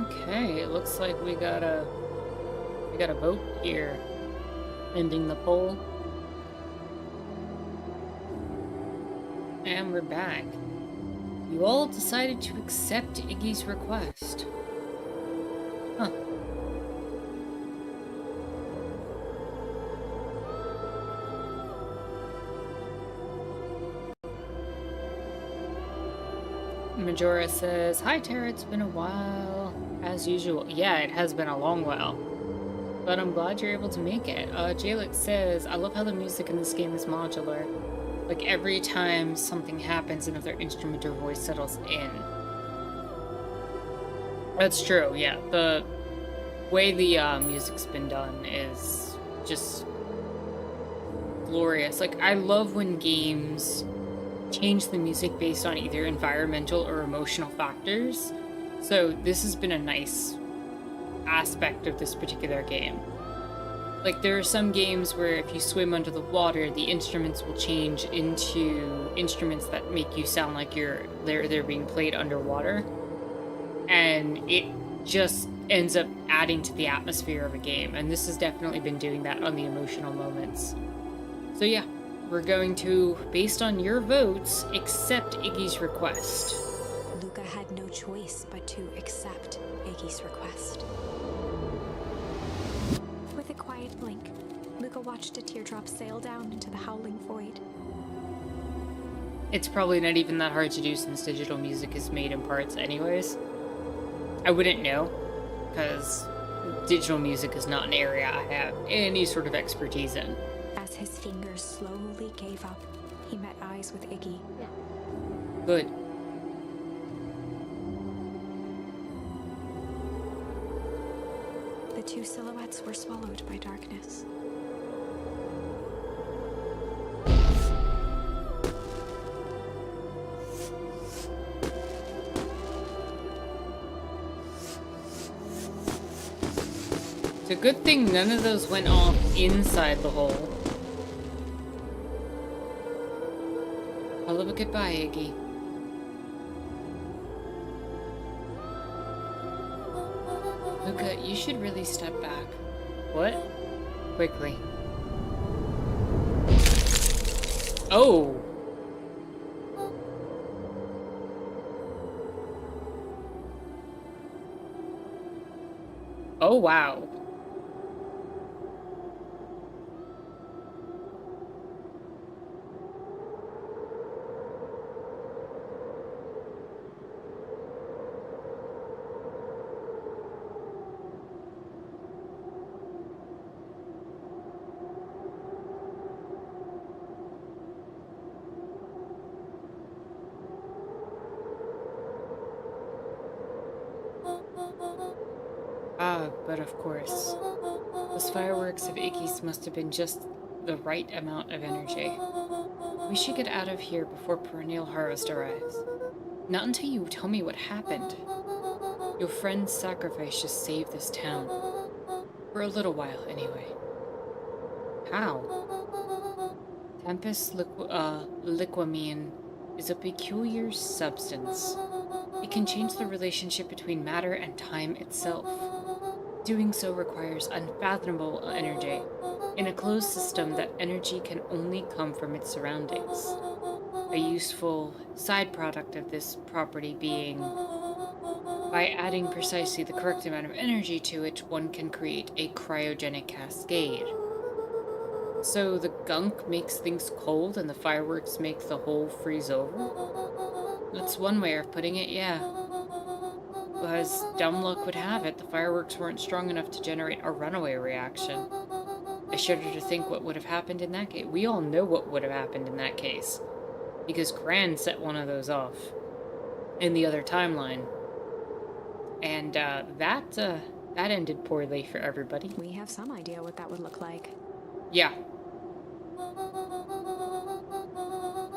Okay, it looks like we got a vote here. Ending the poll. And we're back. You all decided to accept Iggy's request. Huh. Majora says, "Hi Tara, it's been a while. As usual." Yeah, it has been a long while. But I'm glad you're able to make it. Jalix says, "I love how the music in this game is modular. Like every time something happens, another instrument or voice settles in." That's true, yeah. The way the music's been done is just glorious. Like, I love when games change the music based on either environmental or emotional factors. So this has been a nice aspect of this particular game. Like, there are some games where if you swim under the water, the instruments will change into instruments that make you sound like they're being played underwater. And it just ends up adding to the atmosphere of a game. And this has definitely been doing that on the emotional moments. So yeah, we're going to, based on your votes, accept Iggy's request. Luca had no choice but to accept Iggy's request. With a quiet blink, Luca watched a teardrop sail down into the howling void. It's probably not even that hard to do since digital music is made in parts anyways. I wouldn't know, because digital music is not an area I have any sort of expertise in. As his fingers slowly gave up, he met eyes with Iggy. Good. The two silhouettes were swallowed by darkness. It's a good thing none of those went off inside the hole. I'll have a goodbye, Iggy. Luca, you should really step back. What? Quickly. Oh! Oh, wow. Ah, but of course. Those fireworks of Iggy's must have been just the right amount of energy. We should get out of here before perennial harvest arrives. Not until you tell me what happened. Your friend's sacrifice just saved this town. For a little while, anyway. How? Tempest liquamine is a peculiar substance. It can change the relationship between matter and time itself. Doing so requires unfathomable energy. In a closed system, that energy can only come from its surroundings. A useful side product of this property being, by adding precisely the correct amount of energy to it, one can create a cryogenic cascade. So the gunk makes things cold and the fireworks make the hole freeze over? That's one way of putting it, yeah. As dumb luck would have it, the fireworks weren't strong enough to generate a runaway reaction. I shudder to think what would have happened in that case. We all know what would have happened in that case. Because Gran set one of those off. In the other timeline. And that ended poorly for everybody. We have some idea what that would look like. Yeah.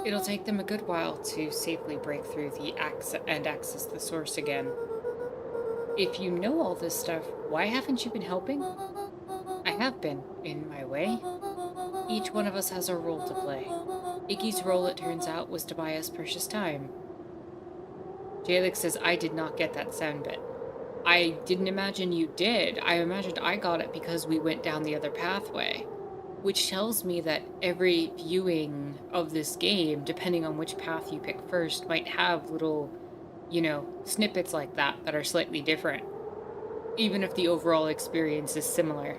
It'll take them a good while to safely break through and access the source again. If you know all this stuff, why haven't you been helping? I have been, in my way. Each one of us has a role to play. Iggy's role, it turns out, was to buy us precious time. Jalix says I did not get that sound bit. I didn't imagine you did. I imagined I got it because we went down the other pathway, which tells me that every viewing of this game, depending on which path you pick first, might have little, snippets like that are slightly different, even if the overall experience is similar.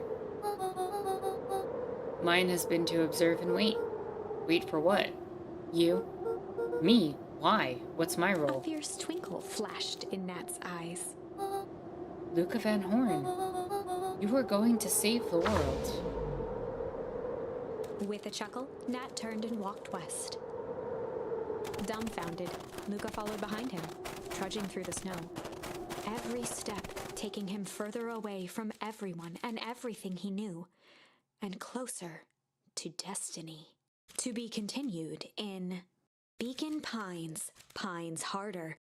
Mine has been to observe and wait. Wait for what? You? Me? Why? What's my A role? fierce twinkle flashed in Nat's eyes. Luca Van Horn. You are going to save the world. With a chuckle, Nat turned and walked west. Dumbfounded, Luca followed behind him, trudging through the snow. Every step taking him further away from everyone and everything he knew, and closer to destiny. To be continued in Beacon Pines, Pines Harder.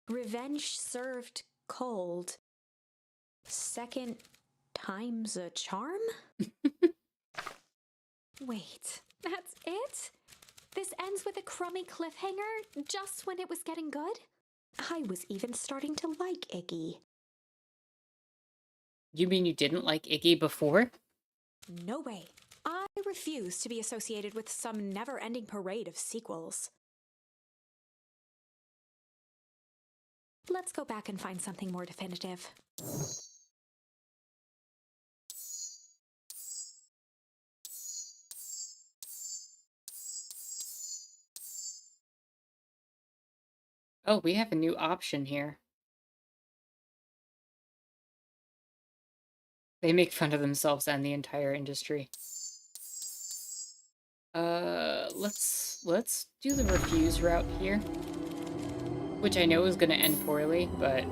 Revenge served cold. Second time's a charm? Wait, that's it? This ends with a crummy cliffhanger just when it was getting good? I was even starting to like Iggy. You mean you didn't like Iggy before? No way. I refuse to be associated with some never-ending parade of sequels. Let's go back and find something more definitive. Oh, we have a new option here. They make fun of themselves and the entire industry. Let's do the refuse route here. Which I know is gonna end poorly, but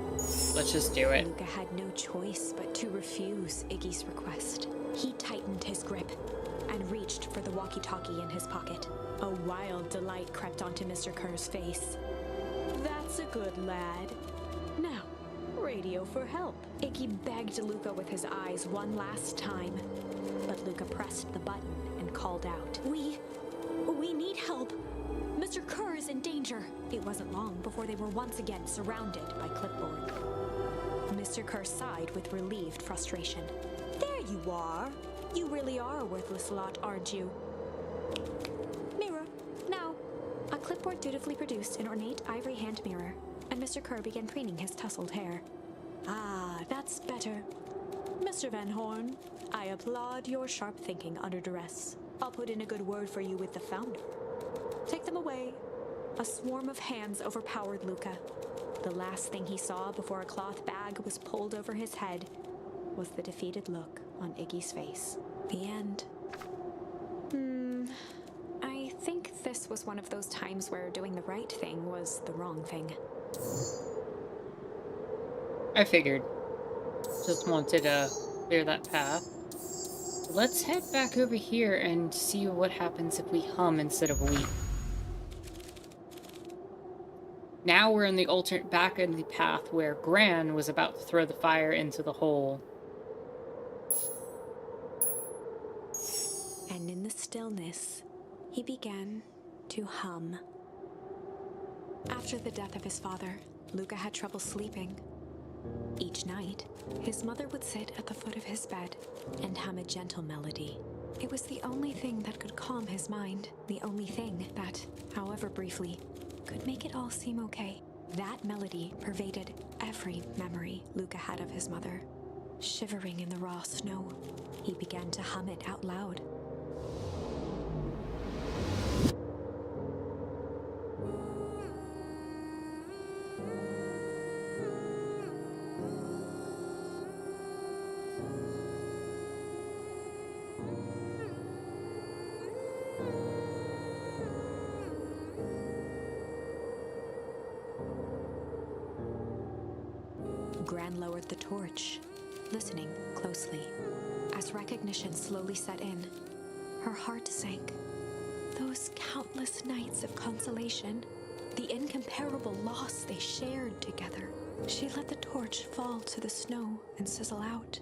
let's just do it. Luca had no choice but to refuse Iggy's request. He tightened his grip and reached for the walkie-talkie in his pocket. A wild delight crept onto Mr. Kerr's face. That's a good lad. Now, radio for help. Iggy begged Luca with his eyes one last time, but Luca pressed the button and called out, We need help. Mr. Kerr is in danger. It wasn't long before they were once again surrounded by clipboard. Mr. Kerr sighed with relieved frustration. There you are. You really are a worthless lot, aren't you? Mirror, now. A clipboard dutifully produced an ornate ivory hand mirror, and Mr. Kerr began preening his tousled hair. Ah, that's better. Mr. Van Horn, I applaud your sharp thinking under duress. I'll put in a good word for you with the founder. Take them away. A swarm of hands overpowered Luca. The last thing he saw before a cloth bag was pulled over his head was the defeated look on Iggy's face. The end. I think this was one of those times where doing the right thing was the wrong thing. I figured. Just wanted to clear that path. Let's head back over here and see what happens if we hum instead of weep. Now we're in the back in the path where Gran was about to throw the fire into the hole. And in the stillness, he began to hum. After the death of his father, Luca had trouble sleeping. Each night, his mother would sit at the foot of his bed and hum a gentle melody. It was the only thing that could calm his mind, the only thing that, however briefly, could make it all seem okay. That melody pervaded every memory Luca had of his mother. Shivering in the raw snow, he began to hum it out loud. Gran lowered the torch, listening closely. As recognition slowly set in, her heart sank. Those countless nights of consolation, the incomparable loss they shared together. She let the torch fall to the snow and sizzle out.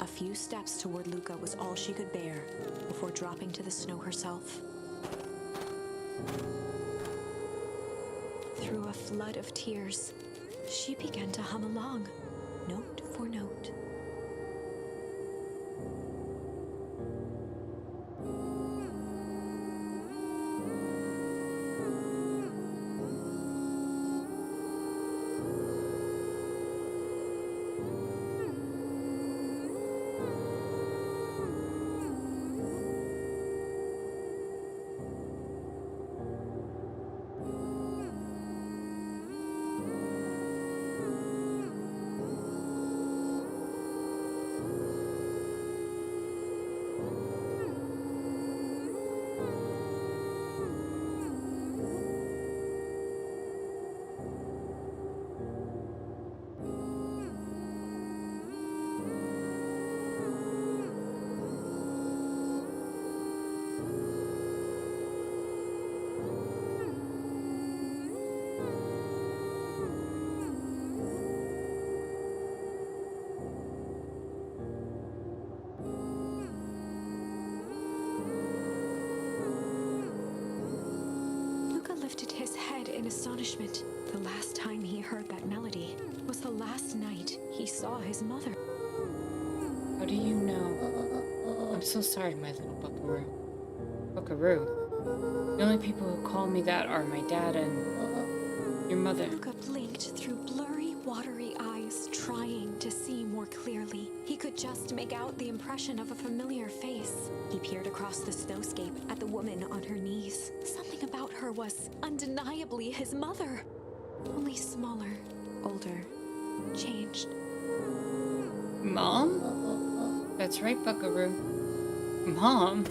A few steps toward Luca was all she could bear before dropping to the snow herself. through a flood of tears. She began to hum along, note for note. Lifted his head in astonishment. The last time he heard that melody was the last night he saw his mother. How do you know? I'm so sorry, my little buckaroo. Buckaroo. The only people who call me that are my dad and your mother. Luca blinked through blurry, watery eyes, trying to see more clearly. He could just make out the impression of a familiar face. He peered across the snowscape at the woman on her knees. Something about her was undeniably his mother. Only smaller, older, changed. Mom? That's right, Buckaroo. Mom?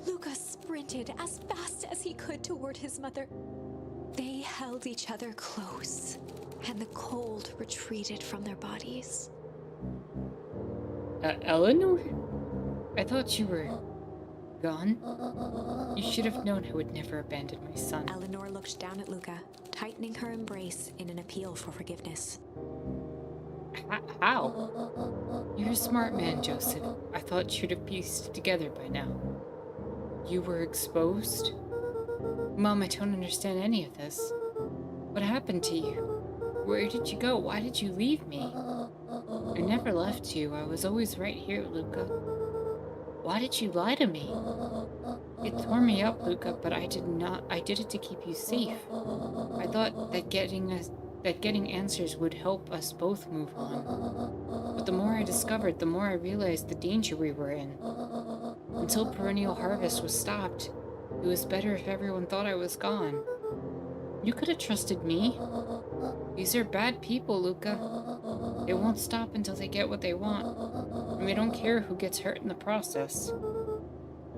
Luca sprinted as fast as he could toward his mother. They held each other close, and the cold retreated from their bodies. Eleanor? I thought you were gone. You should have known I would never abandon my son. Eleanor looked down at Luca, tightening her embrace in an appeal for forgiveness. How? You're a smart man, Joseph. I thought you'd have pieced it together by now. You were exposed? Mom, I don't understand any of this. What happened to you? Where did you go? Why did you leave me? I never left you. I was always right here, Luca. Why did you lie to me? It tore me up, Luca, but I did it to keep you safe. I thought that getting answers would help us both move on. But the more I discovered, the more I realized the danger we were in. Until perennial harvest was stopped, it was better if everyone thought I was gone. You could have trusted me. These are bad people, Luca. They won't stop until they get what they want. And we don't care who gets hurt in the process.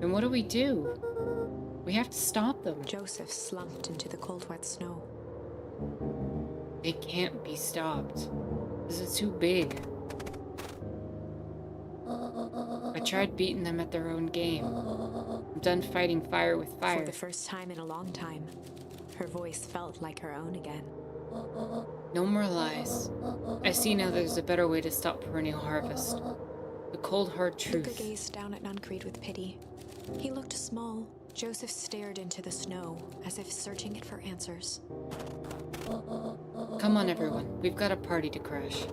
And what do? We have to stop them. Joseph slumped into the cold, wet snow. They can't be stopped. This is too big. I tried beating them at their own game. I'm done fighting fire with fire. For the first time in a long time, her voice felt like her own again. No more lies. I see now there's a better way to stop perennial harvest. The cold, hard truth. Luca gazed down at Nuncreed with pity. He looked small. Joseph stared into the snow, as if searching it for answers. Come on, everyone. We've got a party to crash.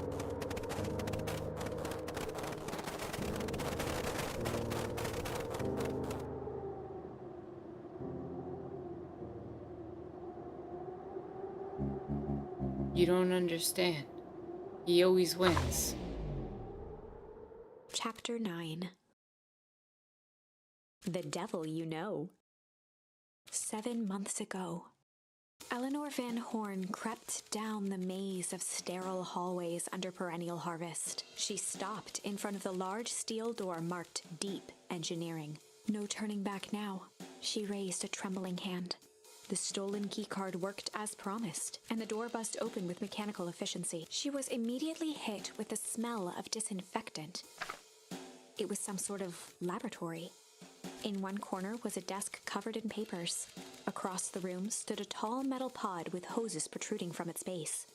You don't understand. He always wins. Chapter 9. The Devil You Know. 7 months ago, Eleanor Van Horn crept down the maze of sterile hallways under perennial harvest. She stopped in front of the large steel door marked Deep Engineering. No turning back now. She raised a trembling hand. The stolen keycard worked as promised, and the door buzzed open with mechanical efficiency. She was immediately hit with the smell of disinfectant. It was some sort of laboratory. In one corner was a desk covered in papers. Across the room stood a tall metal pod with hoses protruding from its base.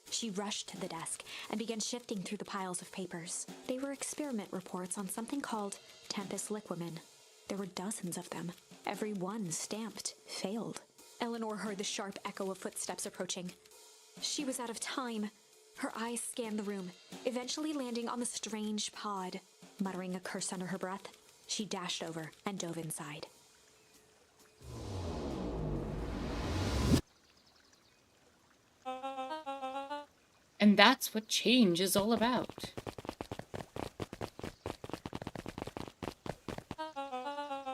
She rushed to the desk and began shifting through the piles of papers. They were experiment reports on something called Tempus Liquamen. There were dozens of them, every one stamped failed. Eleanor heard the sharp echo of footsteps approaching. She was out of time. Her eyes scanned the room, eventually landing on the strange pod. Muttering a curse under her breath, she dashed over and dove inside. And that's what change is all about.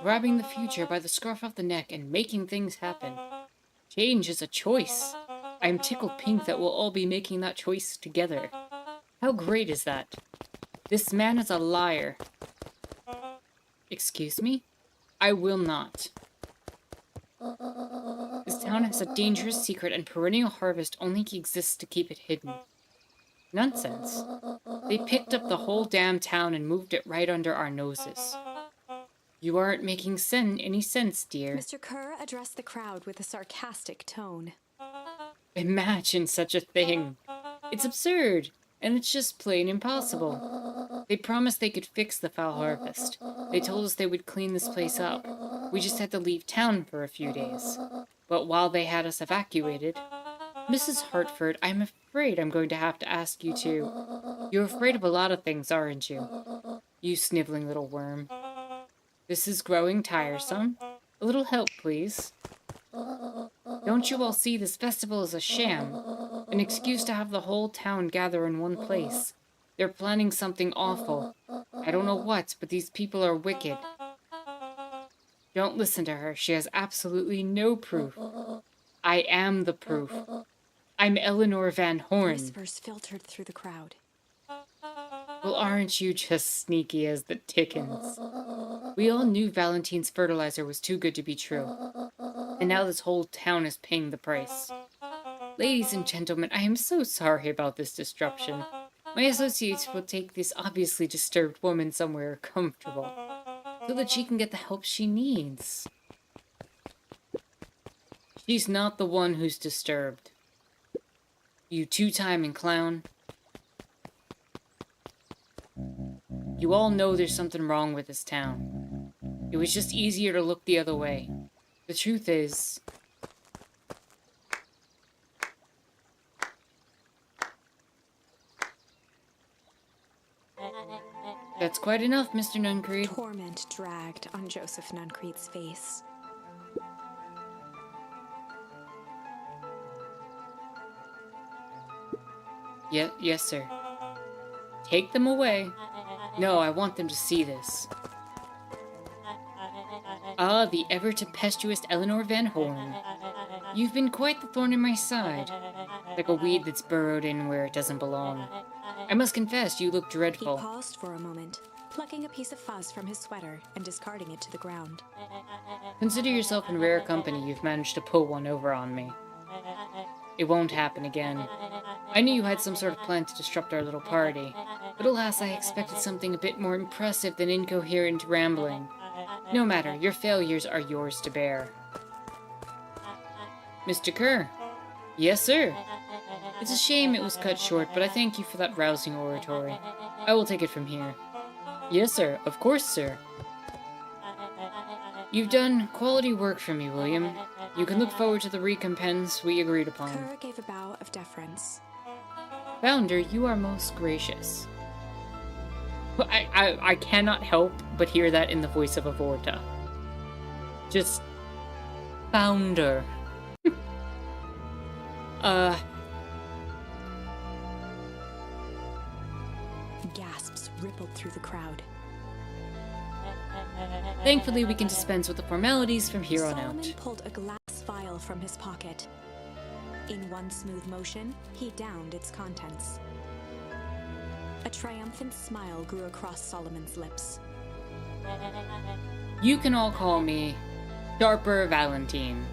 Grabbing the future by the scruff of the neck and making things happen. Change is a choice. I am tickled pink that we'll all be making that choice together. How great is that? This man is a liar. Excuse me? I will not. This town has a dangerous secret and perennial harvest only exists to keep it hidden. Nonsense. They picked up the whole damn town and moved it right under our noses. You aren't making any sense, dear. Mr. Kerr addressed the crowd with a sarcastic tone. Imagine such a thing. It's absurd, and it's just plain impossible. They promised they could fix the foul harvest. They told us they would clean this place up. We just had to leave town for a few days. But while they had us evacuated... Mrs. Hartford, I'm afraid I'm going to have to ask you to... You're afraid of a lot of things, aren't you? You sniveling little worm. This is growing tiresome. A little help, please. Don't you all see this festival is a sham? An excuse to have the whole town gather in one place. They're planning something awful. I don't know what, but these people are wicked. Don't listen to her. She has absolutely no proof. I am the proof. I'm Eleanor Van Horn. Whispers filtered through the crowd. Well, aren't you just sneaky as the Dickens? We all knew Valentine's fertilizer was too good to be true. And now this whole town is paying the price. Ladies and gentlemen, I am so sorry about this disruption. My associates will take this obviously disturbed woman somewhere comfortable, so that she can get the help she needs. She's not the one who's disturbed. You two-timing clown. You all know there's something wrong with this town. It was just easier to look the other way. The truth is... That's quite enough, Mr. Nuncreed. Torment dragged on Joseph Nuncreed's face. Yes, sir. Take them away. No, I want them to see this. Ah, the ever-tempestuous Eleanor Van Horn. You've been quite the thorn in my side. Like a weed that's burrowed in where it doesn't belong. I must confess, you look dreadful. He paused for a moment, plucking a piece of fuzz from his sweater and discarding it to the ground. Consider yourself in rare company. You've managed to pull one over on me. It won't happen again. I knew you had some sort of plan to disrupt our little party, but alas, I expected something a bit more impressive than incoherent rambling. No matter, your failures are yours to bear. Mr. Kerr. Yes, sir. It's a shame it was cut short, but I thank you for that rousing oratory. I will take it from here. Yes, sir. Of course, sir. You've done quality work for me, William. You can look forward to the recompense we agreed upon. Kerr gave a bow of deference. Founder, you are most gracious. I cannot help but hear that in the voice of Avorta. Just... Founder. Gasps rippled through the crowd. Thankfully, we can dispense with the formalities from here on Solomon out. pulled a glass vial from his pocket. In one smooth motion, he downed its contents. A triumphant smile grew across Solomon's lips. You can all call me Sharper Valentine.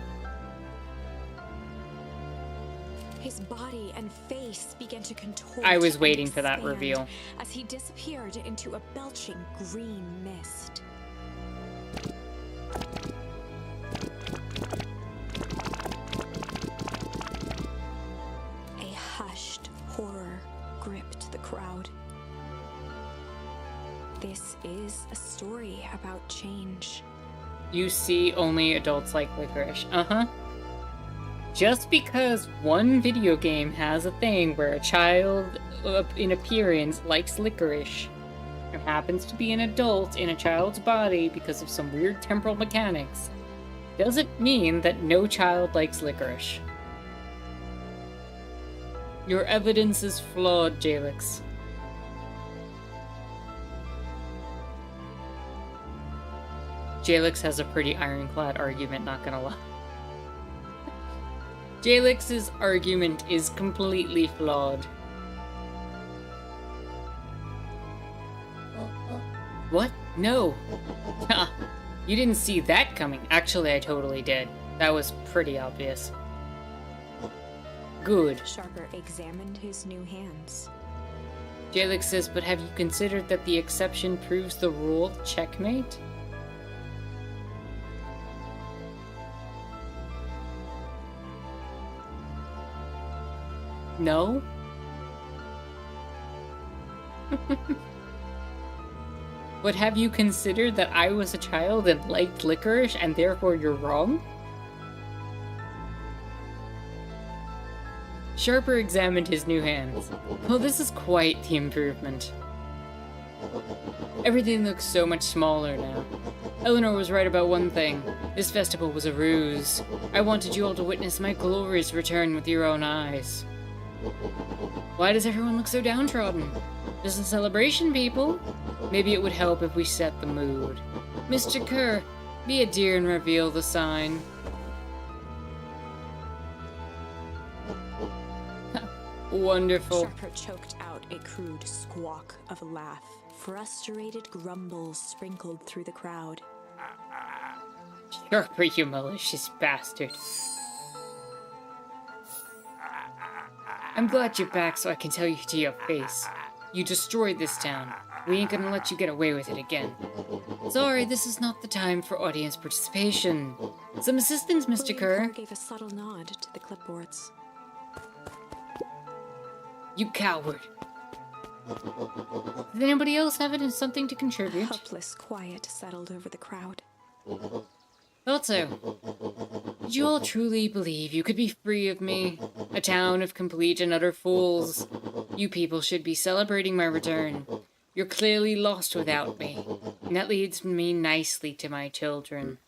His body and face began to contort. I was and waiting for that expand reveal. as he disappeared into a belching green mist. A hushed horror gripped the crowd. This is a story about change. You see, only adults like licorice. Uh-huh. just because one video game has a thing where a child in appearance likes licorice and happens to be an adult in a child's body because of some weird temporal mechanics, doesn't mean that no child likes licorice. Your evidence is flawed, Jalix. Jalix has a pretty ironclad argument, not gonna lie. Jalix's argument is completely flawed. What? No. You didn't see that coming. Actually, I totally did. That was pretty obvious. Good. Sharper examined his new hands. Jalix says, but have you considered that the exception proves the rule? Checkmate? No? But have you considered that I was a child and liked licorice and therefore you're wrong? Sharper examined his new hands. Well, this is quite the improvement. Everything looks so much smaller now. Eleanor was right about one thing. This festival was a ruse. I wanted you all to witness my glorious return with your own eyes. Why does everyone look so downtrodden? Just a celebration, people. Maybe it would help if we set the mood. Mr. Kerr, be a dear and reveal the sign. Wonderful. Sharper choked out a crude squawk of a laugh. Frustrated grumbles sprinkled through the crowd. Sharper, you malicious bastard. I'm glad you're back so I can tell you to your face. You destroyed this town. We ain't gonna let you get away with it again. Sorry, this is not the time for audience participation. Some assistance, Mr. William Kerr. gave a subtle nod to the clipboards. You coward. Does anybody else have something to A contribute? helpless quiet settled over the crowd. Thought so. Did you all truly believe you could be free of me? A town of complete and utter fools. You people should be celebrating my return. You're clearly lost without me. And that leads me nicely to my children.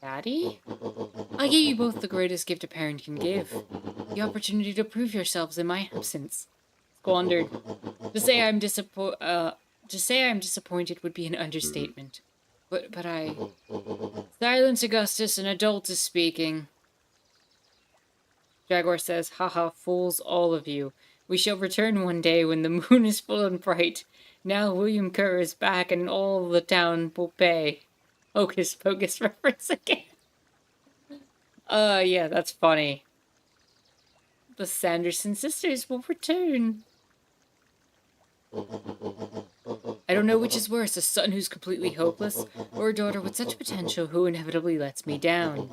Daddy? I gave you both the greatest gift a parent can give. The opportunity to prove yourselves in my absence. Squandered. To say I'm disappointed would be an understatement. But I... Silence, Augustus, an adult is speaking. Jaguar says, haha, fools all of you. We shall return one day when the moon is full and bright. Now William Kerr is back and all the town will pay. Hocus Pocus reference again. Yeah, that's funny. The Sanderson sisters will return. I don't know which is worse, a son who's completely hopeless, or a daughter with such potential who inevitably lets me down.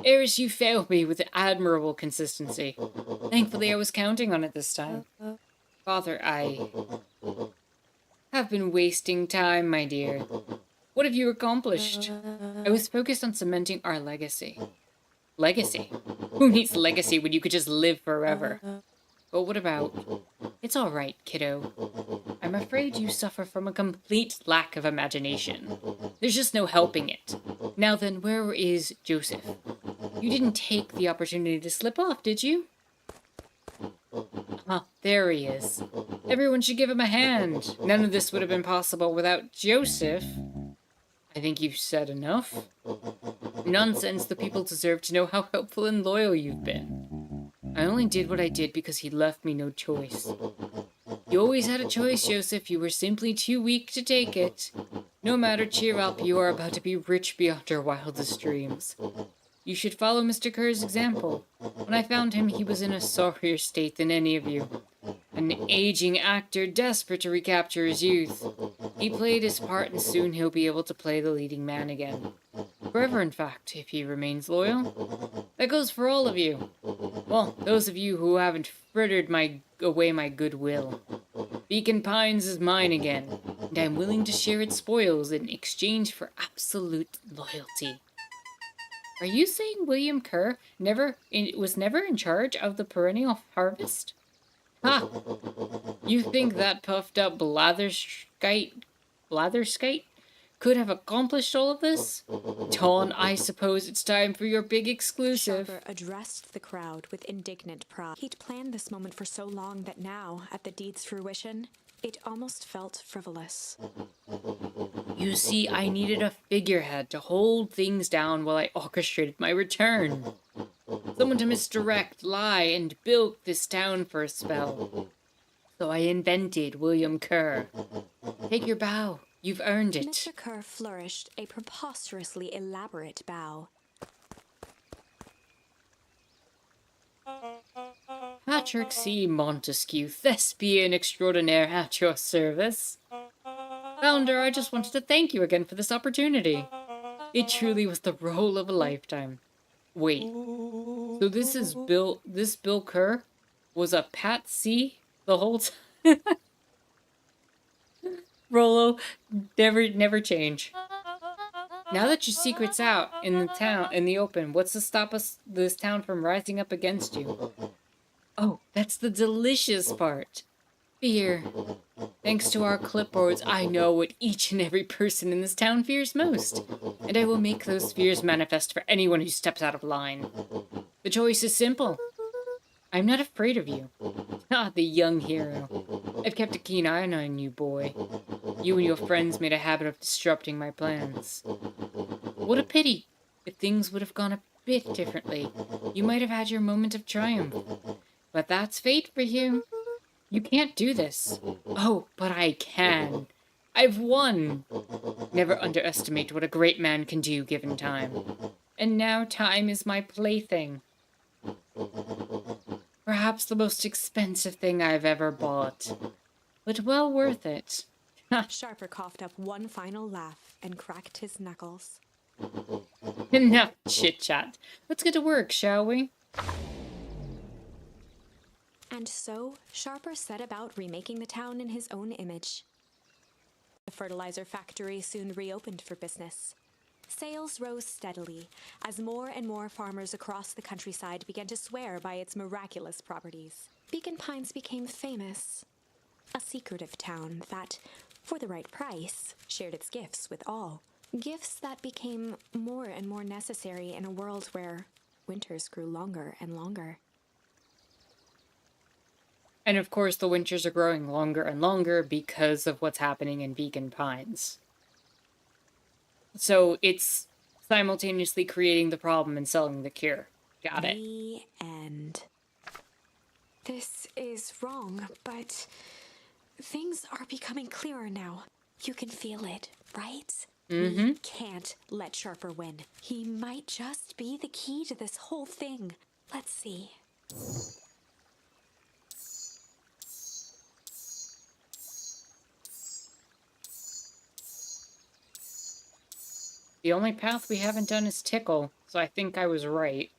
Eris, you failed me with admirable consistency. Thankfully, I was counting on it this time. Father, I have been wasting time, my dear. What have you accomplished? I was focused on cementing our legacy. Legacy? Who needs legacy when you could just live forever? But what about... It's all right, kiddo. I'm afraid you suffer from a complete lack of imagination. There's just no helping it. Now then, where is Joseph? You didn't take the opportunity to slip off, did you? Ah, there he is. Everyone should give him a hand. None of this would have been possible without Joseph. I think you've said enough. Nonsense, the people deserve to know how helpful and loyal you've been. I only did what I did because he left me no choice. You always had a choice, Joseph. You were simply too weak to take it. No matter, cheer up. You are about to be rich beyond your wildest dreams. You should follow Mr. Kerr's example. When I found him, he was in a sorrier state than any of you. An aging actor desperate to recapture his youth. He played his part and soon he'll be able to play the leading man again. Forever, in fact, if he remains loyal. That goes for all of you. Well, those of you who haven't frittered away my goodwill. Beacon Pines is mine again, and I'm willing to share its spoils in exchange for absolute loyalty. Are you saying William Kerr was never in charge of the perennial harvest? Ha! You think that puffed up blatherskite could have accomplished all of this? Dawn, I suppose it's time for your big exclusive. Sharper addressed the crowd with indignant pride. He'd planned this moment for so long that now, at the deed's fruition, it almost felt frivolous. You see, I needed a figurehead to hold things down while I orchestrated my return. Someone to misdirect, lie, and bilk this town for a spell. So I invented William Kerr. Take your bow. You've earned it. Mr. Kerr flourished a preposterously elaborate bow. Patrick C. Montesquieu, thespian extraordinaire at your service. Founder, I just wanted to thank you again for this opportunity. It truly was the role of a lifetime. Wait, so this Bill Kerr was a Pat C the whole time? Rolo, never change. Now that your secret's out in the open, what's to stop this town from rising up against you? Oh, that's the delicious part. Fear. Thanks to our clipboards, I know what each and every person in this town fears most, and I will make those fears manifest for anyone who steps out of line. The choice is simple. I'm not afraid of you. Ah, the young hero. I've kept a keen eye on you, boy. You and your friends made a habit of disrupting my plans. What a pity. If things would have gone a bit differently, you might have had your moment of triumph. But that's fate for you. You can't do this. Oh, but I can. I've won. Never underestimate what a great man can do given time. And now time is my plaything. Perhaps the most expensive thing I've ever bought. But well worth it. Sharper coughed up one final laugh and cracked his knuckles. Enough chit-chat. Let's get to work, shall we? And so, Sharper set about remaking the town in his own image. The fertilizer factory soon reopened for business. Sales rose steadily as more and more farmers across the countryside began to swear by its miraculous properties. Beacon Pines became famous, a secretive town that, for the right price, shared its gifts with all. Gifts that became more and more necessary in a world where winters grew longer and longer. And of course, the winters are growing longer and longer because of what's happening in Beacon Pines. So it's simultaneously creating the problem and selling the cure. Got it. The end. This is wrong, but things are becoming clearer now. You can feel it, right? We can't let Sharper win. He might just be the key to this whole thing. Let's see. The only path we haven't done is Tickle, so I think I was right.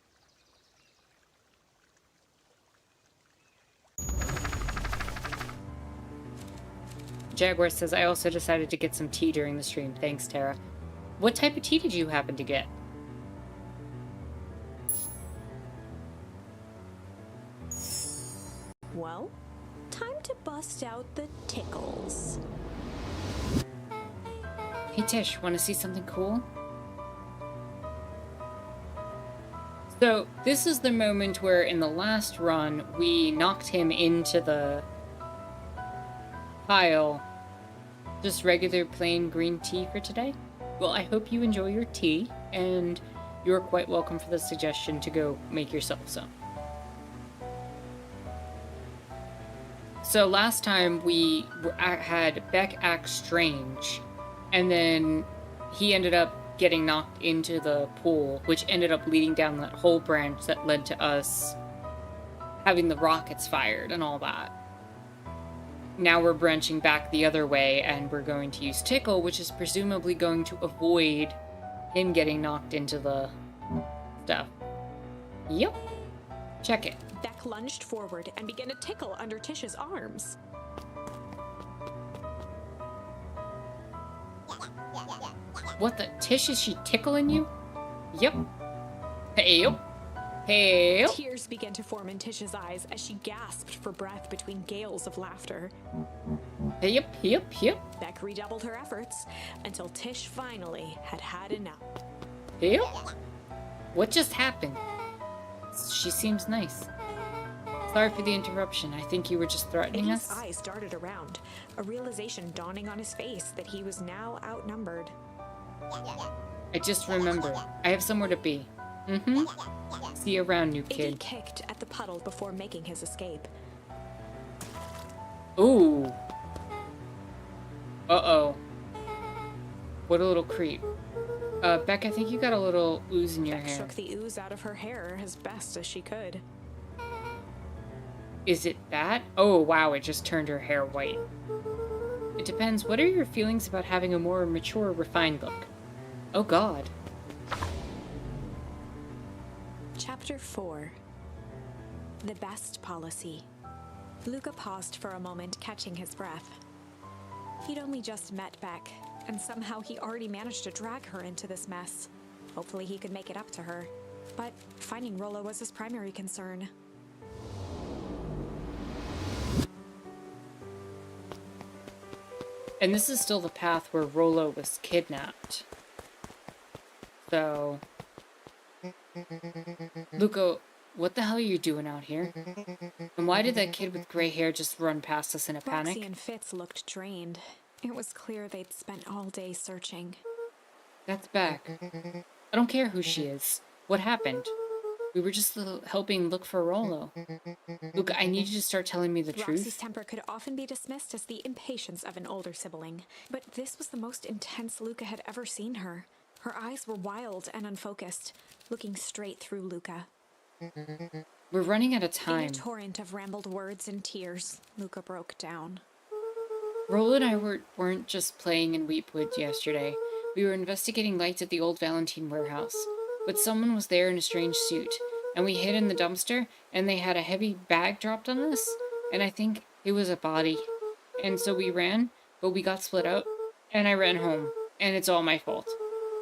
Jaguar says, I also decided to get some tea during the stream. Thanks, Tara. What type of tea did you happen to get? Well, time to bust out the tickles. Hey Tish, want to see something cool? So, this is the moment where in the last run, we knocked him into the pile. Just regular plain green tea for today? Well, I hope you enjoy your tea, and you're quite welcome for the suggestion to go make yourself some. So last time we had Beck act strange, and then he ended up getting knocked into the pool, which ended up leading down that whole branch that led to us having the rockets fired and all that. Now we're branching back the other way, and we're going to use Tickle, which is presumably going to avoid him getting knocked into the stuff. Yep. Check it. Beck lunged forward and began to tickle under Tish's arms. What the? Tish, is she tickling you? Yep. Hey up. Hey up. Tears began to form in Tish's eyes as she gasped for breath between gales of laughter. Hey up. Hey up. Hey up. Beck redoubled her efforts until Tish finally had had enough. Hey up. What just happened? She seems nice. Sorry for the interruption. I think you were just threatening Eddie's us. eyes darted around, a realization dawning on his face that he was now outnumbered. I just remembered. I have somewhere to be. Mm-hmm. See you around, new Eddie kid. kicked at the puddle before making his escape. Ooh. Uh-oh. What a little creep. Beck, I think you got a little ooze in your Beck hair. shook the ooze out of her hair as best as she could. Is it that? Oh, wow, it just turned her hair white. It depends. What are your feelings about having a more mature, refined look? Oh, God. Chapter 4. The Best Policy. Luca paused for a moment, catching his breath. He'd only just met Beck, and somehow he already managed to drag her into this mess. Hopefully he could make it up to her. But finding Rollo was his primary concern. And this is still the path where Rollo was kidnapped. So... Luca, what the hell are you doing out here? And why did that kid with gray hair just run past us in a panic? Roxy and Fitz looked drained. It was clear they'd spent all day searching. That's Beck. I don't care who she is. What happened? We were just helping look for Rollo. Luca, I need you to start telling me the Roxy's truth. temper could often be dismissed as the impatience of an older sibling, but this was the most intense Luca had ever seen her. Her eyes were wild and unfocused, looking straight through Luca. We're running out of In time. a torrent of rambled words and tears, Luca broke down. Rollo and I weren't just playing in Wheatwood yesterday. We were investigating lights at the old Valentine warehouse. But someone was there in a strange suit, and we hid in the dumpster, and they had a heavy bag dropped on us, and I think it was a body. And so we ran, but we got split out, and I ran home, and it's all my fault.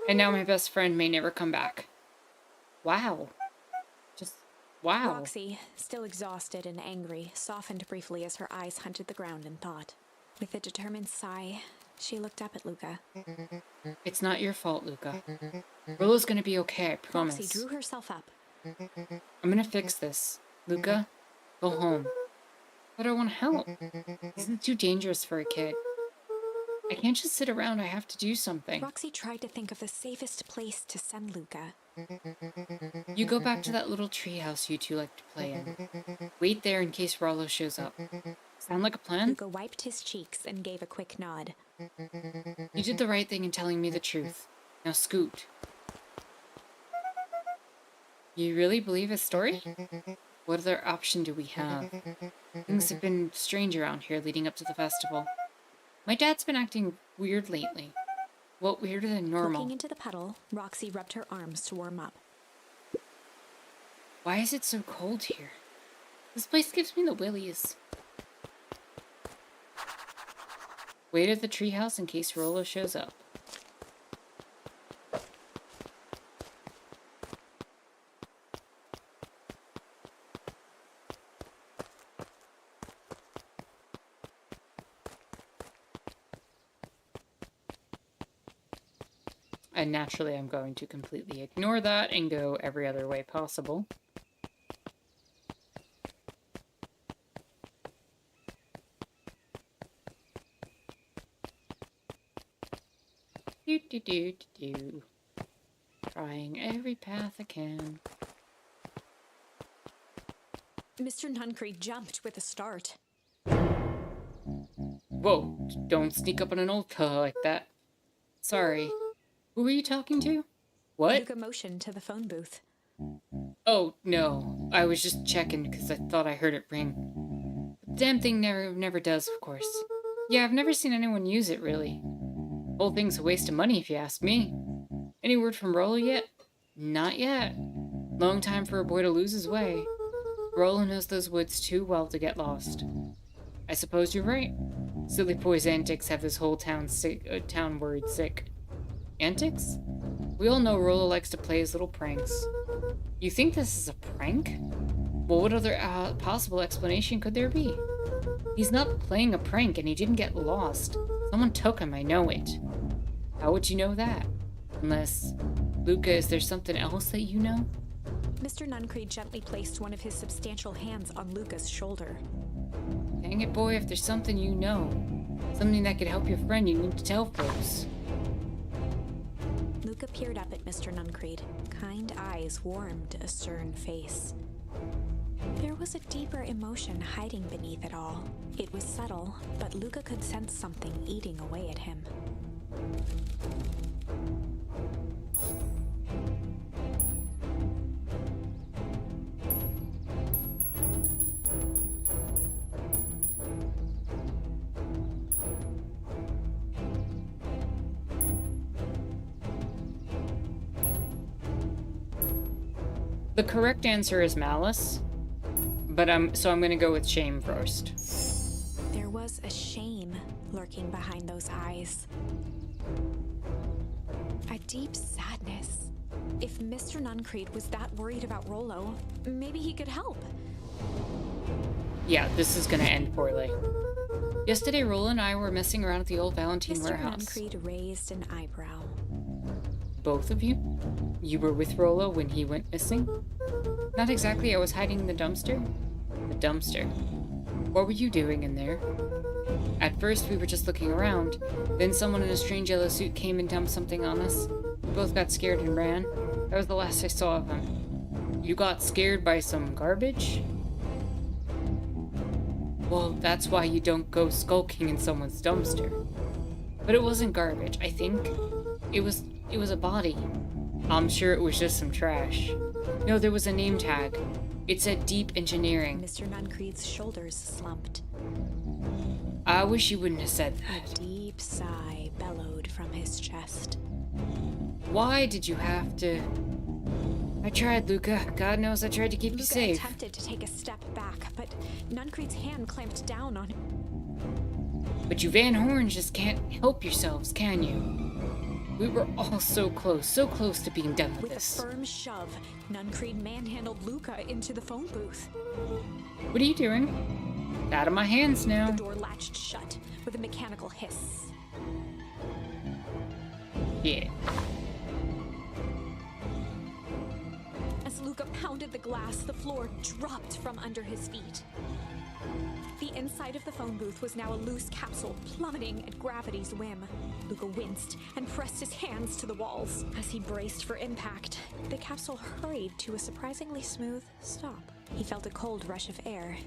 And now my best friend may never come back. Wow. Just, wow. Roxy, still exhausted and angry, softened briefly as her eyes hunted the ground in thought. With a determined sigh, she looked up at Luca. It's not your fault, Luca. Rollo's gonna be okay, I promise. Roxy drew herself up. I'm gonna fix this. Luca, go home. But I want to help. This is too dangerous for a kid. I can't just sit around, I have to do something. Roxy tried to think of the safest place to send Luca. You go back to that little treehouse you two like to play in. Wait there in case Rollo shows up. Sound like a plan? Luca wiped his cheeks and gave a quick nod. You did the right thing in telling me the truth. Now scoot. You really believe his story? What other option do we have? Things have been strange around here leading up to the festival. My dad's been acting weird lately. What weirder than normal? Looking into the puddle, Roxy rubbed her arms to warm up. Why is it so cold here? This place gives me the willies. Wait at the treehouse in case Rollo shows up. And naturally, I'm going to completely ignore that and go every other way possible. Do. Trying every path I can. Mr. Nuncreed jumped with a start. Whoa, don't sneak up on an old fella like that. Sorry. Who were you talking to? What? Luca motioned to the phone booth. Oh, no. I was just checking because I thought I heard it ring. The damn thing never does, of course. Yeah, I've never seen anyone use it, really. Whole thing's a waste of money, if you ask me. Any word from Rollo yet? Not yet. Long time for a boy to lose his way. Rollo knows those woods too well to get lost. I suppose you're right. Silly boy's antics have this whole town worried sick. Antics? We all know Rollo likes to play his little pranks. You think this is a prank? Well, what other possible explanation could there be? He's not playing a prank and he didn't get lost. Someone took him, I know it. How would you know that? Unless... Luca, is there something else that you know? Mr. Nuncreed gently placed one of his substantial hands on Luca's shoulder. Dang it, boy, if there's something you know, something that could help your friend, you need to tell folks. Luca peered up at Mr. Nuncreed. Kind eyes warmed a stern face. There was a deeper emotion hiding beneath it all. It was subtle, but Luca could sense something eating away at him. The correct answer is malice, but I'm gonna go with shame first. There was a shame lurking behind those eyes. A deep sadness. If Mr. Nuncreed was that worried about Rollo, maybe he could help. Yeah, this is gonna end poorly. Yesterday, Rollo and I were messing around at the old Valentine Mr. warehouse. Nuncreed raised an eyebrow. Both of you? You were with Rollo when he went missing? Not exactly, I was hiding in the dumpster. The dumpster. What were you doing in there? At first, we were just looking around. Then someone in a strange yellow suit came and dumped something on us. We both got scared and ran. That was the last I saw of him. You got scared by some garbage? Well, that's why you don't go skulking in someone's dumpster. But it wasn't garbage, I think. It was a body. I'm sure it was just some trash. No, there was a name tag. It said Deep Engineering. Mr. Nuncreed's shoulders slumped. I wish you wouldn't have said A that. deep sigh bellowed from his chest. Why did you have to... I tried, Luca. God knows I tried to keep you Luca safe. attempted to take a step back, but Nuncreed's hand clamped down on him. But you Van Horns just can't help yourselves, can you? We were all so close to being done with With a this. firm shove, Nuncreed manhandled Luca into the phone booth. What are you doing? Out of my hands The now. door latched shut with a mechanical hiss. Yeah. As Luca pounded the glass, the floor dropped from under his feet. The inside of the phone booth was now a loose capsule plummeting at gravity's whim. Luca winced and pressed his hands to the walls. As he braced for impact, the capsule hurried to a surprisingly smooth stop. He felt a cold rush of air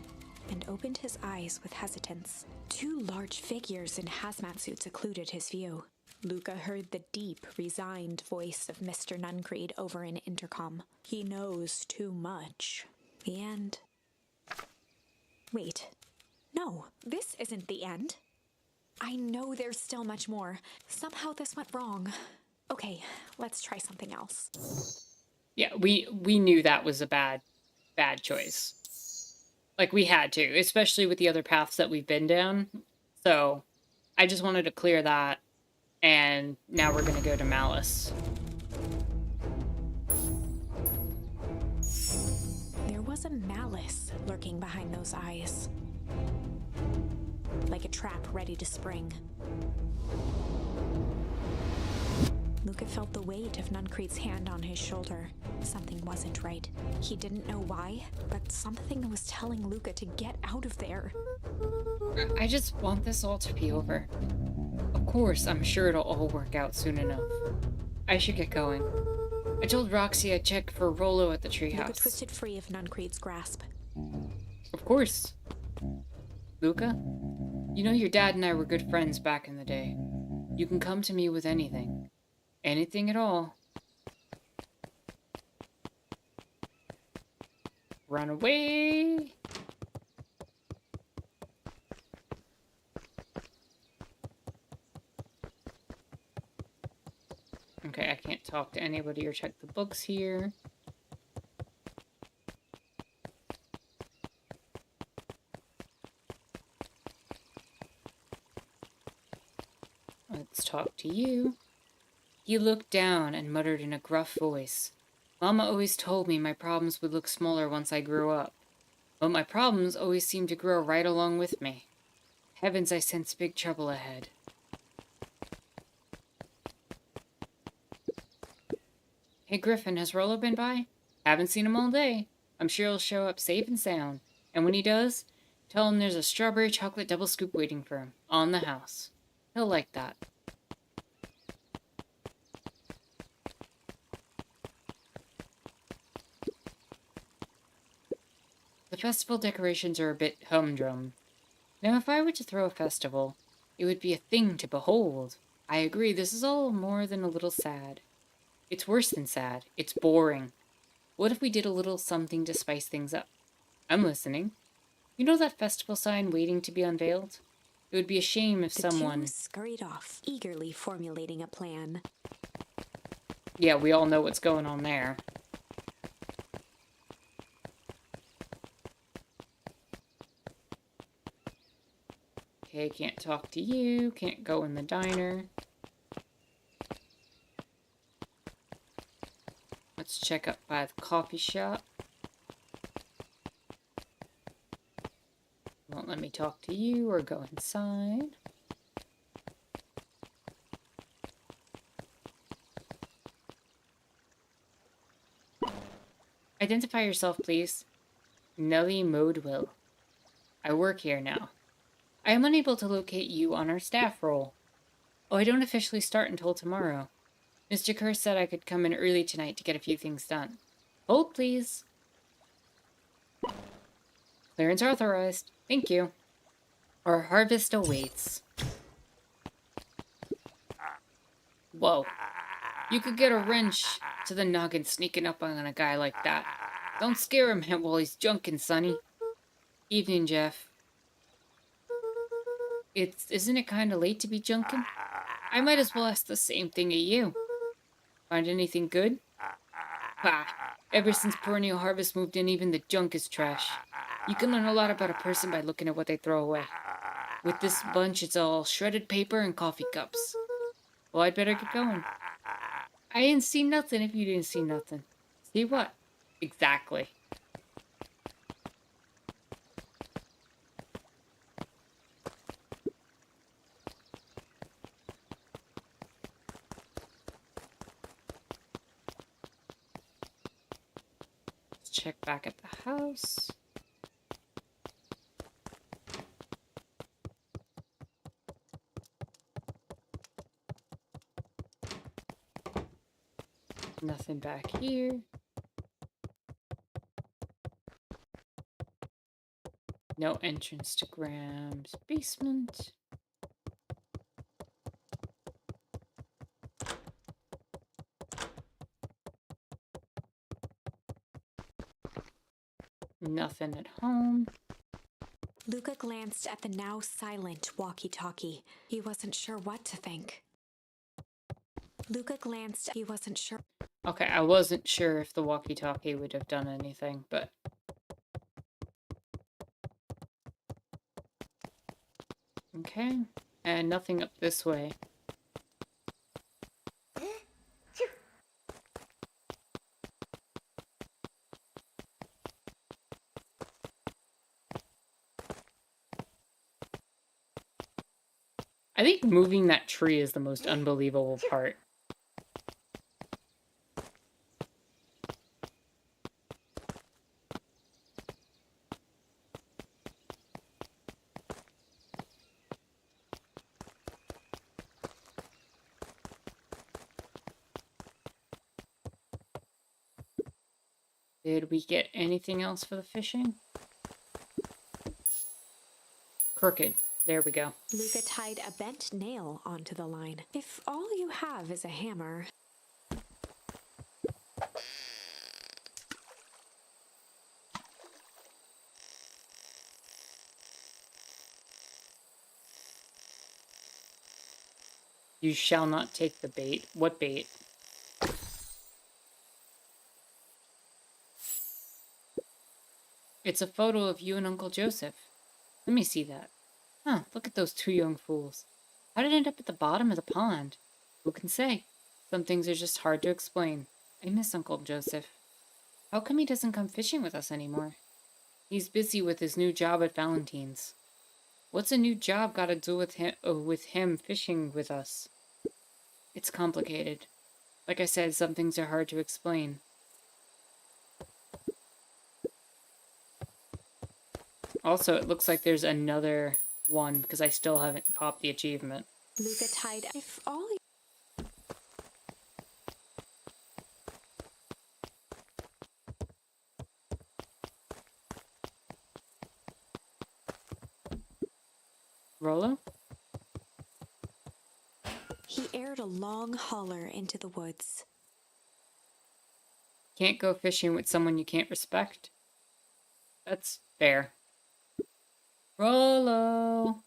and opened his eyes with hesitance. Two large figures in hazmat suits occluded his view. Luca heard the deep, resigned voice of Mr. Nuncreed over an intercom. He knows too much. The end. Wait. No, this isn't the end. I know there's still much more. Somehow this went wrong. Okay, let's try something else. Yeah, we knew that was a bad choice. Like, we had to, especially with the other paths that we've been down. So, I just wanted to clear that. And now we're gonna go to Malice. There was a malice lurking behind those eyes. Like a trap ready to spring. Luca felt the weight of Nuncreed's hand on his shoulder. Something wasn't right. He didn't know why, but something was telling Luca to get out of there. I just want this all to be over. Of course, I'm sure it'll all work out soon enough. I should get going. I told Roxy I'd check for Rollo at the Luca treehouse. twisted free of Nuncreed's grasp. Of course. Luca, you know your dad and I were good friends back in the day. You can come to me with anything. Anything at all. Run away! Okay, I can't talk to anybody or check the books here. Let's talk to you. He looked down and muttered in a gruff voice, Mama always told me my problems would look smaller once I grew up. But my problems always seem to grow right along with me. Heavens, I sense big trouble ahead. Hey Griffin, has Rollo been by? Haven't seen him all day. I'm sure he'll show up safe and sound. And when he does, tell him there's a strawberry chocolate double scoop waiting for him, on the house. He'll like that. The festival decorations are a bit humdrum. Now, if I were to throw a festival, it would be a thing to behold. I agree, this is all more than a little sad. It's worse than sad. It's boring. What if we did a little something to spice things up? I'm listening. You know that festival sign waiting to be unveiled? It would be a shame if someone... The two scurried off, eagerly formulating a plan. Yeah, we all know what's going on there. Okay, can't talk to you. Can't go in the diner. Let's check up by the coffee shop. Won't let me talk to you or go inside. Identify yourself, please. Nellie Modewell. I work here now. I am unable to locate you on our staff roll. Oh, I don't officially start until tomorrow. Mr. Kerr said I could come in early tonight to get a few things done. Hold, please. Clearance authorized. Thank you. Our harvest awaits. Whoa. You could get a wrench to the noggin sneaking up on a guy like that. Don't scare him while he's junking, Sonny. Evening, Jeff. Isn't it kind of late to be junking? I might as well ask the same thing of you. Find anything good? Ha! Ever since Perennial Harvest moved in, even the junk is trash. You can learn a lot about a person by looking at what they throw away. With this bunch, it's all shredded paper and coffee cups. Well, I'd better get going. I didn't see nothing if you didn't see nothing. See what? Exactly. Let's check back at the house. Nothing back here. No entrance to Graham's basement. Nothing at home. Luca glanced at the now silent walkie-talkie. He wasn't sure what to think. He wasn't sure. Okay, I wasn't sure if the walkie-talkie would have done anything, but... Okay, and nothing up this way. I think moving that tree is the most unbelievable part. Did we get anything else for the fishing? Crooked. There we go. Luca tied a bent nail onto the line. If all you have is a hammer... You shall not take the bait. What bait? It's a photo of you and Uncle Joseph. Let me see that. Huh, look at those two young fools. How did it end up at the bottom of the pond? Who can say? Some things are just hard to explain. I miss Uncle Joseph. How come he doesn't come fishing with us anymore? He's busy with his new job at Valentine's. What's a new job got to do with him fishing with us? It's complicated. Like I said, some things are hard to explain. Also, it looks like there's another one because I still haven't popped the achievement. Luca tied. If all. Rollo? He aired a long holler into the woods. Can't go fishing with someone you can't respect. That's fair. Rollo!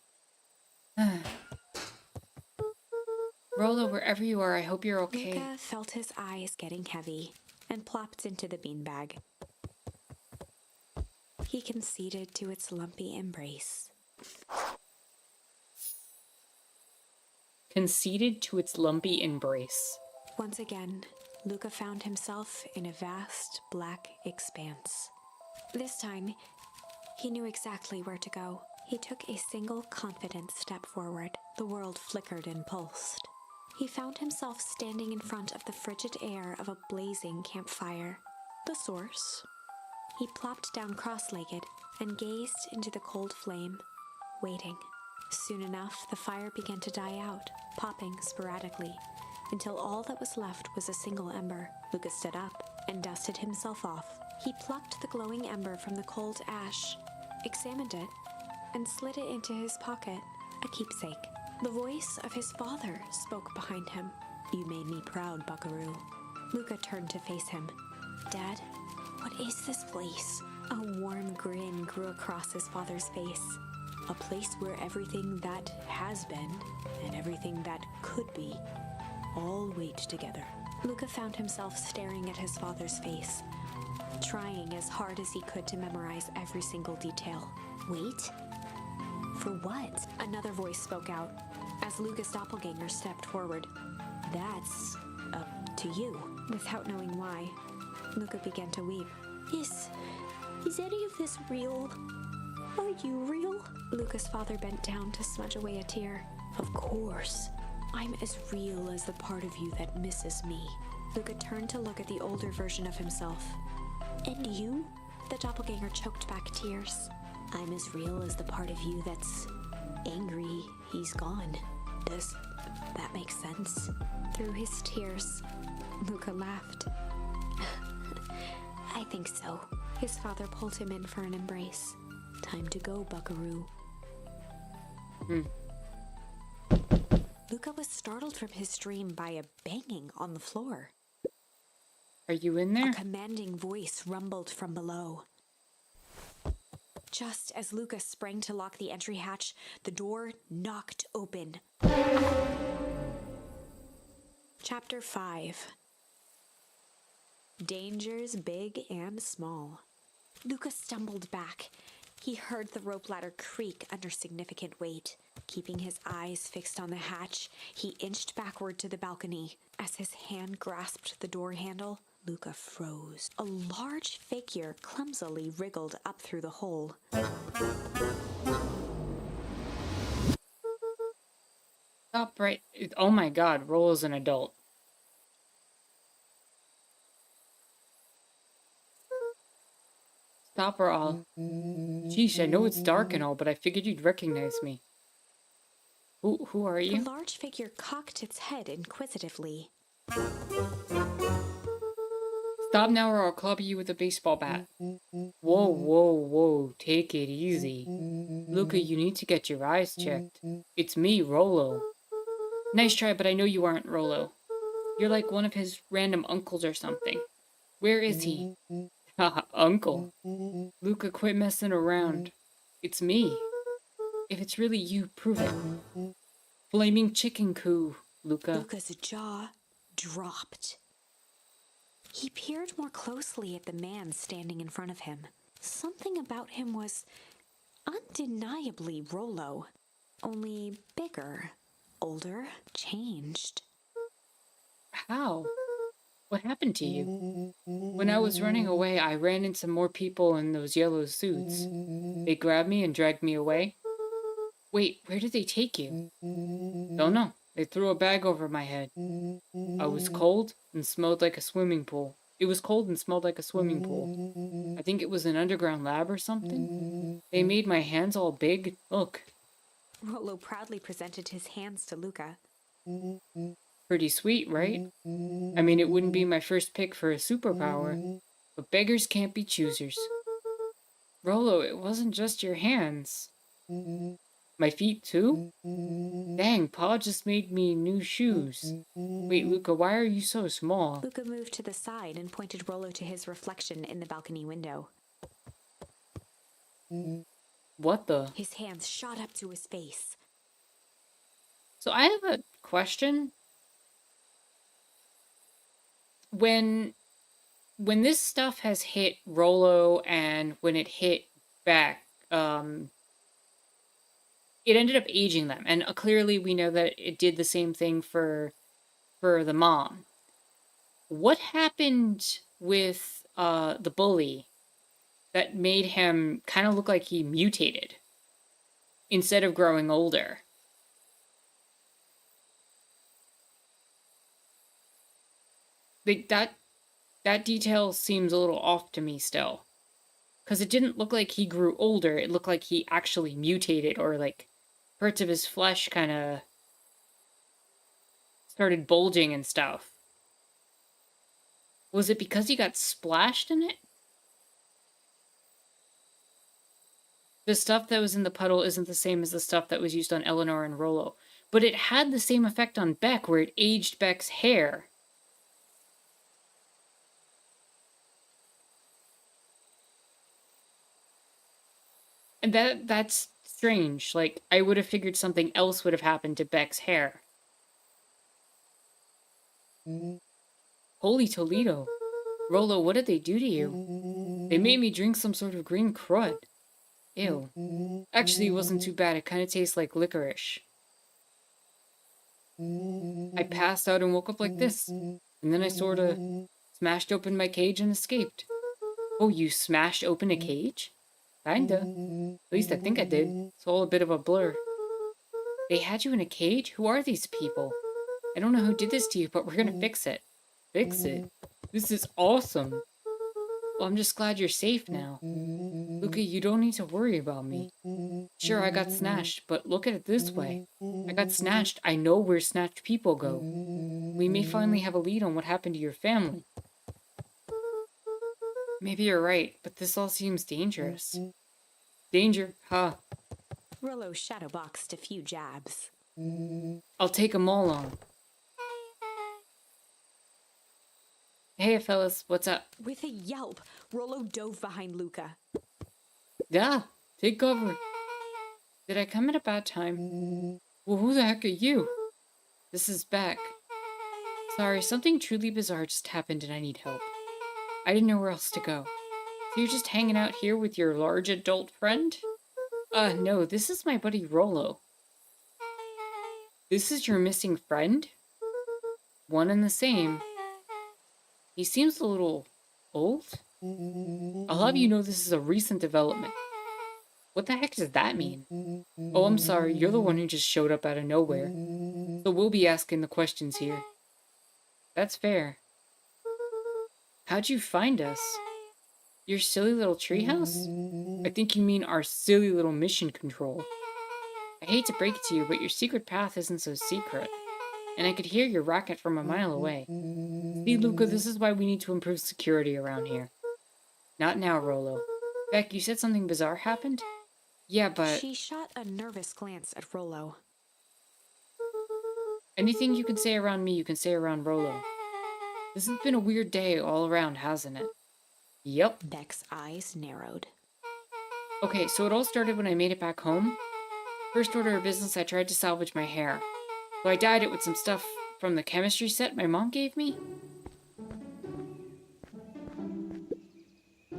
Rollo, wherever you are, I hope you're okay. Luca felt his eyes getting heavy and plopped into the beanbag. He conceded to its lumpy embrace. Conceded to its lumpy embrace. Once again, Luca found himself in a vast black expanse. This time, he knew exactly where to go. He took a single confident step forward. The world flickered and pulsed. He found himself standing in front of the frigid air of a blazing campfire. The source. He plopped down cross-legged and gazed into the cold flame, waiting. Soon enough, the fire began to die out, popping sporadically, until all that was left was a single ember. Luca stood up and dusted himself off. He plucked the glowing ember from the cold ash, examined it, and slid it into his pocket, a keepsake. The voice of his father spoke behind him. "You made me proud, Buckaroo." Luca turned to face him. "Dad, what is this place?" A warm grin grew across his father's face. "A place where everything that has been and everything that could be all wait together." Luca found himself staring at his father's face, trying as hard as he could to memorize every single detail. "Wait? For what?" Another voice spoke out as Luca's doppelganger stepped forward. "That's up to you." Without knowing why, Luca began to weep. Is any of this real? Are you real?" Luca's father bent down to smudge away a tear. "Of course. I'm as real as the part of you that misses me." Luca turned to look at the older version of himself. "And you?" The doppelganger choked back tears. "I'm as real as the part of you that's angry he's gone." Does that make sense? Through his tears, Luca laughed. "I think so." His father pulled him in for an embrace. "Time to go, Buckaroo." Luca was startled from his dream by a banging on the floor. Are you in there? A commanding voice rumbled from below. Just as Luca sprang to lock the entry hatch, the door knocked open. Chapter 5. Dangers big and small. Luca stumbled back. He heard the rope ladder creak under significant weight. Keeping his eyes fixed on the hatch, he inched backward to the balcony. As his hand grasped the door handle, Luca froze. A large figure clumsily wriggled up through the hole. Stop right. Oh my god, Rollo's an adult. Stop or all. Sheesh, I know it's dark and all, but I figured you'd recognize me. Who are The you? large figure cocked its head inquisitively. Stop now or I'll club you with a baseball bat. Whoa, whoa, whoa, take it easy. Luca, you need to get your eyes checked. It's me, Rollo. Nice try, but I know you aren't Rollo. You're like one of his random uncles or something. Where is he? Haha, uncle. Luca, quit messing around. It's me. If it's really you, prove it. Flaming chicken coo, Luca. Luca's jaw dropped. He peered more closely at the man standing in front of him. Something about him was undeniably Rollo, only bigger, older, changed. How? What happened to you? When I was running away, I ran into more people in those yellow suits. They grabbed me and dragged me away. Wait, where did they take you? Don't know. They threw a bag over my head. I was cold and smelled like a swimming pool. It was cold and smelled like a swimming pool. I think it was an underground lab or something. They made my hands all big. Look. Rollo proudly presented his hands to Luca. Pretty sweet, right? I mean, it wouldn't be my first pick for a superpower, but beggars can't be choosers. Rollo, it wasn't just your hands. My feet, too? Dang, Pa just made me new shoes. Wait, Luca, why are you so small? Luca moved to the side and pointed Rollo to his reflection in the balcony window. What the? His hands shot up to his face. So I have a question. When this stuff has hit Rollo and when it hit Beck, it ended up aging them, and clearly we know that it did the same thing for the mom. What happened with the bully that made him kind of look like he mutated instead of growing older? Like that detail seems a little off to me still. Because it didn't look like he grew older. It looked like he actually mutated, or like parts of his flesh kind of started bulging and stuff. Was it because he got splashed in it? The stuff that was in the puddle isn't the same as the stuff that was used on Eleanor and Rollo. But it had the same effect on Beck, where it aged Beck's hair. And that's strange. Like, I would have figured something else would have happened to Beck's hair. Holy Toledo. Rollo, what did they do to you? They made me drink some sort of green crud. Ew. Actually, it wasn't too bad. It kind of tastes like licorice. I passed out and woke up like this. And then I sort of smashed open my cage and escaped. Oh, you smashed open a cage? Kinda. At least I think I did. It's all a bit of a blur. They had you in a cage? Who are these people? I don't know who did this to you, but we're gonna fix it. Fix it? This is awesome. Well, I'm just glad you're safe now. Luca, you don't need to worry about me. Sure, I got snatched, but look at it this way. I got snatched. I know where snatched people go. We may finally have a lead on what happened to your family. Maybe you're right, but this all seems dangerous. Danger, huh? Rollo shadowboxed a few jabs. I'll take 'em all on. Hey, fellas, what's up? With a yelp, Rollo dove behind Luca. Yeah, take cover. Did I come at a bad time? Well, who the heck are you? This is Beck. Sorry, something truly bizarre just happened and I need help. I didn't know where else to go. So you're just hanging out here with your large adult friend? No, this is my buddy Rollo. This is your missing friend? One and the same. He seems a little old. I'll have you know this is a recent development. What the heck does that mean? Oh, I'm sorry, you're the one who just showed up out of nowhere. So we'll be asking the questions here. That's fair. How'd you find us? Your silly little treehouse? I think you mean our silly little mission control. I hate to break it to you, but your secret path isn't so secret. And I could hear your racket from a mile away. See, Luca, this is why we need to improve security around here. Not now, Rollo. Beck, you said something bizarre happened? Yeah, but... She shot a nervous glance at Rollo. Anything you can say around me, you can say around Rollo. This has been a weird day all around, hasn't it? Yep. Beck's eyes narrowed. Okay, so it all started when I made it back home. First order of business, I tried to salvage my hair. So I dyed it with some stuff from the chemistry set my mom gave me.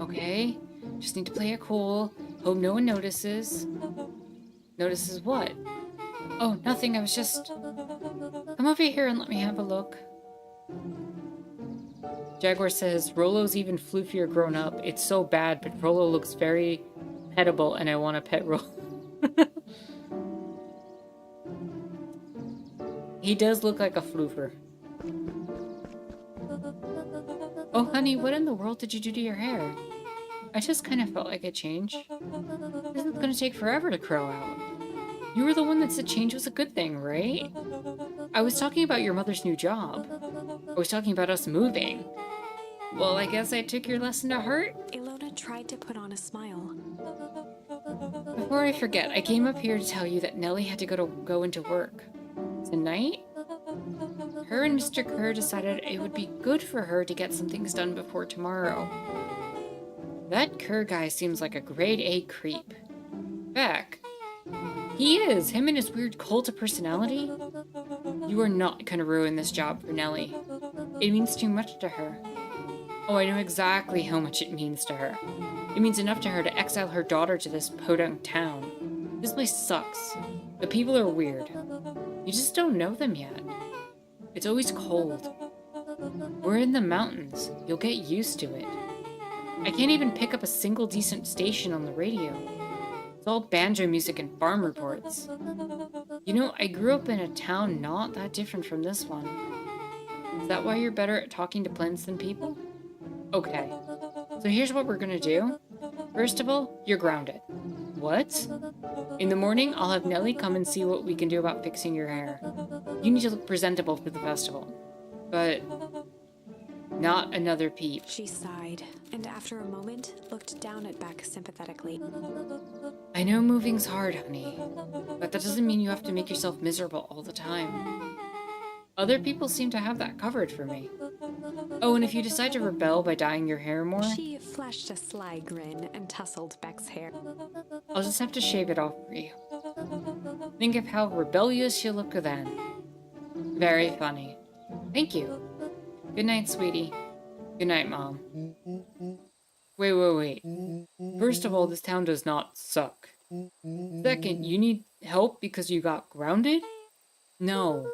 Okay, just need to play it cool. Hope no one notices. Notices what? Oh, nothing, I was just... Come over here and let me have a look. Jaguar says, Rolo's even floofier grown up. It's so bad, but Rolo looks very petable and I want to pet Rolo. He does look like a floofer. Oh, honey, what in the world did you do to your hair? I just kind of felt like a change. This is gonna take forever to grow out. You were the one that said change was a good thing, right? I was talking about your mother's new job. I was talking about us moving. Well, I guess I took your lesson to heart. Ilona tried to put on a smile. Before I forget, I came up here to tell you that Nellie had to go into work. Tonight? Her and Mr. Kerr decided it would be good for her to get some things done before tomorrow. That Kerr guy seems like a grade A creep. Beck. He is! Him and his weird cult of personality? You are not gonna ruin this job for Nellie. It means too much to her. Oh, I know exactly how much it means to her. It means enough to her to exile her daughter to this podunk town. This place sucks. The people are weird. You just don't know them yet. It's always cold. We're in the mountains. You'll get used to it. I can't even pick up a single decent station on the radio. It's all banjo music and farm reports. You know, I grew up in a town not that different from this one. Is that why you're better at talking to plants than people? Okay. So here's what we're gonna do. First of all, you're grounded. What? In the morning, I'll have Nellie come and see what we can do about fixing your hair. You need to look presentable for the festival. But not another peep. She sighed, and after a moment, looked down at Beck sympathetically. I know moving's hard, honey, but that doesn't mean you have to make yourself miserable all the time. Other people seem to have that covered for me. Oh, and if you decide to rebel by dyeing your hair more, She flashed a sly grin and tousled Beck's hair. I'll just have to shave it off for you. Think of how rebellious you look then. Very funny. Thank you. Good night, sweetie. Good night, Mom. Wait. First of all, this town does not suck. Second, you need help because you got grounded? No.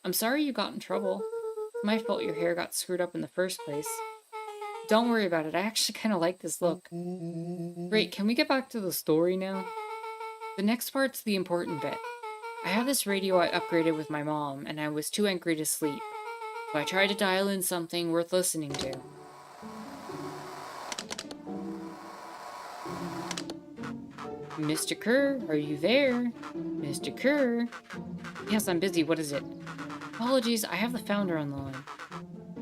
I'm sorry you got in trouble. It's my fault your hair got screwed up in the first place. Don't worry about it. I actually kind of like this look. Great, can we get back to the story now? The next part's the important bit. I have this radio I upgraded with my mom, and I was too angry to sleep. So I tried to dial in something worth listening to. Mr. Kerr, are you there? Mr. Kerr? Yes, I'm busy. What is it? Apologies, I have the founder on the line.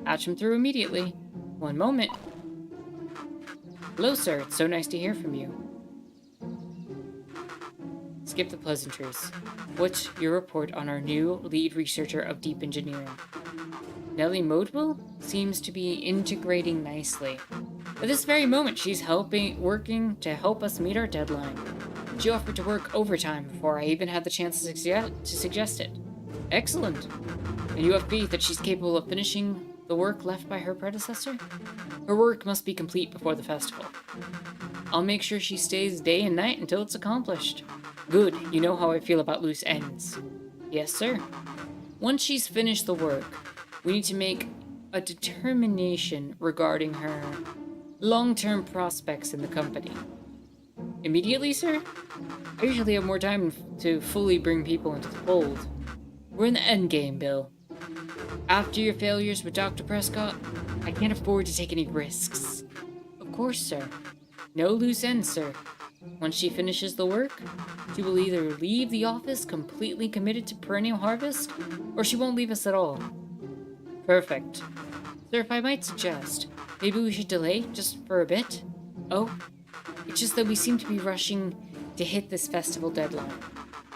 Patch him through immediately. One moment. Hello, sir. It's so nice to hear from you. Skip the pleasantries. What's your report on our new lead researcher of deep engineering? Nellie Modeville seems to be integrating nicely. At this very moment, she's working to help us meet our deadline. She offered to work overtime before I even had the chance to suggest it. Excellent. And you have faith that she's capable of finishing the work left by her predecessor? Her work must be complete before the festival. I'll make sure she stays day and night until it's accomplished. Good, you know how I feel about loose ends. Yes, sir. Once she's finished the work, we need to make a determination regarding her long-term prospects in the company. Immediately, sir? I usually have more time to fully bring people into the fold. We're in the endgame, Bill. After your failures with Dr. Prescott, I can't afford to take any risks. Of course, sir. No loose ends, sir. Once she finishes the work, she will either leave the office completely committed to Perennial Harvest, or she won't leave us at all. Perfect. Sir, if I might suggest, maybe we should delay just for a bit? Oh, it's just that we seem to be rushing to hit this festival deadline,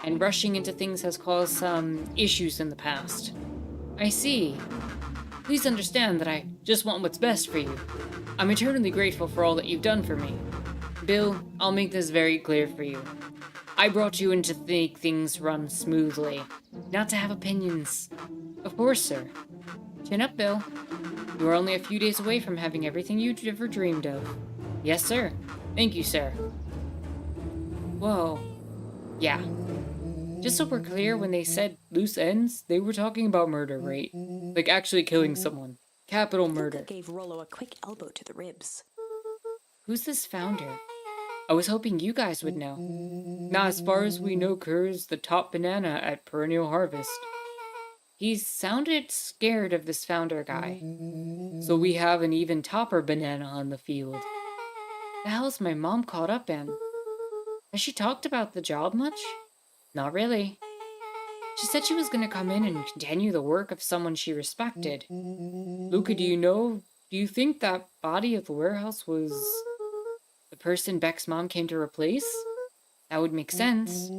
and rushing into things has caused some issues in the past. I see. Please understand that I just want what's best for you. I'm eternally grateful for all that you've done for me. Bill, I'll make this very clear for you. I brought you in to make things run smoothly, not to have opinions. Of course, sir. Chin up, Bill. You are only a few days away from having everything you'd ever dreamed of. Yes, sir. Thank you, sir. Whoa. Yeah. Just so we're clear, when they said loose ends, they were talking about murder, right? Like actually killing someone. Capital Luca murder. gave Rollo a quick elbow to the ribs. Who's this founder? I was hoping you guys would know. Now, as far as we know, Kerr's the top banana at Perennial Harvest. He sounded scared of this founder guy. So we have an even topper banana on the field. The hell's my mom caught up in? Has she talked about the job much? Not really. She said she was going to come in and continue the work of someone she respected. Luca, do you think that body at the warehouse was the person Beck's mom came to replace? That would make sense.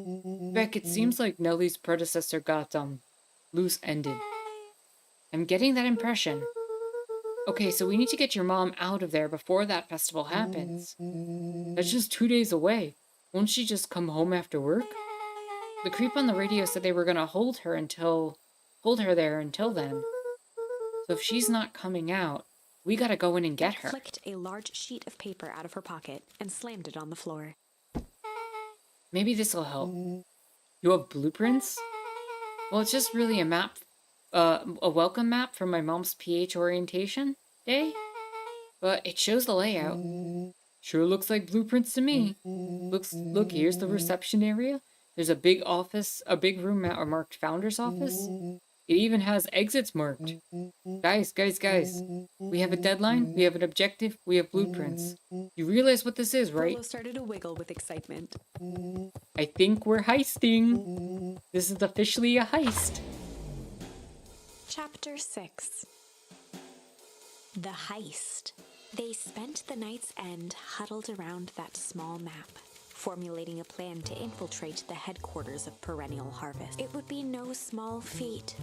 Beck, it seems like Nellie's predecessor got, loose-ended. I'm getting that impression. Okay, so we need to get your mom out of there before that festival happens. That's just 2 days away. Won't she just come home after work? The creep on the radio said they were gonna hold her there until then. So if she's not coming out, we gotta go in and get her. Flicked a large sheet of paper out of her pocket and slammed it on the floor. Maybe this'll help. You have blueprints? Well, it's just really a map, a welcome map for my mom's PH orientation day. But it shows the layout. Sure looks like blueprints to me. Look, here's the reception area. There's a big room marked Founder's Office. It even has exits marked. Guys. We have a deadline, we have an objective, we have blueprints. You realize what this is, right? Rollo started to wiggle with excitement. I think we're heisting. This is officially a heist. Chapter 6. The Heist. They spent the night's end huddled around that small map, formulating a plan to infiltrate the headquarters of Perennial Harvest. It would be no small feat.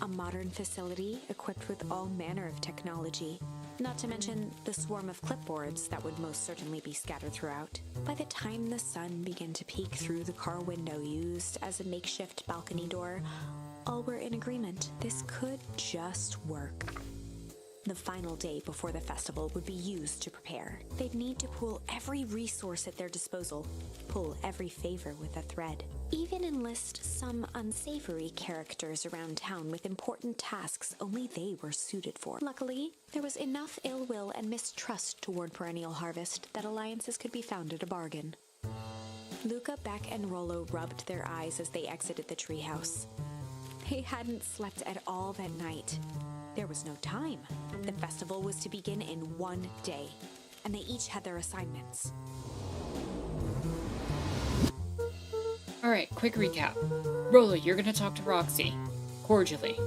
A modern facility equipped with all manner of technology, not to mention the swarm of clipboards that would most certainly be scattered throughout. By the time the sun began to peek through the car window used as a makeshift balcony door, all were in agreement. This could just work. The final day before the festival would be used to prepare. They'd need to pool every resource at their disposal, pull every favor with a thread, even enlist some unsavory characters around town with important tasks only they were suited for. Luckily, there was enough ill will and mistrust toward Perennial Harvest that alliances could be found at a bargain. Luca, Beck, and Rollo rubbed their eyes as they exited the treehouse. They hadn't slept at all that night. There was no time. The festival was to begin in 1 day, and they each had their assignments. Alright, quick recap. Rollo, you're gonna talk to Roxy. Cordially.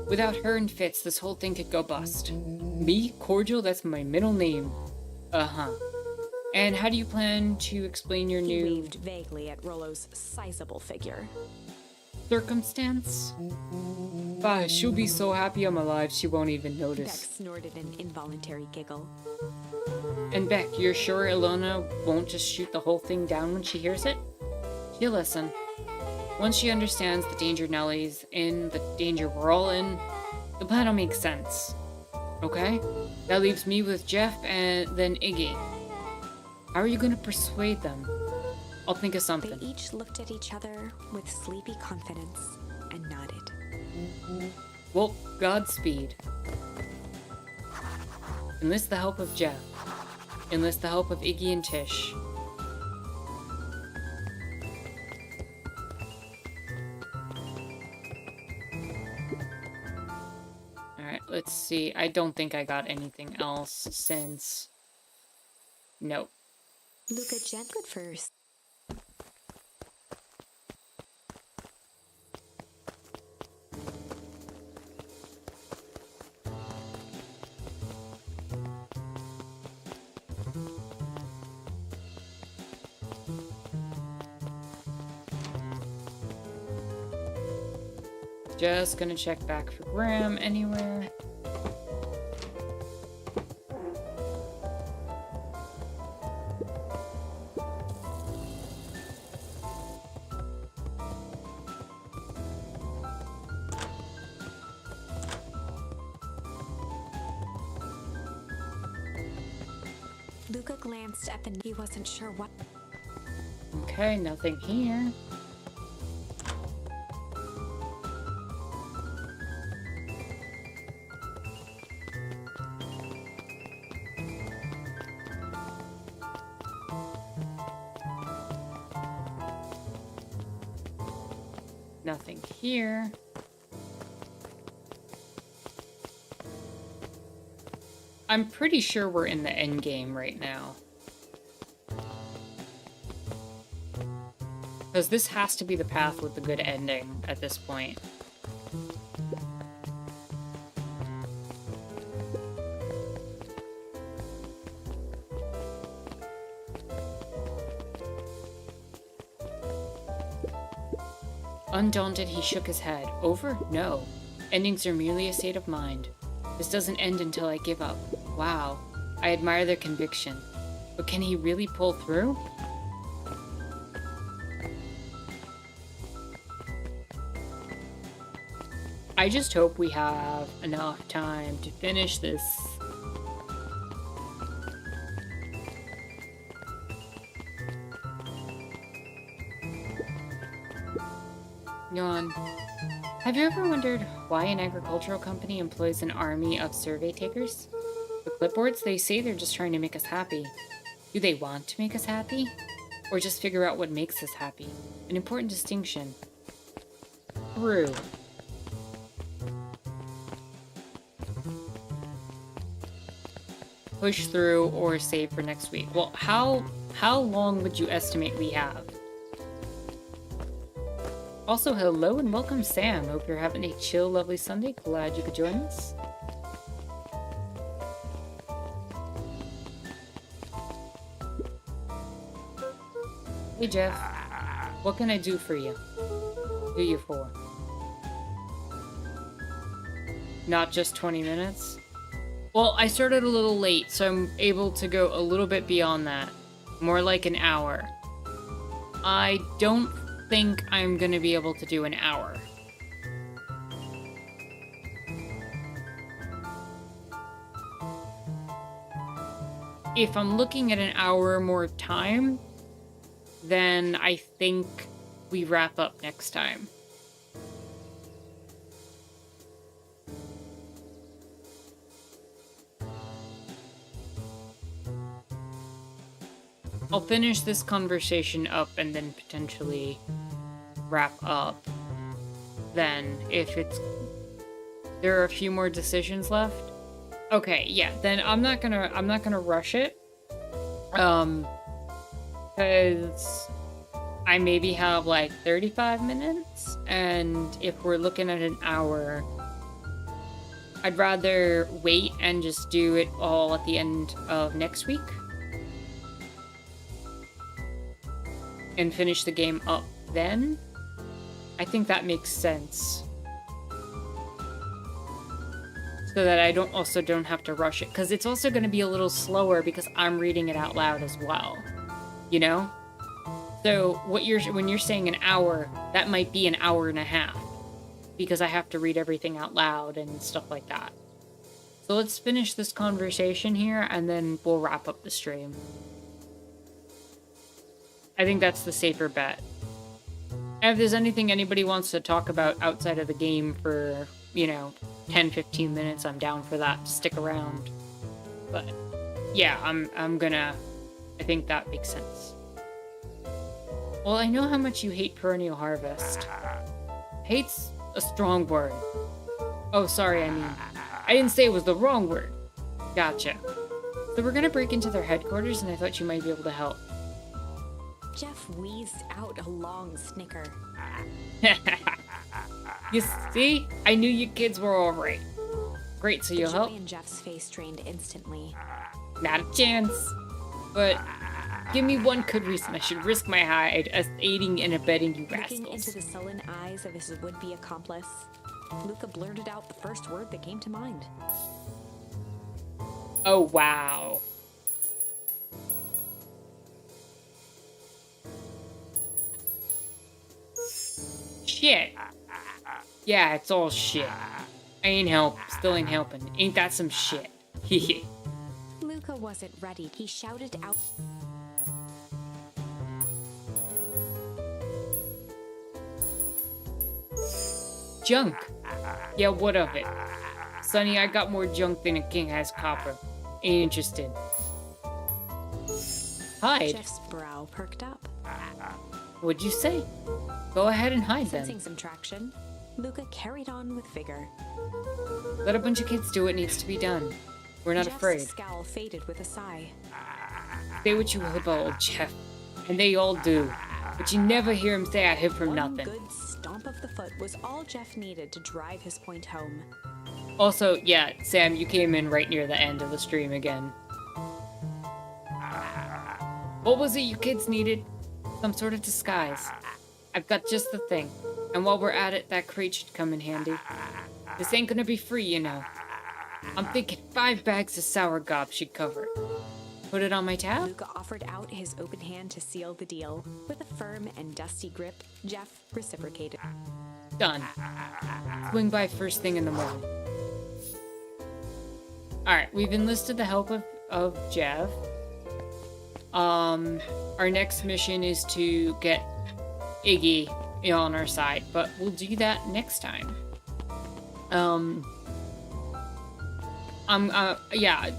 Without her and Fitz, this whole thing could go bust. Me? Cordial? That's my middle name. Uh-huh. And how do you plan to explain your He new waved vaguely at Rollo's sizable figure. circumstance? Bah, she'll be so happy I'm alive she won't even Beck notice. snorted an involuntary giggle. And Beck, you're sure Ilona won't just shoot the whole thing down when she hears it? She'll listen. Once she understands the danger Nellie's in, the danger we're all in, the plan will make sense. Okay? That leaves me with Jeff and then Iggy. How are you gonna persuade them? I'll think of They something. each looked at each other with sleepy confidence and nodded. Well, Godspeed. Enlist the help of Jeff. Enlist the help of Iggy and Tish. Alright, let's see. I don't think I got anything else since... Nope. Luca gentled first. Just gonna check back for Graham anywhere. Luca glanced at the... He wasn't sure what... Okay, nothing here. Nothing here. I'm pretty sure we're in the end game right now. Because this has to be the path with the good ending at this point. Undaunted, he shook his head. Over? No. Endings are merely a state of mind. This doesn't end until I give up. Wow. I admire their conviction. But can he really pull through? I just hope we have enough time to finish this. Yawn. Have you ever wondered why an agricultural company employs an army of survey takers? The clipboards, they say they're just trying to make us happy. Do they want to make us happy? Or just figure out what makes us happy? An important distinction. True. Push through or save for next week. Well, how long would you estimate we have? Also, hello and welcome, Sam. Hope you're having a chill, lovely Sunday. Glad you could join us. Hey, Jeff. What can I do for you? Who you for? Not just 20 minutes? Well, I started a little late, so I'm able to go a little bit beyond that. More like an hour. I don't think I'm gonna be able to do an hour. If I'm looking at an hour more time, then I think we wrap up next time. I'll finish this conversation up and then potentially wrap up. Then, if there are a few more decisions left. Okay, yeah, then I'm not gonna rush it. Because I maybe have like 35 minutes, and if we're looking at an hour, I'd rather wait and just do it all at the end of next week. And finish the game up then. I think that makes sense. So that I don't have to rush it. Because it's also going to be a little slower because I'm reading it out loud as well. You know? So when you're saying an hour, that might be an hour and a half. Because I have to read everything out loud and stuff like that. So let's finish this conversation here and then we'll wrap up the stream. I think that's the safer bet. And if there's anything anybody wants to talk about outside of the game for, 10-15 minutes, I'm down for that. Stick around. But yeah, I think that makes sense. Well, I know how much you hate Perennial Harvest. Hate's a strong word. Oh, sorry, I didn't say it was the wrong word. Gotcha. So we're gonna break into their headquarters and I thought you might be able to help. Jeff wheezed out a long snicker. You see? I knew you kids were alright. Great, so you'll help? Joy in Jeff's face strained instantly. Not a chance. But give me one good reason I should risk my hide as aiding and abetting you rascals. Looking into the sullen eyes of his would-be accomplice, Luca blurted out the first word that came to mind. Oh, wow. Shit. Yeah, it's all shit. Still ain't helping. Ain't that some shit? Luca wasn't ready. He shouted out. Junk. Yeah, what of it? Sonny, I got more junk than a king has copper. Ain't interested. hide. Jeff's brow perked up. What'd you say? Go ahead and hide then. Sensing some traction, Luca carried on with vigor. Let a bunch of kids do what needs to be done. We're not Jeff's afraid. scowl faded with a sigh. Say what you will about old Jeff, and they all do. But you never hear him say I hid from One nothing. good stomp of the foot was all Jeff needed to drive his point home. Also, yeah, Sam, you came in right near the end of the stream again. What was it you kids needed? Some sort of disguise. I've got just the thing. And while we're at it, that crate should come in handy. This ain't gonna be free, you know. I'm thinking 5 bags of sour gob should cover it. Put it on my tab? Luca offered out his open hand to seal the deal. With a firm and dusty grip, Jeff reciprocated. Done. Swing by first thing in the morning. Alright, we've enlisted the help of Jeff. Our next mission is to get Iggy on our side, but we'll do that next time. Yeah,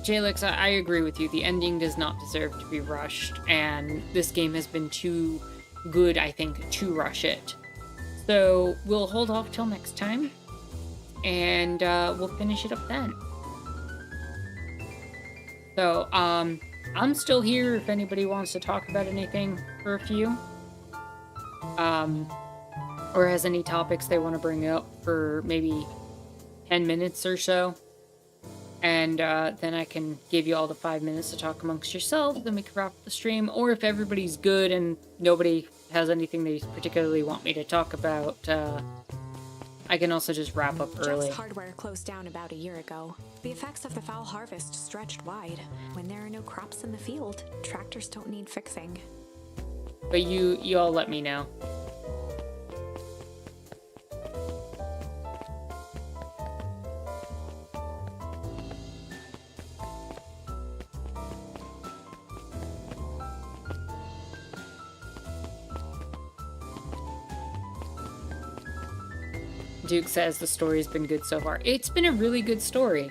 Jalix, I agree with you. The ending does not deserve to be rushed, and this game has been too good, I think, to rush it. So we'll hold off till next time, and we'll finish it up then. So, I'm still here if anybody wants to talk about anything for a few. Or has any topics they want to bring up for maybe 10 minutes or so. And then I can give you all the 5 minutes to talk amongst yourselves, then we can wrap up the stream. Or if everybody's good and nobody has anything they particularly want me to talk about, I can also just wrap up early. Jeff's hardware closed down about a year ago. The effects of the foul harvest stretched wide. When there are no crops in the field, tractors don't need fixing. But you all let me know. Duke says the story's been good so far. It's been a really good story.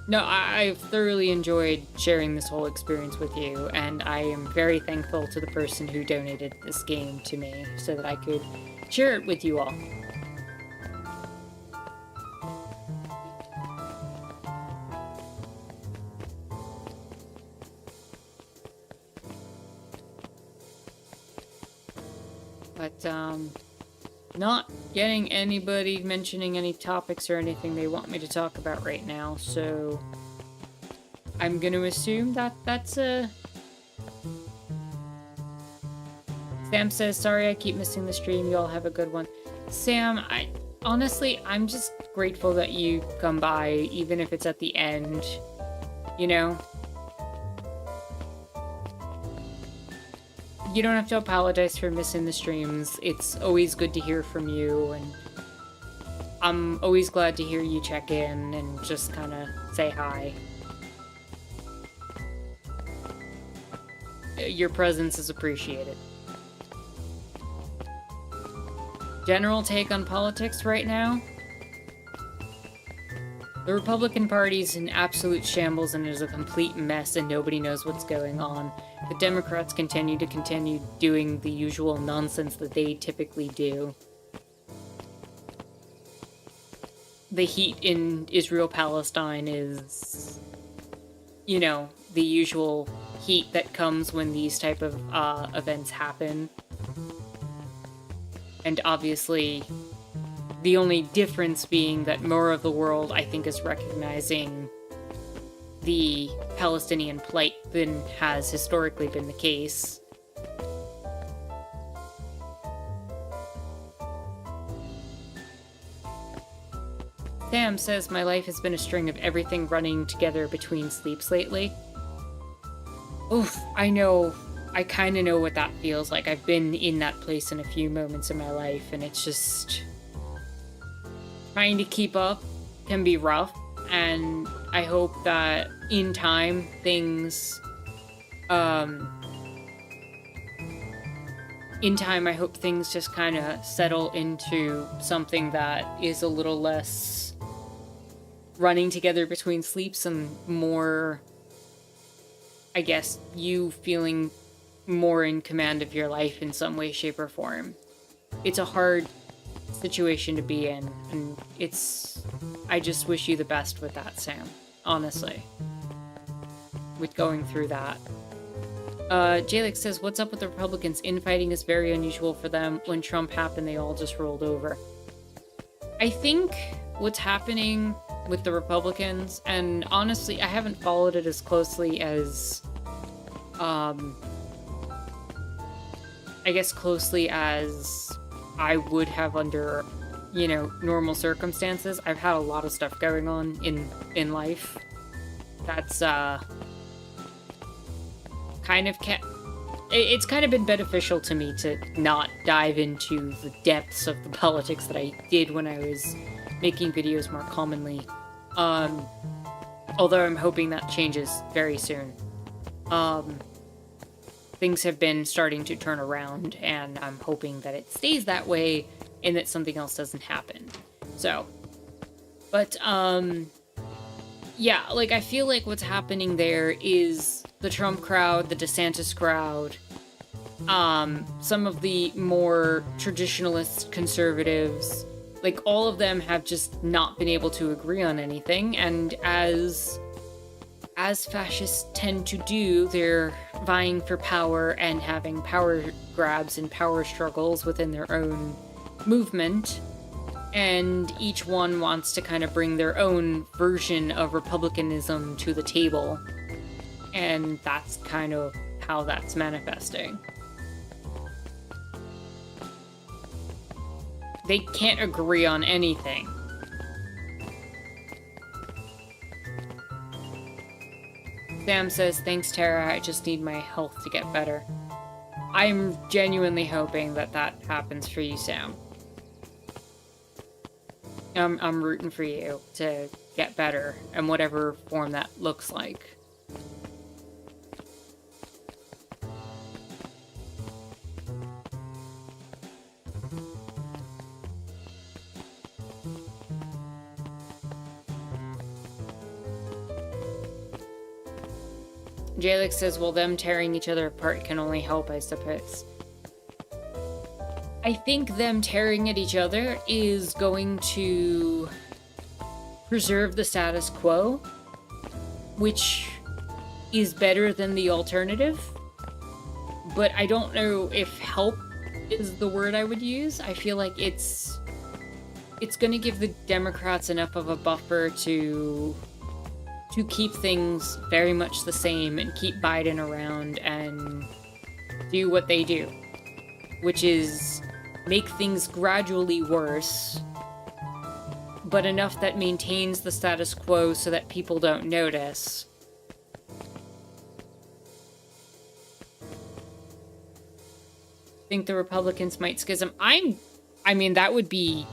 No, I've thoroughly enjoyed sharing this whole experience with you, and I am very thankful to the person who donated this game to me so that I could share it with you all. But, not getting anybody mentioning any topics or anything they want me to talk about right now, so I'm gonna assume that that's a... Sam says, sorry I keep missing the stream, you all have a good one. Sam, honestly, I'm just grateful that you come by, even if it's at the end, you know? You don't have to apologize for missing the streams. It's always good to hear from you, and I'm always glad to hear you check in and just kind of say hi. Your presence is appreciated. General take on politics right now? The Republican Party's in absolute shambles and is a complete mess and nobody knows what's going on. The Democrats continue doing the usual nonsense that they typically do. The heat in Israel-Palestine is, you know, the usual heat that comes when these type of events happen. And obviously, the only difference being that more of the world, I think, is recognizing the Palestinian plight than has historically been the case. Sam says, my life has been a string of everything running together between sleeps lately. Oof, I know. I kind of know what that feels like. I've been in that place in a few moments in my life, and it's just... trying to keep up can be rough, and I hope that in time things, I hope things just kind of settle into something that is a little less running together between sleeps and more I guess, you feeling more in command of your life in some way, shape, or form. It's a hard situation to be in, and I just wish you the best with that, Sam. Honestly. With going through that. Jalek says, what's up with the Republicans? Infighting is very unusual for them. When Trump happened, they all just rolled over. I think what's happening with the Republicans, and honestly, I haven't followed it as closely as, I guess closely as I would have under, normal circumstances. I've had a lot of stuff going on in life. That's, it's kind of been beneficial to me to not dive into the depths of the politics that I did when I was making videos more commonly. Although I'm hoping that changes very soon. Things have been starting to turn around, and I'm hoping that it stays that way and that something else doesn't happen. So, but, yeah, like, I feel like what's happening there is the Trump crowd, the DeSantis crowd, some of the more traditionalist conservatives, like, all of them have just not been able to agree on anything, and as fascists tend to do, they're vying for power and having power grabs and power struggles within their own movement, and each one wants to kind of bring their own version of republicanism to the table, and that's kind of how that's manifesting. They can't agree on anything. Sam says, thanks, Tara, I just need my health to get better. I'm genuinely hoping that happens for you, Sam. I'm rooting for you to get better, in whatever form that looks like. Jalek says, well, them tearing each other apart can only help, I suppose. I think them tearing at each other is going to preserve the status quo, which is better than the alternative. But I don't know if help is the word I would use. I feel like it's going to give the Democrats enough of a buffer to keep things very much the same and keep Biden around and do what they do, which is make things gradually worse, but enough that maintains the status quo so that people don't notice. Think the Republicans might schism? I mean, that would be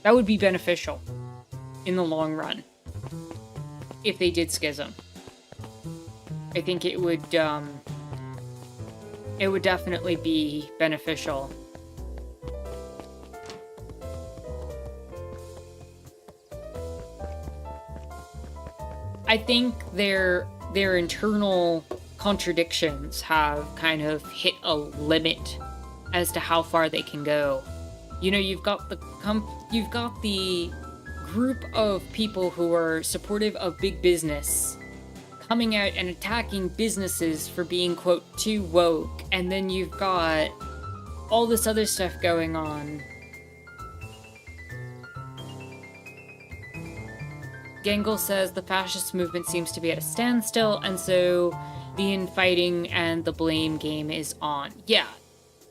beneficial in the long run. If they did schism, I think it would definitely be beneficial. I think their internal contradictions have kind of hit a limit as to how far they can go. You've got the group of people who are supportive of big business coming out and attacking businesses for being, quote, too woke, and then you've got all this other stuff going on. Gengel says the fascist movement seems to be at a standstill, and so the infighting and the blame game is on. Yeah,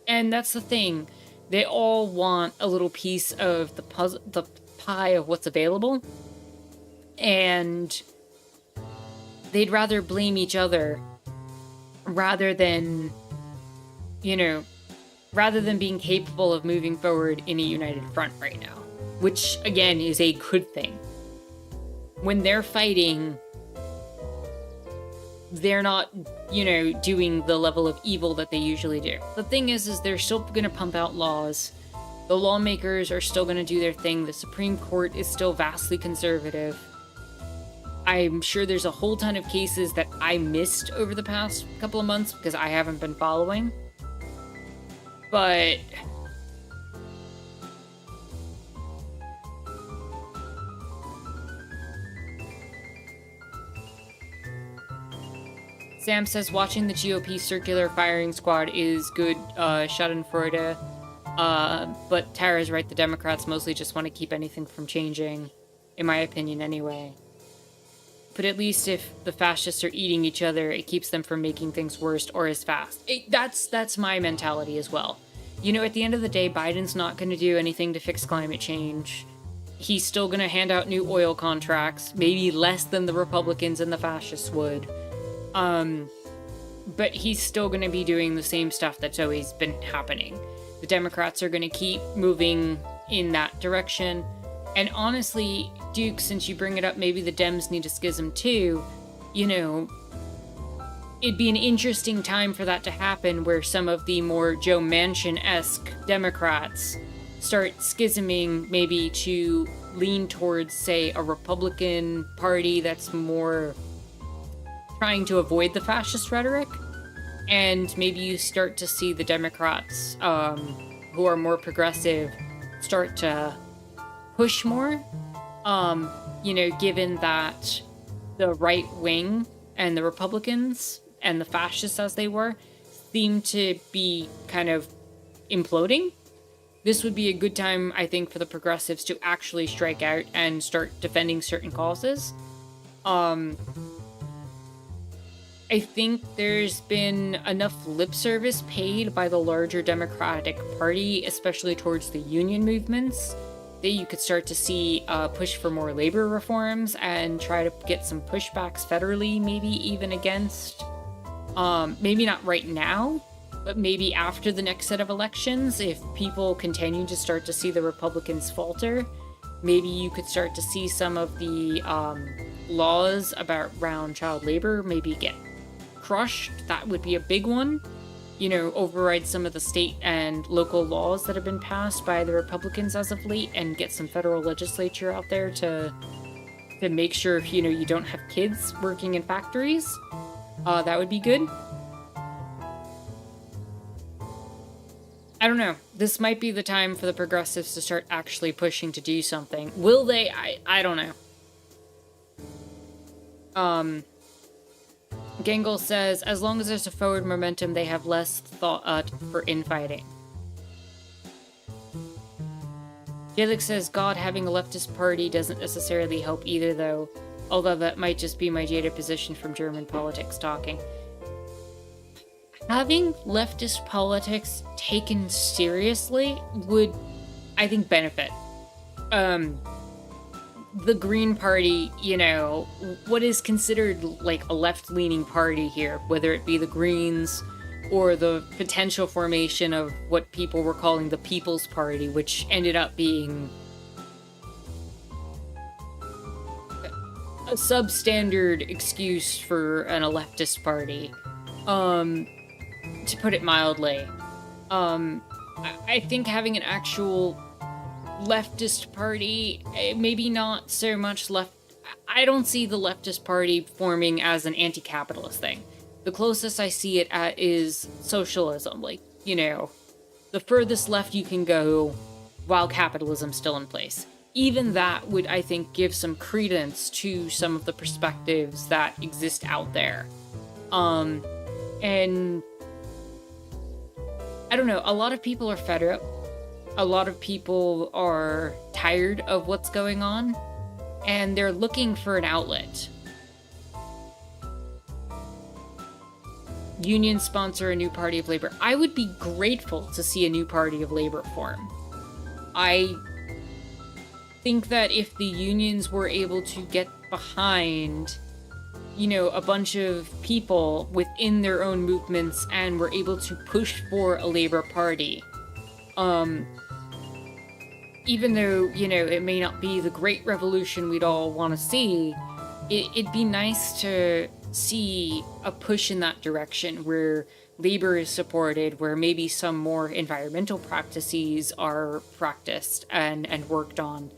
and that's the thing. They all want a little piece of the puzzle, the pie of what's available, and they'd rather blame each other rather than being capable of moving forward in a united front right now, which again is a good thing. When they're fighting, they're not doing the level of evil that they usually do. The thing is they're still gonna pump out laws. The lawmakers are still going to do their thing. The Supreme Court is still vastly conservative. I'm sure there's a whole ton of cases that I missed over the past couple of months because I haven't been following. But Sam says watching the GOP circular firing squad is good, Schadenfreude. But Tara's right, the Democrats mostly just want to keep anything from changing, in my opinion anyway. But at least if the fascists are eating each other, it keeps them from making things worse or as fast. That's my mentality as well. You know, at the end of the day, Biden's not going to do anything to fix climate change. He's still going to hand out new oil contracts, maybe less than the Republicans and the fascists would. But he's still going to be doing the same stuff that's always been happening. The Democrats are going to keep moving in that direction. And honestly, Duke, since you bring it up, maybe the Dems need a schism too. You know, it'd be an interesting time for that to happen where some of the more Joe Manchin-esque Democrats start schisming, maybe to lean towards, say, a Republican Party that's more trying to avoid the fascist rhetoric, and maybe you start to see the Democrats, who are more progressive, start to push more, you know, given that the right wing and the Republicans and the fascists, as they were, seem to be kind of imploding. This would be a good time, I think, for the progressives to actually strike out and start defending certain causes. I think there's been enough lip service paid by the larger Democratic Party, especially towards the union movements, that you could start to see a push for more labor reforms and try to get some pushbacks federally, maybe even against, maybe not right now, but maybe after the next set of elections, if people continue to start to see the Republicans falter, maybe you could start to see some of the laws around child labor maybe get crushed. That would be a big one. You know, override some of the state and local laws that have been passed by the Republicans as of late and get some federal legislature out there to make sure, you know, you don't have kids working in factories. That would be good. I don't know. This might be the time for the progressives to start actually pushing to do something. Will they? I don't know. Gangle says, as long as there's a forward momentum, they have less thought for infighting. Felix says, God, having a leftist party doesn't necessarily help either, though. Although that might just be my jaded position from German politics talking. Having leftist politics taken seriously would, I think, benefit. The Green Party, you know, what is considered like a left-leaning party here, whether it be the Greens or the potential formation of what people were calling the People's Party, which ended up being a substandard excuse for a leftist party, to put it mildly. I think having an actual leftist party, maybe not so much left. I don't see the leftist party forming as an anti-capitalist thing. The closest I see it at is socialism, like, you know, the furthest left you can go while capitalism's still in place. Even that would, I think, give some credence to some of the perspectives that exist out there. And I don't know, a lot of people are fed up. A lot of people are tired of what's going on, and they're looking for an outlet. Unions sponsor a new party of labor. I would be grateful to see a new party of labor form. I think that if the unions were able to get behind, you know, a bunch of people within their own movements and were able to push for a labor party, even though, you know, it may not be the great revolution we'd all want to see, it'd be nice to see a push in that direction where labor is supported, where maybe some more environmental practices are practiced and worked on.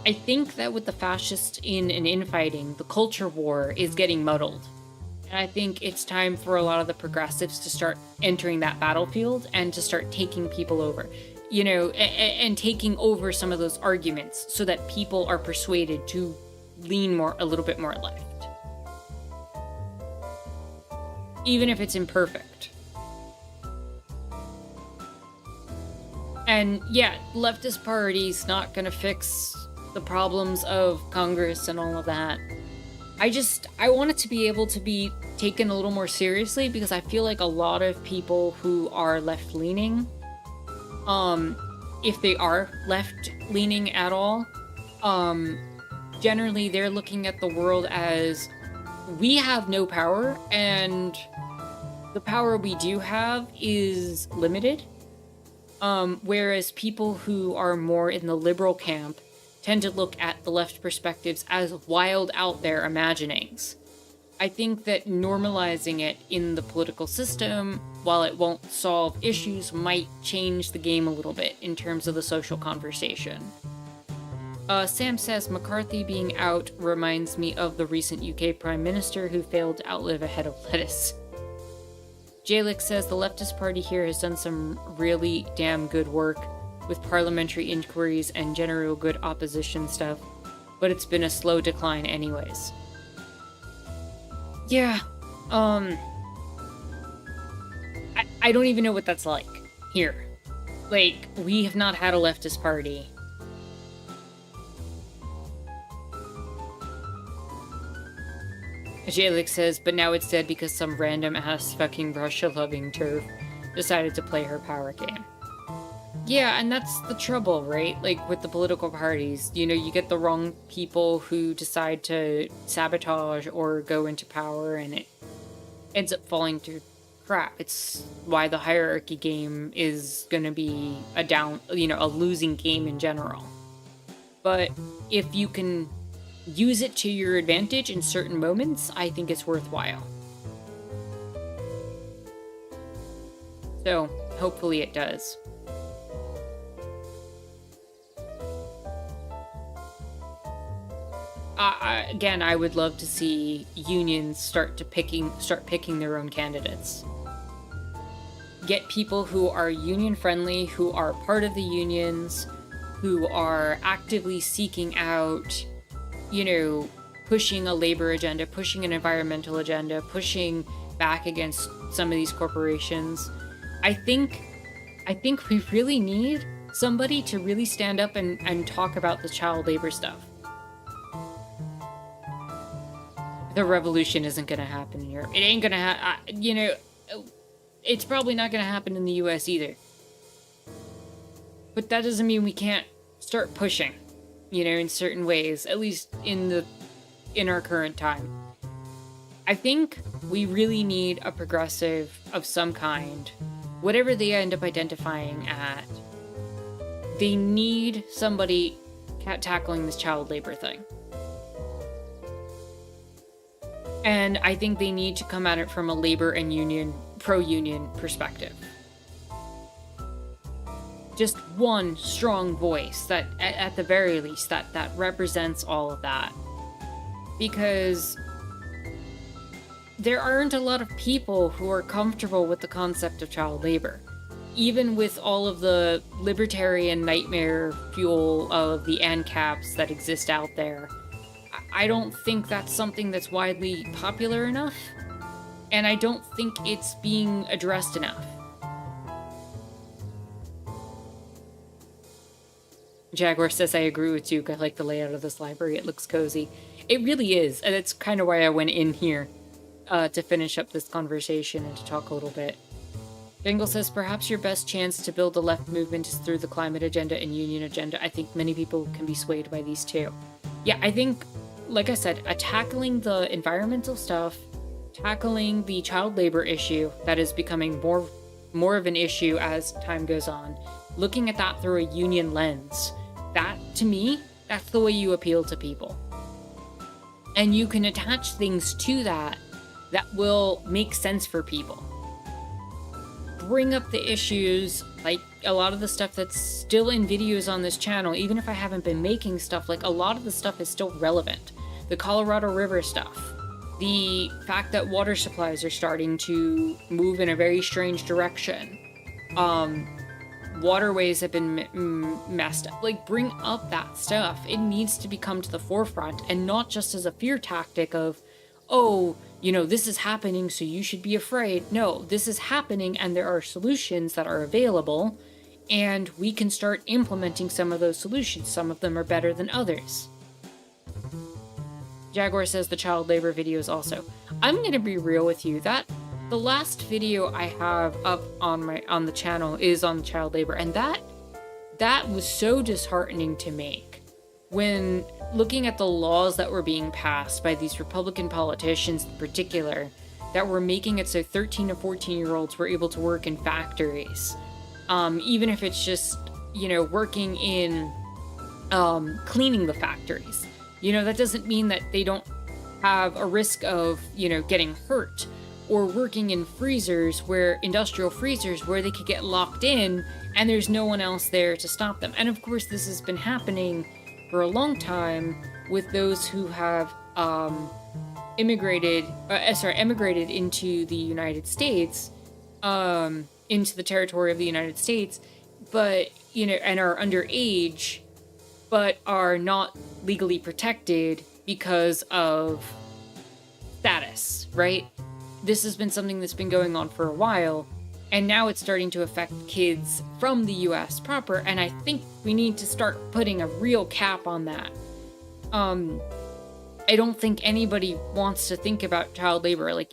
I think that with the fascists in and infighting, the culture war is getting muddled. And I think it's time for a lot of the progressives to start entering that battlefield and to start taking people over, and taking over some of those arguments so that people are persuaded to lean a little bit more left. Even if it's imperfect. And yeah, leftist party's not gonna fix the problems of Congress and all of that. I want it to be able to be taken a little more seriously, because I feel like a lot of people who are left-leaning, if they are left-leaning at all, generally they're looking at the world as, we have no power, and the power we do have is limited. Whereas people who are more in the liberal camp tend to look at the left perspectives as wild out there imaginings. I think that normalizing it in the political system, while it won't solve issues, might change the game a little bit in terms of the social conversation. Sam says, McCarthy being out reminds me of the recent UK Prime Minister who failed to outlive a head of lettuce. Jalix says, the leftist party here has done some really damn good work with parliamentary inquiries and general good opposition stuff, but it's been a slow decline anyways. Yeah, I don't even know what that's like here. Like, we have not had a leftist party. Jalix says, but now it's dead because some random ass fucking Russia-loving turf decided to play her power game. Yeah, and that's the trouble, right? Like, with the political parties, you get the wrong people who decide to sabotage or go into power, and it ends up falling through crap. It's why the hierarchy game is gonna be a losing game in general. But if you can use it to your advantage in certain moments, I think it's worthwhile. So, hopefully it does. Again, I would love to see unions start picking their own candidates. Get people who are union friendly, who are part of the unions, who are actively seeking out, pushing a labor agenda, pushing an environmental agenda, pushing back against some of these corporations. I think we really need somebody to really stand up and talk about the child labor stuff. The revolution isn't gonna happen in Europe. It ain't gonna it's probably not gonna happen in the US either. But that doesn't mean we can't start pushing, in certain ways, at least in our current time. I think we really need a progressive of some kind, whatever they end up identifying at. They need somebody tackling this child labor thing. And I think they need to come at it from a labor and pro-union perspective. Just one strong voice that, at the very least, that represents all of that. Because there aren't a lot of people who are comfortable with the concept of child labor. Even with all of the libertarian nightmare fuel of the ANCAPs that exist out there, I don't think that's something that's widely popular enough, and I don't think it's being addressed enough. Jaguar says, I agree with Duke. I like the layout of this library. It looks cozy. It really is, and that's kind of why I went in here to finish up this conversation and to talk a little bit. Bengal says, perhaps your best chance to build the left movement is through the climate agenda and union agenda. I think many people can be swayed by these two. Yeah, I think, like I said, tackling the environmental stuff, tackling the child labor issue that is becoming more of an issue as time goes on, looking at that through a union lens, that, to me, that's the way you appeal to people. And you can attach things to that will make sense for people. Bring up the issues like a lot of the stuff that's still in videos on this channel, even if I haven't been making stuff, like a lot of the stuff is still relevant. The Colorado River stuff, the fact that water supplies are starting to move in a very strange direction. Waterways have been messed up. Like, bring up that stuff. It needs to become to the forefront, and not just as a fear tactic of, oh, you know, this is happening, so you should be afraid. No, this is happening, and there are solutions that are available, and we can start implementing some of those solutions. Some of them are better than others. Jaguar says the child labor videos also. I'm going to be real with you. That the last video I have up on the channel is on child labor, and that was so disheartening to make. When looking at the laws that were being passed by these Republican politicians in particular, that were making it so 13 to 14-year-olds were able to work in factories. Even if it's just, you know, working in cleaning the factories. You know, that doesn't mean that they don't have a risk of, you know, getting hurt, or working in freezers, where industrial freezers, where they could get locked in and there's no one else there to stop them. And of course, this has been happening for a long time with those who have emigrated into the United States, into the territory of the United States, but, you know, and are underage, but are not legally protected because of status, right? This has been something that's been going on for a while, and now it's starting to affect kids from the US proper, and I think we need to start putting a real cap on that. I don't think anybody wants to think about child labor, like,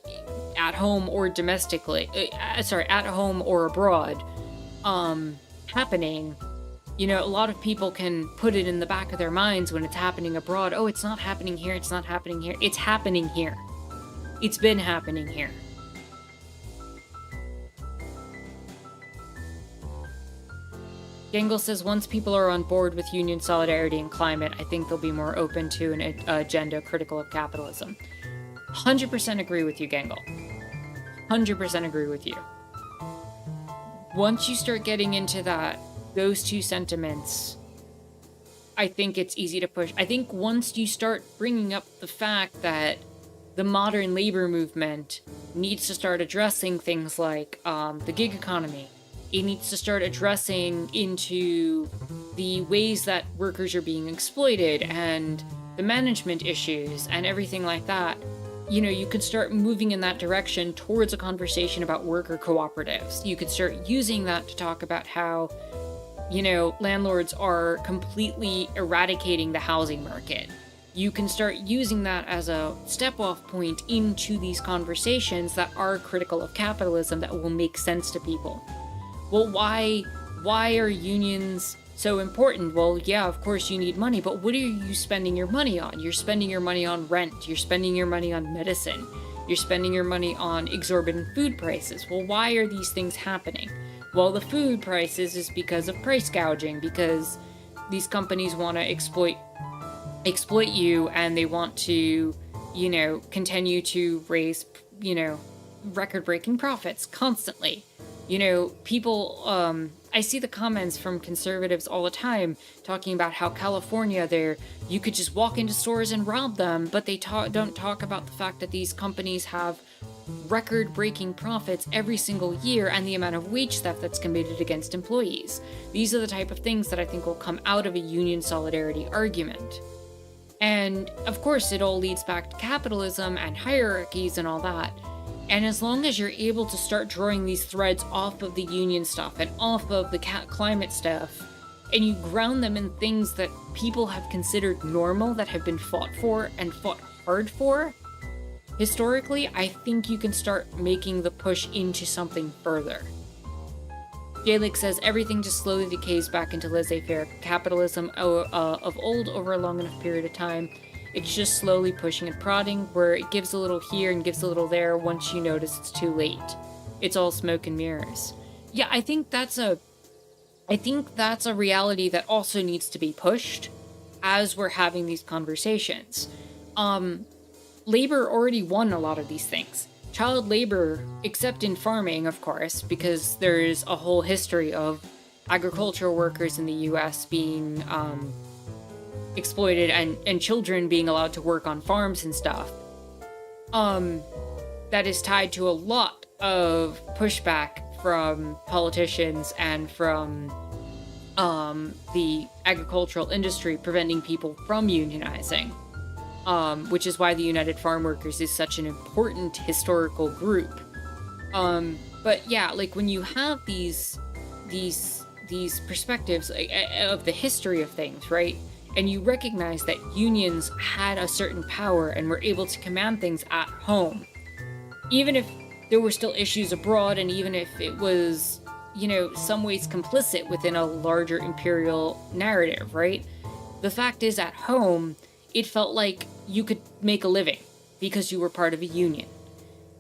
at home or domestically, at home or abroad, happening. You know, a lot of people can put it in the back of their minds when it's happening abroad. Oh, it's not happening here, it's not happening here. It's happening here. It's been happening here. Gangle says, once people are on board with union solidarity and climate, I think they'll be more open to an agenda critical of capitalism. 100% agree with you, Gangle. 100% agree with you. Once you start getting into those two sentiments, I think it's easy to push. I think once you start bringing up the fact that the modern labor movement needs to start addressing things like the gig economy, it needs to start addressing into the ways that workers are being exploited and the management issues and everything like that, you know, you could start moving in that direction towards a conversation about worker cooperatives. You could start using that to talk about how, you know, landlords are completely eradicating the housing market. You can start using that as a step-off point into these conversations that are critical of capitalism, that will make sense to people. Well, why are unions so important? Well, yeah, of course you need money, but what are you spending your money on? You're spending your money on rent, you're spending your money on medicine, you're spending your money on exorbitant food prices. Well, why are these things happening? Well, the food prices is because of price gouging, because these companies want to exploit you, and they want to, you know, continue to raise, you know, record-breaking profits constantly. You know, people, I see the comments from conservatives all the time talking about how California, you could just walk into stores and rob them, but they don't talk about the fact that these companies have record-breaking profits every single year, and the amount of wage theft that's committed against employees. These are the type of things that I think will come out of a union solidarity argument. And of course, it all leads back to capitalism and hierarchies and all that. And as long as you're able to start drawing these threads off of the union stuff and off of the climate stuff, and you ground them in things that people have considered normal, that have been fought for and fought hard for, historically, I think you can start making the push into something further. Jalik says, everything just slowly decays back into laissez-faire capitalism of old over a long enough period of time. It's just slowly pushing and prodding, where it gives a little here and gives a little there once you notice it's too late. It's all smoke and mirrors. Yeah, I think that's a reality that also needs to be pushed as we're having these conversations. Labor already won a lot of these things. Child labor, except in farming, of course, because there's a whole history of agricultural workers in the US being exploited and children being allowed to work on farms and stuff, that is tied to a lot of pushback from politicians and from the agricultural industry preventing people from unionizing, which is why the United Farm Workers is such an important historical group. But yeah, like when you have these perspectives of the history of things, right? And you recognize that unions had a certain power and were able to command things at home, even if there were still issues abroad, and even if it was, you know, some ways complicit within a larger imperial narrative, right? The fact is, at home, it felt like you could make a living because you were part of a union.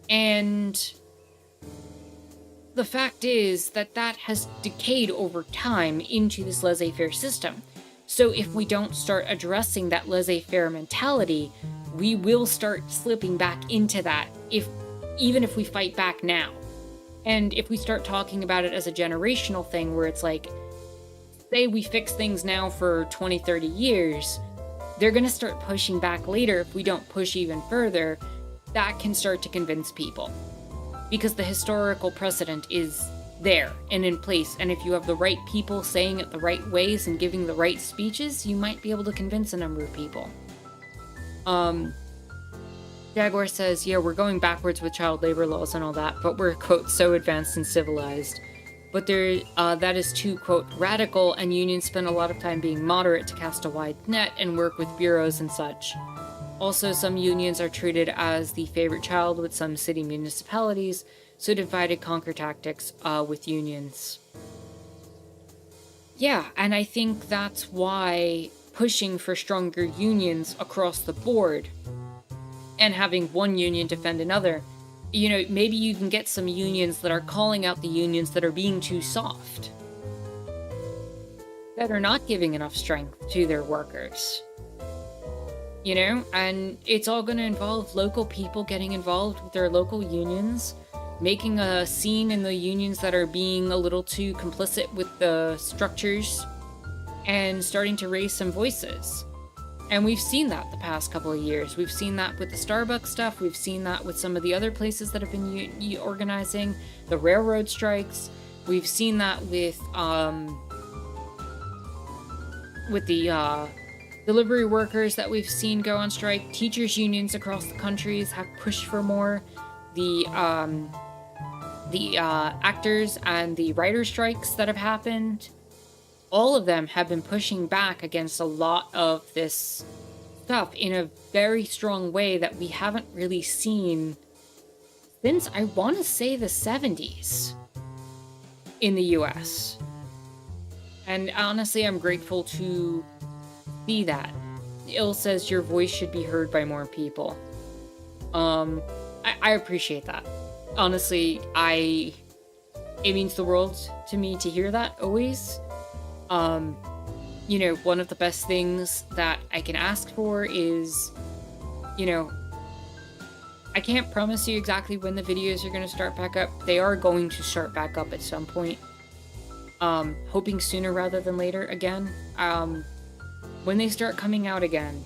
And the fact is that that has decayed over time into this laissez-faire system. So if we don't start addressing that laissez-faire mentality, we will start slipping back into that, even if we fight back now. And if we start talking about it as a generational thing where it's like, say we fix things now for 20, 30 years, they're going to start pushing back later if we don't push even further. That can start to convince people. Because the historical precedent is there and in place, and if you have the right people saying it the right ways and giving the right speeches, you might be able to convince a number of people. Jaguar says, yeah, we're going backwards with child labor laws and all that, but we're, quote, so advanced and civilized. But that is too, quote, radical, and unions spend a lot of time being moderate to cast a wide net and work with bureaus and such. Also, some unions are treated as the favorite child with some city municipalities, so divide-and-conquer tactics with unions. Yeah, and I think that's why pushing for stronger unions across the board and having one union defend another, you know, maybe you can get some unions that are calling out the unions that are being too soft, that are not giving enough strength to their workers. You know, and it's all going to involve local people getting involved with their local unions, making a scene in the unions that are being a little too complicit with the structures, and starting to raise some voices. And we've seen that the past couple of years. We've seen that with the Starbucks stuff. We've seen that with some of the other places that have been organizing the railroad strikes. We've seen that with the delivery workers that we've seen go on strike. Teachers unions across the countries have pushed for more. The actors and the writer strikes that have happened, all of them have been pushing back against a lot of this stuff in a very strong way that we haven't really seen since, I want to say, the 70s in the US. And honestly, I'm grateful to see that. Il says your voice should be heard by more people. I appreciate that. Honestly, it means the world to me to hear that always. You know, one of the best things that I can ask for is, you know, I can't promise you exactly when the videos are going to start back up. They are going to start back up at some point. Hoping sooner rather than later again. When they start coming out again,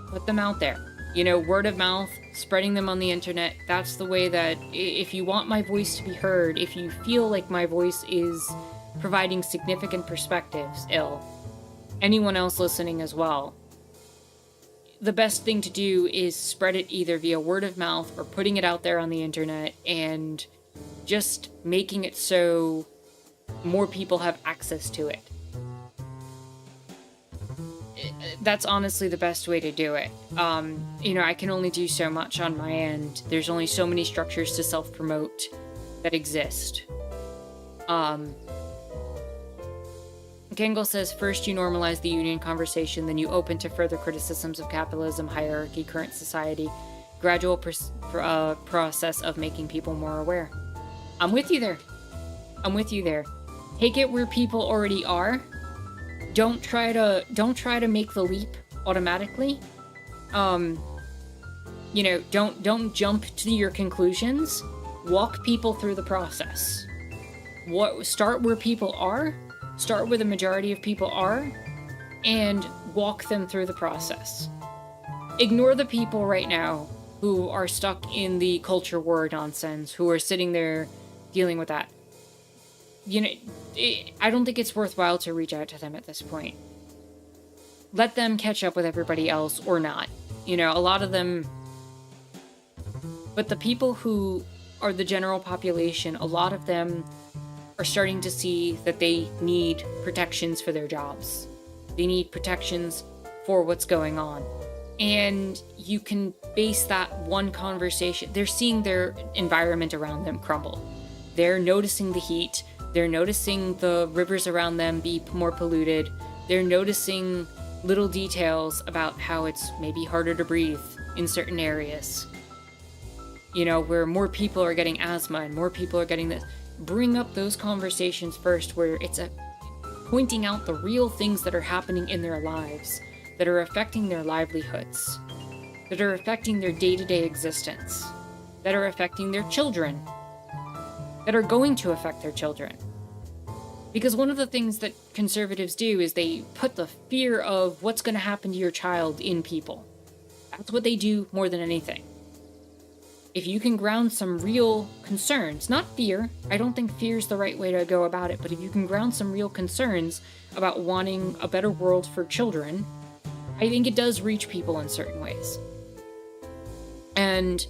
put them out there. You know, word of mouth, spreading them on the internet. That's the way that, if you want my voice to be heard, if you feel like my voice is providing significant perspectives, anyone else listening as well, the best thing to do is spread it either via word of mouth or putting it out there on the internet and just making it so more people have access to it. That's honestly the best way to do it. You know, I can only do so much on my end. There's only so many structures to self-promote that exist. Gangle says, first you normalize the union conversation, then you open to further criticisms of capitalism, hierarchy, current society, gradual process of making people more aware. I'm with you there. I'm with you there. Take it where people already are. Don't try to make the leap automatically. You know, don't jump to your conclusions. Walk people through the process. Start where people are, start where the majority of people are, and walk them through the process. Ignore the people right now who are stuck in the culture war nonsense, who are sitting there dealing with that. I don't think it's worthwhile to reach out to them at this point. Let them catch up with everybody else or not. A lot of them... But the people who are the general population, a lot of them are starting to see that they need protections for their jobs. They need protections for what's going on. And you can base that one conversation. They're seeing their environment around them crumble. They're noticing the heat. They're noticing the rivers around them be more polluted. They're noticing little details about how it's maybe harder to breathe in certain areas. Where more people are getting asthma and more people are getting this. Bring up those conversations first, where it's pointing out the real things that are happening in their lives, that are affecting their livelihoods, that are affecting their day-to-day existence, that are affecting their children, that are going to affect their children. Because one of the things that conservatives do is they put the fear of what's going to happen to your child in people. That's what they do more than anything. If you can ground some real concerns, not fear, I don't think fear is the right way to go about it, but if you can ground some real concerns about wanting a better world for children, I think it does reach people in certain ways. And,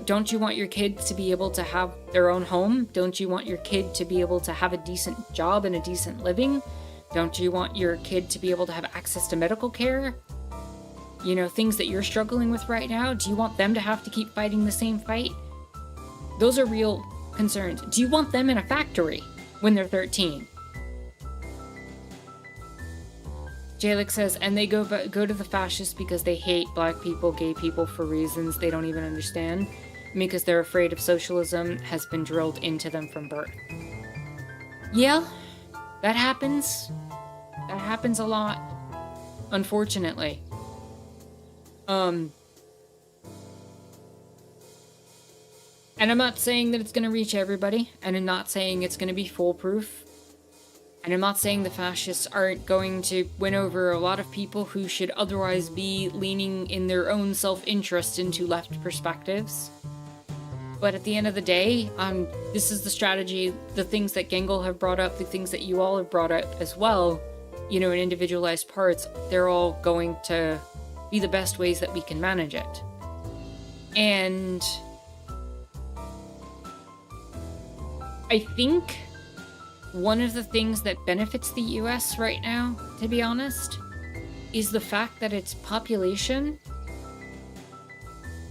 don't you want your kid to be able to have their own home? Don't you want your kid to be able to have a decent job and a decent living? Don't you want your kid to be able to have access to medical care? Things that you're struggling with right now, do you want them to have to keep fighting the same fight? Those are real concerns. Do you want them in a factory when they're 13? Jalek says, and they go to the fascists because they hate black people, gay people for reasons they don't even understand, because they're afraid of socialism has been drilled into them from birth. Yeah, that happens. That happens a lot, unfortunately. And I'm not saying that it's going to reach everybody, and I'm not saying it's going to be foolproof, and I'm not saying the fascists aren't going to win over a lot of people who should otherwise be leaning in their own self-interest into left perspectives. But at the end of the day, this is the strategy, the things that Gengel have brought up, the things that you all have brought up as well, in individualized parts, they're all going to be the best ways that we can manage it. And I think one of the things that benefits the US right now, to be honest, is the fact that its population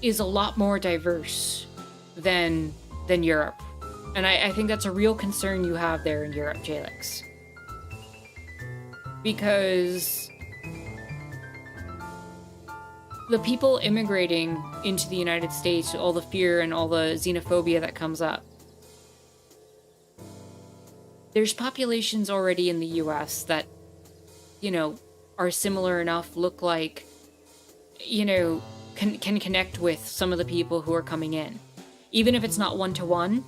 is a lot more diverse than Europe. And I think that's a real concern you have there in Europe, Jalix. Because the people immigrating into the United States, all the fear and all the xenophobia that comes up, there's populations already in the US that, are similar enough, look like, can connect with some of the people who are coming in. Even if it's not one-to-one,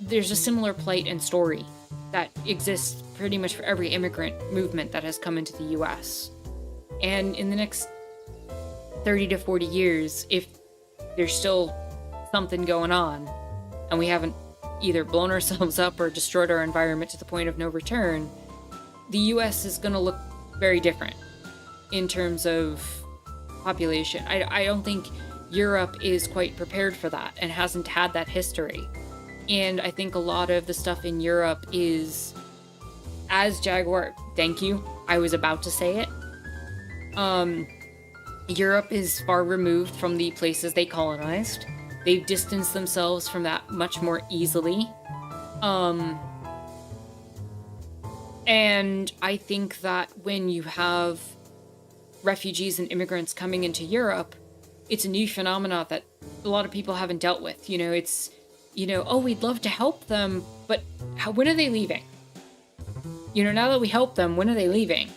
there's a similar plight and story that exists pretty much for every immigrant movement that has come into the US. And in the next 30 to 40 years, if there's still something going on, and we haven't either blown ourselves up or destroyed our environment to the point of no return, the US is going to look very different in terms of population. I don't think Europe is quite prepared for that and hasn't had that history. And I think a lot of the stuff in Europe is, as Jaguar, thank you, I was about to say it. Europe is far removed from the places they colonized. They've distanced themselves from that much more easily. And I think that when you have refugees and immigrants coming into Europe, it's a new phenomena that a lot of people haven't dealt with. It's, oh, we'd love to help them, but when are they leaving? Now that we help them, when are they leaving?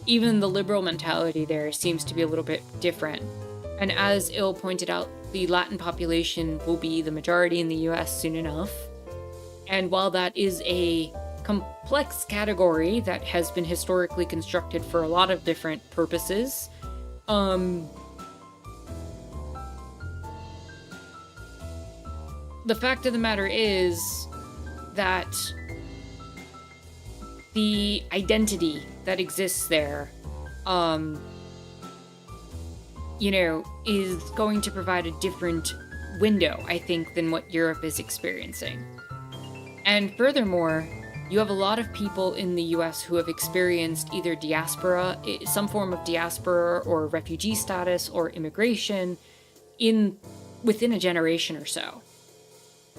Even the liberal mentality there seems to be a little bit different. And as Il pointed out, the Latin population will be the majority in the US soon enough. And while that is a complex category that has been historically constructed for a lot of different purposes, the fact of the matter is that the identity that exists there, is going to provide a different window, I think, than what Europe is experiencing. And furthermore, you have a lot of people in the US who have experienced either diaspora, some form of diaspora or refugee status or immigration within a generation or so.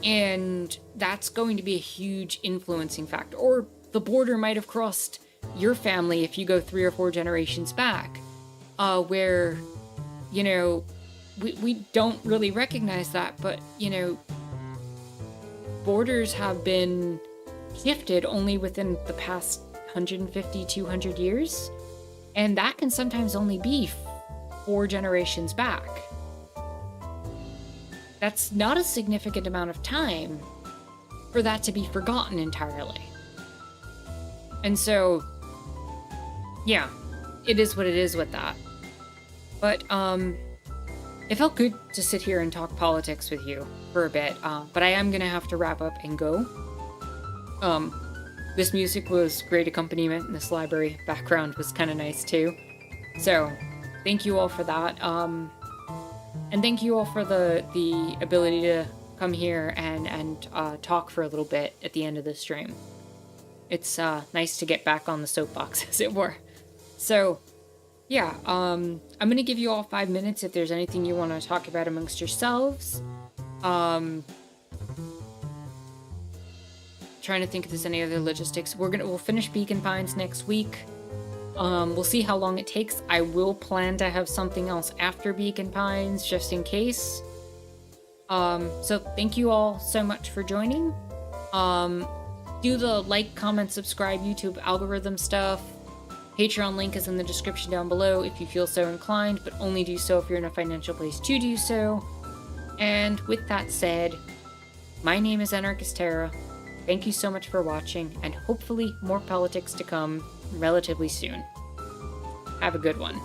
And that's going to be a huge influencing factor. Or the border might have crossed your family if you go 3 or 4 generations back, where, we don't really recognize that, but, borders have been shifted only within the past 150, 200 years. And that can sometimes only be 4 generations back. That's not a significant amount of time for that to be forgotten entirely. And so, yeah, it is what it is with that. But, it felt good to sit here and talk politics with you for a bit, but I am gonna have to wrap up and go. This music was great accompaniment, and this library background was kind of nice too. So, thank you all for that. And thank you all for the ability to come here and talk for a little bit at the end of the stream. It's nice to get back on the soapbox, as it were. So, yeah, I'm going to give you all 5 minutes if there's anything you want to talk about amongst yourselves. Trying to think if there's any other logistics. We'll finish Beacon Pines next week. We'll see how long it takes. I will plan to have something else after Beacon Pines, just in case. So thank you all so much for joining. Do the like, comment, subscribe, YouTube algorithm stuff. Patreon link is in the description down below if you feel so inclined, but only do so if you're in a financial place to do so. And with that said, my name is Anarchist Terra. Thank you so much for watching, and hopefully more politics to come relatively soon. Have a good one.